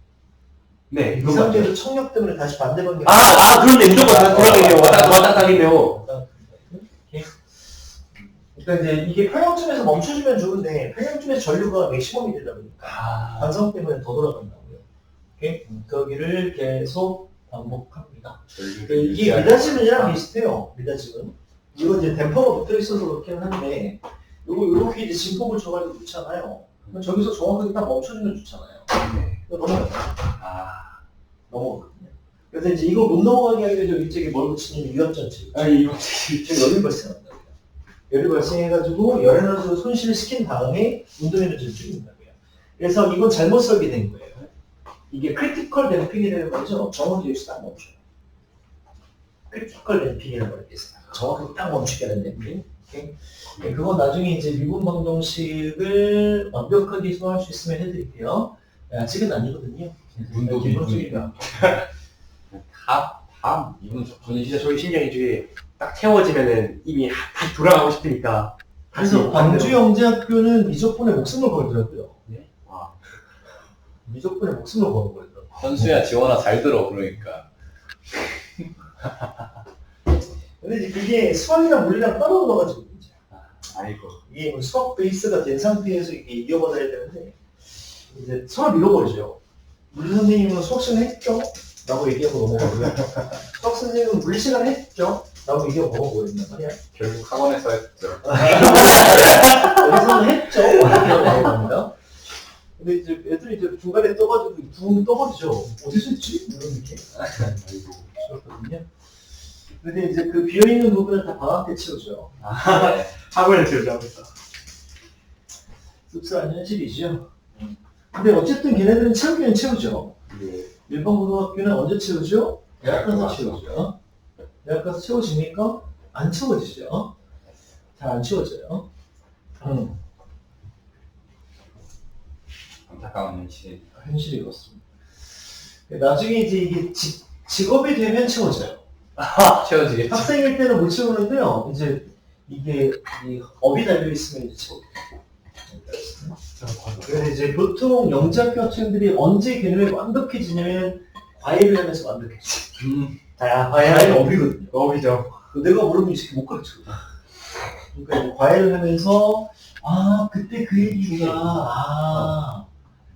네, 이 그거 맞죠. 상태에서 청력 때문에 다시 반대 방향. 그런데 무조건 다 들어가겠네요. 왔다 갔다 하겠네요. 그러니까 이제 이게 평형점에서 멈춰주면 좋은데 평형점에서 전류가 맥시멈이 되다 보니까 반사성 때문에 더 돌아간다고요. 오케이? 거기를 계속 반복합니다. 이게 미다지문이랑 비슷해요. 미다지문. 이거 이제 댐퍼가 붙어 있어서 그렇긴 한데 요거 이렇게 이제 진폭을 줘가지고 놓잖아요. 그럼 저기서 정확하게 딱 멈춰주면 좋잖아요. 넘어가요. 넘어가거든요. 그래서 이제 이거 못 넘어가게 하기 위해서 위쪽에 뭘 붙이냐면 유압전체. 이거 지금 열이 발생한다고요. 열이 발생해가지고 열 에너지로 손실을 시킨 다음에 운동 에너지를 줄인다고요. 그래서 이건 잘못 설계된 거예요. 이게 크리티컬 댐핑이라는 거죠. 정확히 여기서 딱 멈춰요. 크리티컬 댐핑이라고 말했겠어요. 정확하게 딱 멈추게 하는 댐핑. 오케이? 네, 그건 나중에 이제 미분 방정식을 완벽하게 소화할 수 있으면 해드릴게요. 아직은 아니거든요. 운동이 기본적이다. 다 이분 저는 진짜 저희 심장이 중에 딱 태워지면은 이미 다시 돌아가고 싶으니까 그래서 광주영재학교는 미적분에 목숨을 걸더라고요. 네? 와. 미적분에 목숨을 거는 거더라고요. 현수야 지원아 잘 들어 그러니까. 근데 이제 그게 수학이랑 물리랑 따로 넣어가지고 문제야. 아이고. 이게 뭐 수학 베이스가 된 상태에서 이게 이어받아야 되는데 이제 서로 밀어버리죠. 물리 선생님은 수학 시간 했죠? 라고 얘기하고 넘어가고요. 수학 선생님은 물리 시간 했죠? 라고 얘기하고 넘어가거든요. 말이야. 결국 학원에서 했죠. 여기서는 했죠? 이렇게 넘어갑니다. 근데 이제 애들이 이제 중간에 떠가지고 붕 떠버리죠. 어디서 했지? 이런 느낌. 아이고. 그렇거든요. 근데 이제 그 비어있는 부분을 다 방학 때 채우죠. 학원에 들어가고 있어. 씁쓸한 현실이죠. 근데 어쨌든 걔네들은 채우기는 채우죠. 네. 일반 고등학교는 언제 채우죠? 대학 가서 채우죠. 대학 가서 채워집니까? 안 채워지죠. 잘 안 채워져요. 안타까운 현실. 현실이 그렇습니다. 나중에 이제 이게 직업이 되면 채워져요. 채워지겠지. 학생일 때는 못 채우는데요. 이제 이게 이 업이 달려있으면 이제 채워져요. 그래서 이제 보통 영재학교 학생들이 언제 개념이 완벽해지냐면 과외를 하면서 완벽해져요. 과외는 업이거든요. 업이죠. 내가 모르면 이 새끼 못 가르치거든. 그러니까 과외를 하면서 그때 그 얘기가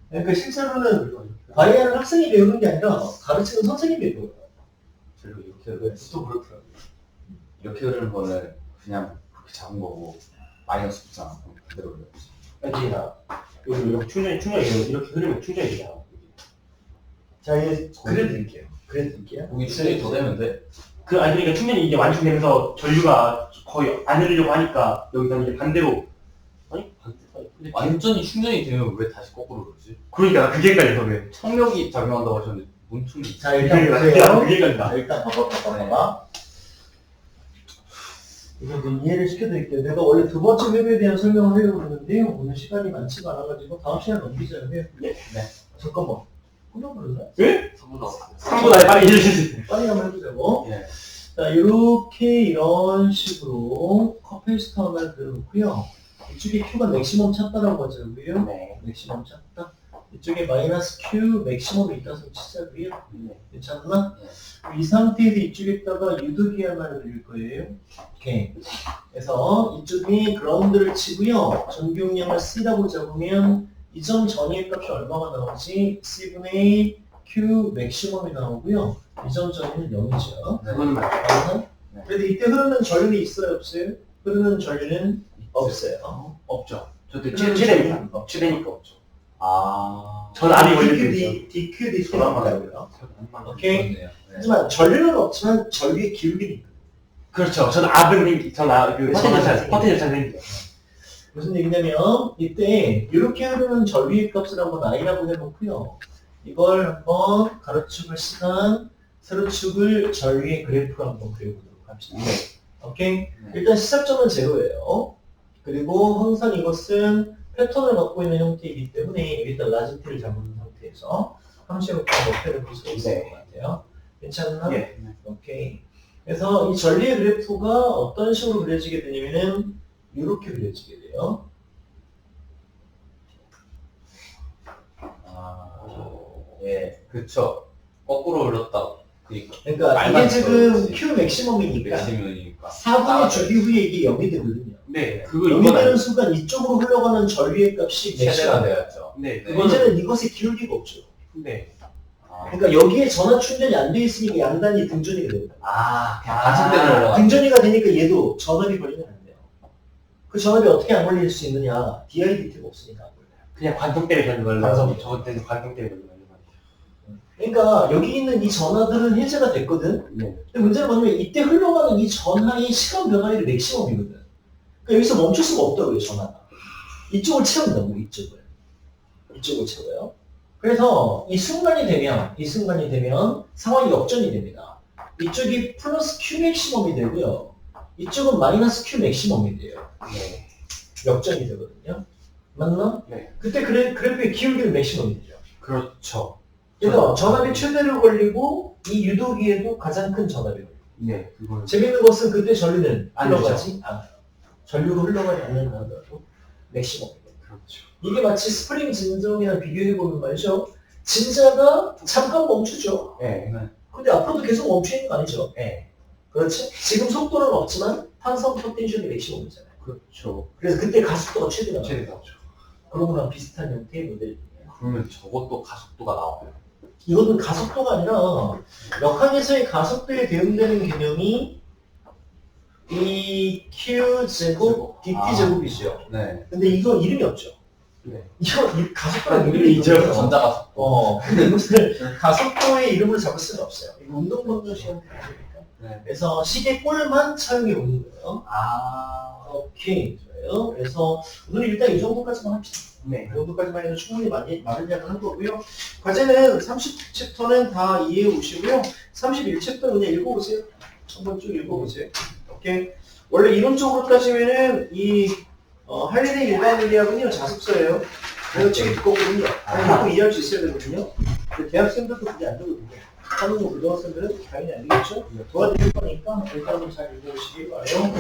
그러니까 실제로는 과외하는 학생이 배우는 게 아니라 가르치는 선생님이 배워요. 별로 이렇게 또 그렇더라고요. 이렇게 흐르는 거는 그냥 그렇게 잡은 거고 마이너스 붙잖아. 그대로 그렸지. 아니야. 여기 충전이 이렇게 흐르면 충전이 되잖아. 자, 이제 그려드릴게요. 거기 충전이 더 되면 돼. 그러니까 충전이 이제 완충되면서 전류가 거의 안 흐르려고 하니까 여기다 이제 반대로 근데 완전히 충전이 되면 왜 다시 거꾸로 그러지? 그러니까 그게 헷갈려서 그래. 청력이 작용한다고 하셨는데 뭔 충전? 자, 일단 보세요. 그게 헷갈린다. 일단 봐봐. 이거 좀 이해를 시켜드릴게요. 내가 원래 두 번째 회로에 대한 설명을 하려고 했는데요. 오늘 시간이 많지가 않아가지고 다음 시간 넘기자요. 네. 잠깐만. 끝나버렸나? 예? 3분 남았어요. 3분 안에 빨리 해주세요. 빨리 한번 해보자고. 예. 자, 이렇게 이런 식으로 컵페이스터 하나 그려놓고요. 이쪽에 Q가 맥시멈 찾다라고 하자고요. 네. 맥시멈 찾다. 이쪽에 마이너스 Q 맥시멈이 있다서 치자고요. 괜찮나? 이 상태에서 이쪽에다가 유도기 하나를 그릴 거예요. 오케이. 그래서 이쪽이 그라운드를 치고요. 전기용량을 C라고 잡으면 이 점 전위의 값이 얼마가 나오지? C분의 Q 맥시멈이 나오고요. 이 점 전위는 0이죠. 그건 맞아. 그래도 이때 흐르는 전류는 있어요? 없어요? 흐르는 전류는 없어요. 없죠. 저도 최대니까. 최대니까 없죠. 전 아, 알이 걸려있죠. DQD 소란 말이고요. 오케이. 그렇네요. 네. 하지만 전류는 없지만 전류의 기울기는 있거든요. 그렇죠. 전 압은 퍼텐셜 잘 생기죠. 무슨 얘기냐면 이때 이렇게 하면 전류의 값을 한번 i라고 해놓고요. 이걸 한번 가로축을 시간, 세로축을 전류의 그래프로 한번 그려보도록 합시다. 오케이? 일단 시작점은 제로예요. 그리고 항상 이것은 패턴을 갖고 있는 형태이기 때문에 일단 라지 t를 잡는 상태에서 함수의 목표를 볼 수 있을 것 같아요. 괜찮나? 예. 오케이. 그래서 이 전류의 그래프가 어떤 식으로 그려지게 되냐면은 이렇게 그려지게 돼요. 예, 그쵸. 거꾸로 흘렀다. 그러니까 말만 이게 지금 들어야지. Q 맥시멈이니까 맥시멈이니까. 4분의 주기 후에 이게 0이 되거든요. 네, 그거 0이 이건 되는 아니. 순간 이쪽으로 흘러가는 전류의 값이 최대가 맥시멈. 돼야죠. 네, 네. 그거는 이제는 이것에 기울 리가 없죠. 네. 아, 그러니까 여기에 전압 충전이 안 돼 있으니까 양단이 등전이가 됩니다. 그냥 반sik대로 올라가. 등전이가 되니까 얘도 전압이 걸리면 안 돼요. 그 전압이 어떻게 안 걸릴 수 있느냐? DIDT가 없으니까 안 걸려요. 그냥 관통 때문에 걸린 걸로. 관성. 저것 때문에 관통 때문에 걸린 거예요. 그러니까 여기 있는 이 전하들은 해제가 됐거든. 네. 근데 문제는 뭐냐면 이때 흘러가는 이 전하의 시간 변화율이 맥시멈이거든. 그러니까 여기서 멈출 수가 없다고요, 전하가. 이쪽을 채운다고, 이쪽을. 이쪽을 채워요. 그래서 이 순간이 되면 상황이 역전이 됩니다. 이쪽이 플러스 Q 맥시멈이 되고요. 이쪽은 마이너스 Q 맥시멈이 돼요. 네. 역전이 되거든요. 맞나? 네. 그때 그래프의 기울기는 맥시멈이 되죠. 그렇죠. 그래서 전압이 최대로 걸리고 이 유도기에도 가장 큰 전압이 걸려요. 네, 그거는. 재밌는 것은 그때 전류는 안 흘러가지 않아요. 전류로 흘러가지 않는다 하더라도 맥시멈이에요. 그렇죠. 이게 마치 스프링 진동이랑 비교해보면 말이죠. 진자가 잠깐 멈추죠. 네. 근데 앞으로도 계속 멈추는 거 아니죠. 네. 그렇지? 지금 속도는 없지만 탄성 포텐셜이 맥시멈이잖아요. 그렇죠. 그래서 그때 가속도가 최대가 나와요. 최대 나오죠. 그런 거랑 비슷한 형태의 모델이에요. 그러면 저것도 가속도가 나와요. 이거는 가속도가 아니라 역학에서의 가속도에 대응되는 개념이 이 Q 제곱 dt 제곱이죠. 네. 근데 이거 이름이 없죠. 네. 이거 가속도랑 이름이 이름이죠. 있죠. 전자가속도. 근데 이것을 가속도의 이름을 잡을 수는 없어요. 이거 운동방정 시간 때문이니까. 네. 그래서 시계 꼴만 차용해 보는 거예요. 오케이. 좋아요. 그래서 오늘 일단 이 정도까지만 합시다. 네. 이 정도까지만 해도 충분히 많은 양을 한 거고요. 과제는 30챕터는 다 이해해 오시고요. 31챕터 그냥 읽어보세요. 한번 쭉 읽어보세요. 오케이. 원래 이론적으로 따지면은 이 할리데이 일반유리학은요 자습서예요. 그래서 책이 두껍거든요. 그거 이해할 수 있어야 되거든요. 근데 대학생들도 그게 안 되거든요. 하는 거 고등학생들은 당연히 안 되겠죠. 도와드릴 거니까 일단은 잘 읽어보시기 바라요.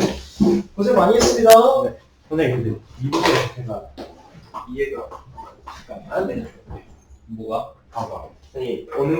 고생 많이 했습니다. 선생님, 근데 이부분 제가 이해가 잠깐만. 네. 뭐가? 봐봐. 선생님, 어느